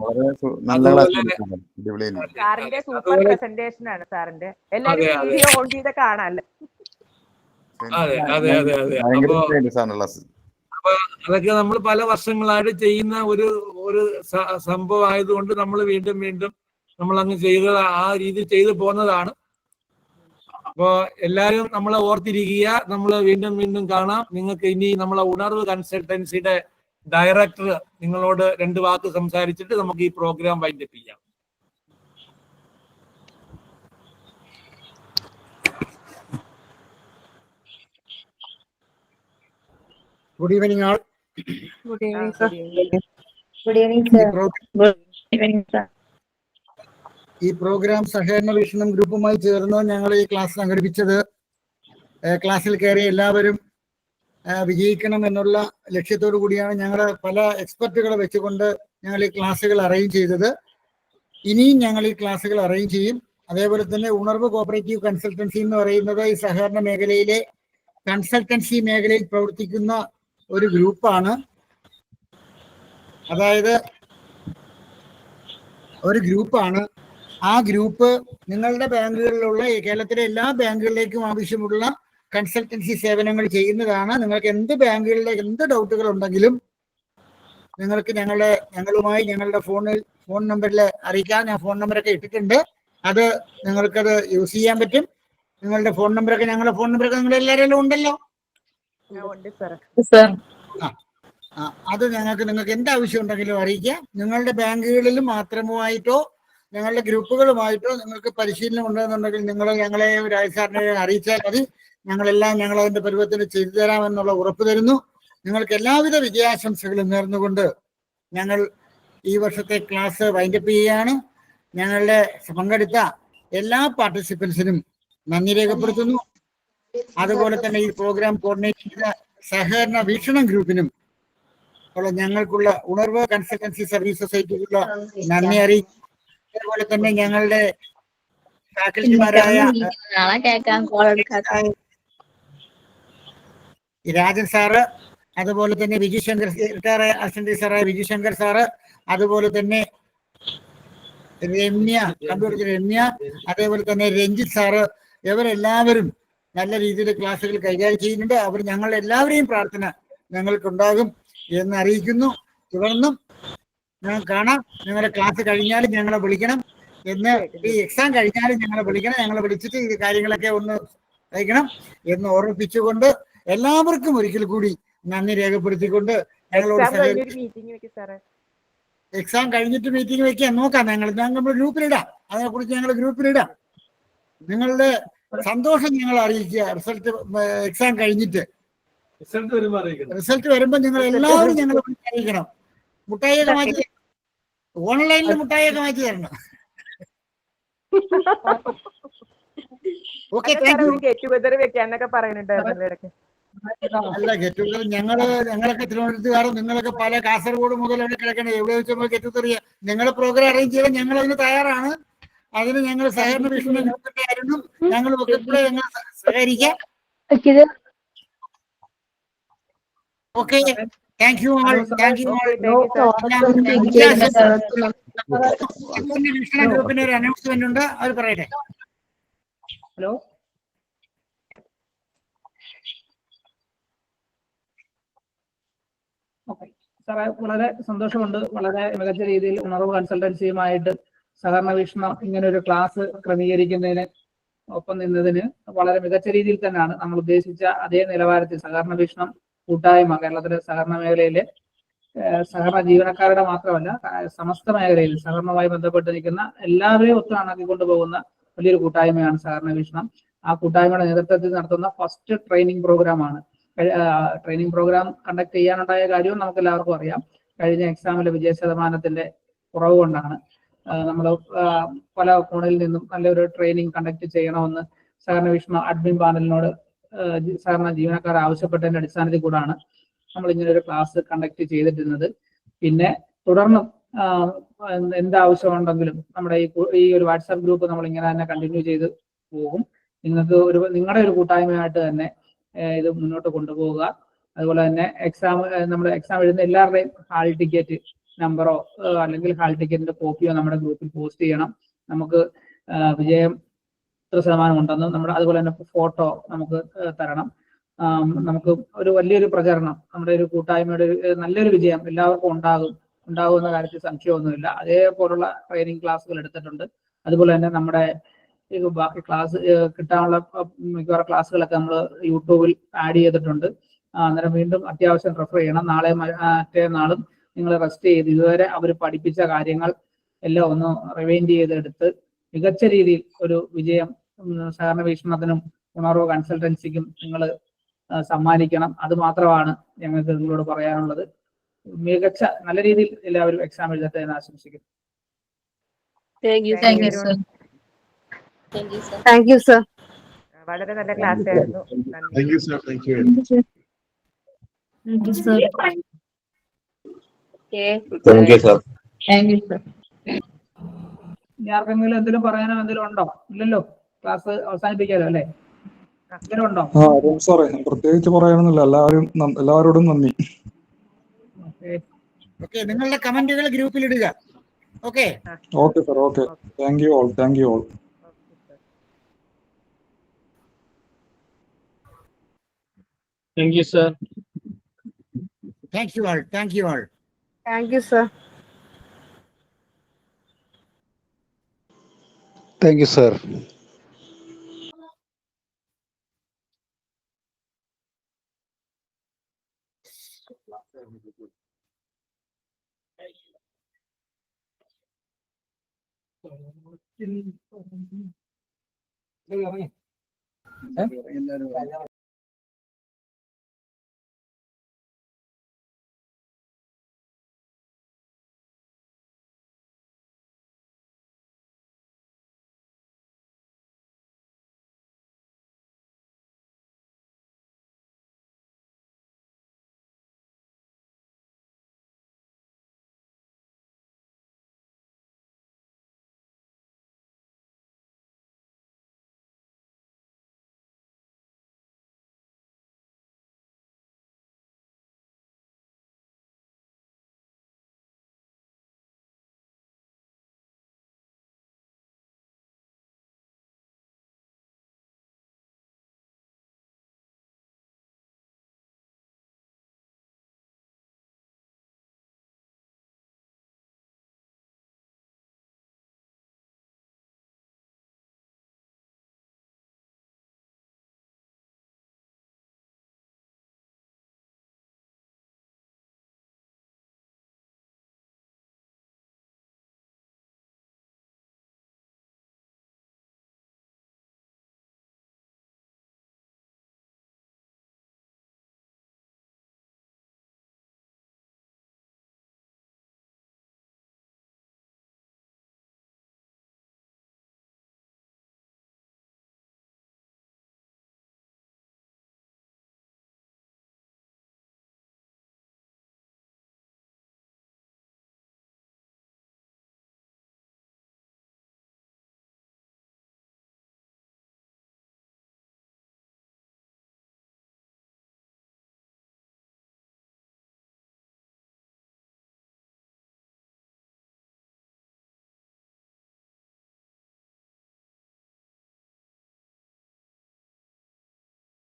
[SPEAKER 5] സാറിന്റെ സൂപ്പർ പ്രസന്റേഷൻ ആണ് സാറിന്റെ. എല്ലാവരും വീഡിയോ ഓൺ ചെയ്ത് കാണാല്ലേ?
[SPEAKER 1] അതെ അതെ അതെ അതെ. അപ്പൊ അതൊക്കെ നമ്മൾ പല വർഷങ്ങളായിട്ട് ചെയ്യുന്ന ഒരു സംഭവം ആയതുകൊണ്ട് നമ്മൾ വീണ്ടും വീണ്ടും നമ്മൾ അങ്ങ് ആ രീതി ചെയ്തു പോകുന്നതാണ്. അപ്പോ എല്ലാവരും നമ്മളെ ഓർത്തിരിക്കുക. നമ്മൾ വീണ്ടും വീണ്ടും കാണാം. നിങ്ങൾക്ക് ഇനി നമ്മളെ ഉണർവ് കൺസൾട്ടൻസിയുടെ ഡയറക്ടർ നിങ്ങളോട് 2 വാക്ക് സംസാരിച്ചിട്ട് നമുക്ക് ഈ പ്രോഗ്രാം വൈൻഡപ്പ് ചെയ്യാം.
[SPEAKER 10] Good evening all.
[SPEAKER 6] Good evening sir. Good evening sir. Good evening sir.
[SPEAKER 10] ഈ പ്രോഗ്രാം സഹകരണ വീക്ഷണം ഗ്രൂപ്പുമായി ചേർന്ന് ഞങ്ങൾ ഈ ക്ലാസ് സംഘടിപ്പിച്ചത് ക്ലാസ്സിൽ കയറി എല്ലാവരും വിജയിക്കണം എന്നുള്ള ലക്ഷ്യത്തോടു കൂടിയാണ് ഞങ്ങൾ പല എക്സ്പെർട്ടുകളെ വെച്ചുകൊണ്ട് ഞങ്ങൾ ഈ ക്ലാസ്സുകൾ അറേഞ്ച് ചെയ്തത്. ഇനിയും ഞങ്ങൾ ഈ ക്ലാസ്സുകൾ അറേഞ്ച് ചെയ്യും. അതേപോലെ തന്നെ ഉണർവ് കോപ്പറേറ്റീവ് കൺസൾട്ടൻസി എന്ന് പറയുന്നത് ഈ സഹകരണ മേഖലയിലെ കൺസൾട്ടൻസി മേഖലയിൽ പ്രവർത്തിക്കുന്ന ഒരു ഗ്രൂപ്പാണ്. അതായത് ഒരു ഗ്രൂപ്പാണ്. ആ ഗ്രൂപ്പ് നിങ്ങളുടെ ബാങ്കുകളിലുള്ള കേരളത്തിലെ എല്ലാ ബാങ്കുകളിലേക്കും ആവശ്യമുള്ള കൺസൾട്ടൻസി സേവനങ്ങൾ ചെയ്യുന്നതാണ്. നിങ്ങൾക്ക് എന്ത് ബാങ്കുകളിലെ എന്ത് ഡൗട്ടുകൾ ഉണ്ടെങ്കിലും നിങ്ങൾക്ക് ഞങ്ങളുമായി ഞങ്ങളുടെ ഫോൺ നമ്പറിൽ അറിയിക്കാം. ഞാൻ ഫോൺ നമ്പറൊക്കെ ഇട്ടിട്ടുണ്ട്. അത് നിങ്ങൾക്കത് യൂസ് ചെയ്യാൻ പറ്റും. നിങ്ങളുടെ ഫോൺ നമ്പറൊക്കെ നിങ്ങൾ എല്ലാവരും ഉണ്ടല്ലോ. അത് നിങ്ങൾക്ക് എന്താവശ്യം ഉണ്ടെങ്കിലും അറിയിക്കാം. നിങ്ങളുടെ ബാങ്കുകളിൽ മാത്രമായിട്ടോ ഞങ്ങളുടെ ഗ്രൂപ്പുകളുമായിട്ടോ നിങ്ങൾക്ക് പരിശീലനം ഉണ്ടെന്നുണ്ടെങ്കിൽ ഞങ്ങളെ രാജസാറിനെ അറിയിച്ചാൽ മതി. ഞങ്ങളതിന്റെ പരുവത്തിന് ചെയ്തു തരാമെന്നുള്ള ഉറപ്പ് തരുന്നു. നിങ്ങൾക്ക് എല്ലാവിധ വിജയാശംസകളും നേർന്നുകൊണ്ട് ഞങ്ങൾ ഈ വർഷത്തെ ക്ലാസ് വൈൻഡപ്പ് ചെയ്യുകയാണ്. ഞങ്ങളുടെ പങ്കെടുത്ത എല്ലാ പാർട്ടിസിപ്പൻസിനും നന്ദി രേഖപ്പെടുത്തുന്നു. അതുപോലെ തന്നെ ഈ പ്രോഗ്രാം കോർഡിനേറ്റ് ചെയ്ത സഹകരണ വീക്ഷണം ഗ്രൂപ്പിനും ഞങ്ങൾക്കുള്ള ഉണർവ് കൺസൾട്ടൻസി സർവീസ് സൊസൈറ്റിക്കുള്ള നന്ദി അറിയിക്കും. അതുപോലെ തന്നെ ഞങ്ങളുടെ ഫാക്കൽറ്റിമാരായ രാജൻ സാറ്, അതുപോലെ തന്നെ വിജു ശങ്കർ അസിസ്റ്റന്റ് സാറായ വിജു ശങ്കർ സാറ്, അതുപോലെ തന്നെ കമ്പ്യൂട്ടർ രമ്യ, അതേപോലെ തന്നെ രഞ്ജിത്ത് സാറ്, ഇവരെല്ലാവരും നല്ല രീതിയിൽ ക്ലാസ്സുകൾ കൈകാര്യം ചെയ്യുന്നുണ്ട്. അവർ ഞങ്ങളുടെ എല്ലാവരെയും പ്രാർത്ഥന ഞങ്ങൾക്കുണ്ടാകും എന്ന് അറിയിക്കുന്നു. തുടർന്നും ഞങ്ങൾ കാണാം. നിങ്ങളുടെ ക്ലാസ് കഴിഞ്ഞാലും ഞങ്ങളെ വിളിക്കണം എന്ന്, ഈ എക്സാം കഴിഞ്ഞാലും ഞങ്ങളെ വിളിക്കണം. ഞങ്ങളെ വിളിച്ചിട്ട് ഈ കാര്യങ്ങളൊക്കെ ഒന്ന് അയക്കണം എന്ന് ഓർമ്മിപ്പിച്ചുകൊണ്ട് എല്ലാവർക്കും ഒരിക്കൽ കൂടി നന്ദി രേഖപ്പെടുത്തിക്കൊണ്ട് ഞങ്ങളോട് എക്സാം കഴിഞ്ഞിട്ട് മീറ്റിംഗ് വെക്കാൻ നോക്കാം. ഞങ്ങൾ ഗ്രൂപ്പിലിടാം. അതിനെക്കുറിച്ച് ഞങ്ങൾ ഗ്രൂപ്പിലിടാം. നിങ്ങളുടെ സന്തോഷം ഞങ്ങൾ അറിയിക്കുക. എക്സാം കഴിഞ്ഞിട്ട് റിസൾട്ട് വരുമ്പോൾ നിങ്ങൾ എല്ലാവരും ഞങ്ങൾ അറിയിക്കണം. മുട്ടായിയൊക്കെ മാറ്റി, ഓൺലൈനിൽ മുട്ടായിയൊക്കെ മാറ്റി തരണം. ഓക്കെ, അല്ല ഗെറ്റ് ടുഗദർ ഞങ്ങളൊക്കെ തിരുവനന്തപുരത്തുകാരും നിങ്ങളൊക്കെ പല കാസർഗോഡ് മുതൽ എവിടെ കിടക്കണേ, എവിടെ വെച്ചപ്പോൾ ഗെറ്റ് ടുഗദർ ഞങ്ങൾ പ്രോഗ്രാം അറേഞ്ച് ചെയ്യാൻ ഞങ്ങൾ അതിന് തയ്യാറാണ്. അതിന് ഞങ്ങൾ സഹകരണ വീക്ഷണം ഞങ്ങൾ സഹകരിക്കാം. Okay, thank you all, thank you all. ഗ്രൂപ്പിന് ഒരു അനൗൺസ്മെന്റ് ഉണ്ട്, അത് പറയട്ടെ.
[SPEAKER 11] ഹലോ, ഓക്കെ സാറേ, വളരെ സന്തോഷമുണ്ട്. വളരെ മികച്ച രീതിയിൽ ഉണർവ് കൺസൾട്ടൻസിയുമായിട്ട് സഹകരണ വീക്ഷണം ഇങ്ങനെ ഒരു ക്ലാസ് ക്രമീകരിക്കുന്നതിന് ഒപ്പം നിന്നതിന് വളരെ മികച്ച രീതിയിൽ തന്നെയാണ് നമ്മൾ ഉദ്ദേശിച്ച അതേ നിലവാരത്തിൽ സഹകരണ വീക്ഷണം കൂട്ടായ്മ കേരളത്തിലെ സഹകരണ മേഖലയിലെ സഹകരണ ജീവനക്കാരുടെ മാത്രമല്ല സമസ്ത മേഖലയിൽ സഹകരണവുമായി ബന്ധപ്പെട്ട് നിൽക്കുന്ന എല്ലാവരെയും ഒത്തുണക്കിക്കൊണ്ടു പോകുന്ന വലിയൊരു കൂട്ടായ്മയാണ് സഹകരണ വീക്ഷണം. ആ കൂട്ടായ്മയുടെ നേതൃത്വത്തിൽ നടത്തുന്ന ഫസ്റ്റ് ട്രെയിനിങ് പ്രോഗ്രാമാണ്. ട്രെയിനിങ് പ്രോഗ്രാം കണ്ടക്ട് ചെയ്യാനുണ്ടായ കാര്യവും നമുക്ക് എല്ലാവർക്കും അറിയാം. കഴിഞ്ഞ എക്സാമിലെ വിജയ ശതമാനത്തിന്റെ കുറവ് കൊണ്ടാണ് നമ്മൾ പല കോണിൽ നിന്നും നല്ലൊരു ട്രെയിനിങ് കണ്ടക്ട് ചെയ്യണമെന്ന് സഹകരണ വീക്ഷണ അഡ്മിൻ പാനലിനോട് സഹകരണ ജീവനക്കാർ ആവശ്യപ്പെട്ടതിന്റെ അടിസ്ഥാനത്തിൽ കൂടാണ് നമ്മൾ ഇങ്ങനെ ഒരു ക്ലാസ് കണ്ടക്ട് ചെയ്തിട്ടുള്ളത്. പിന്നെ തുടർന്നും എന്താവശ്യമുണ്ടെങ്കിലും നമ്മുടെ ഈ ഒരു വാട്സാപ്പ് ഗ്രൂപ്പ് നമ്മൾ ഇങ്ങനെ തന്നെ കണ്ടിന്യൂ ചെയ്ത് പോകും. നിങ്ങൾക്ക് നിങ്ങളുടെ ഒരു കൂട്ടായ്മയായിട്ട് തന്നെ ഇത് മുന്നോട്ട് കൊണ്ടുപോവുക. അതുപോലെ തന്നെ നമ്മുടെ എക്സാം എഴുതുന്ന എല്ലാവരുടെയും ഹാൾ ടിക്കറ്റ് നമ്പറോ അല്ലെങ്കിൽ ഹാൾ ടിക്കറ്റിന്റെ കോപ്പിയോ നമ്മുടെ ഗ്രൂപ്പിൽ പോസ്റ്റ് ചെയ്യണം. നമുക്ക് വിജയം എത്ര ശതമാനം ഉണ്ടെന്നും അതുപോലെ തന്നെ ഫോട്ടോ നമുക്ക് തരണം. നമുക്ക് ഒരു വലിയൊരു പ്രചരണം, നമ്മുടെ ഒരു കൂട്ടായ്മയുടെ നല്ലൊരു വിജയം എല്ലാവർക്കും ഉണ്ടാകുന്ന കാര്യത്തിൽ സംശയമൊന്നുമില്ല. അതേപോലുള്ള ട്രെയിനിങ് ക്ലാസ്സുകൾ എടുത്തിട്ടുണ്ട്. അതുപോലെ തന്നെ നമ്മുടെ ബാക്കി ക്ലാസ് കിട്ടാനുള്ള മിക്കവാറും ക്ലാസ്സുകളൊക്കെ നമ്മൾ യൂട്യൂബിൽ ആഡ് ചെയ്തിട്ടുണ്ട്. അന്നേരം വീണ്ടും അത്യാവശ്യം റെഫർ ചെയ്യണം. നാളെ മറ്റേ നാളും നിങ്ങൾ റെസ്റ്റ് ചെയ്ത് ഇതുവരെ അവർ പഠിപ്പിച്ച കാര്യങ്ങൾ എല്ലാം ഒന്ന് റിവൈൻഡ് ചെയ്തെടുത്ത് മികച്ച രീതിയിൽ ഒരു വിജയം സഹകരണ വീക്ഷണത്തിനും ഉണർവ് കൺസൾട്ടൻസിക്കും നിങ്ങൾ സമ്മാനിക്കണം. അത് മാത്രമാണ് ഞങ്ങൾക്ക് നിങ്ങളോട് പറയാനുള്ളത്. മികച്ച നല്ല രീതിയിൽ എല്ലാവരും എക്സാം എഴുതട്ടെ എന്ന് ആശംസിക്കുന്നു.
[SPEAKER 3] Thank you sir.
[SPEAKER 5] വളരെ നല്ല ക്ലാസ് ആയിരുന്നു.
[SPEAKER 8] Thank you sir. Thank you.
[SPEAKER 11] ഇനി ആർക്കെങ്കിലും എന്തെങ്കിലും പറയാനോ എന്തെങ്കിലും ഉണ്ടോ? ഇല്ലല്ലോ, ക്ലാസ് അവസാനിപ്പിക്കാലോ അല്ലേ? എന്തെങ്കിലും ഉണ്ടോ?
[SPEAKER 9] സാറേ, പ്രത്യേകിച്ച് പറയാനൊന്നുമില്ല. എല്ലാവരോടും നന്ദി.
[SPEAKER 10] ഓക്കെ, നിങ്ങളുടെ കമന്റുകൾ ഗ്രൂപ്പിൽ ഇടുക. Okay
[SPEAKER 9] okay sir. Okay, thank you all. Thank you all.
[SPEAKER 1] Thank you, sir.
[SPEAKER 10] Thank you all. Thank you all.
[SPEAKER 3] Thank you sir.
[SPEAKER 8] Thank you sir.
[SPEAKER 11] എല്ലാവരും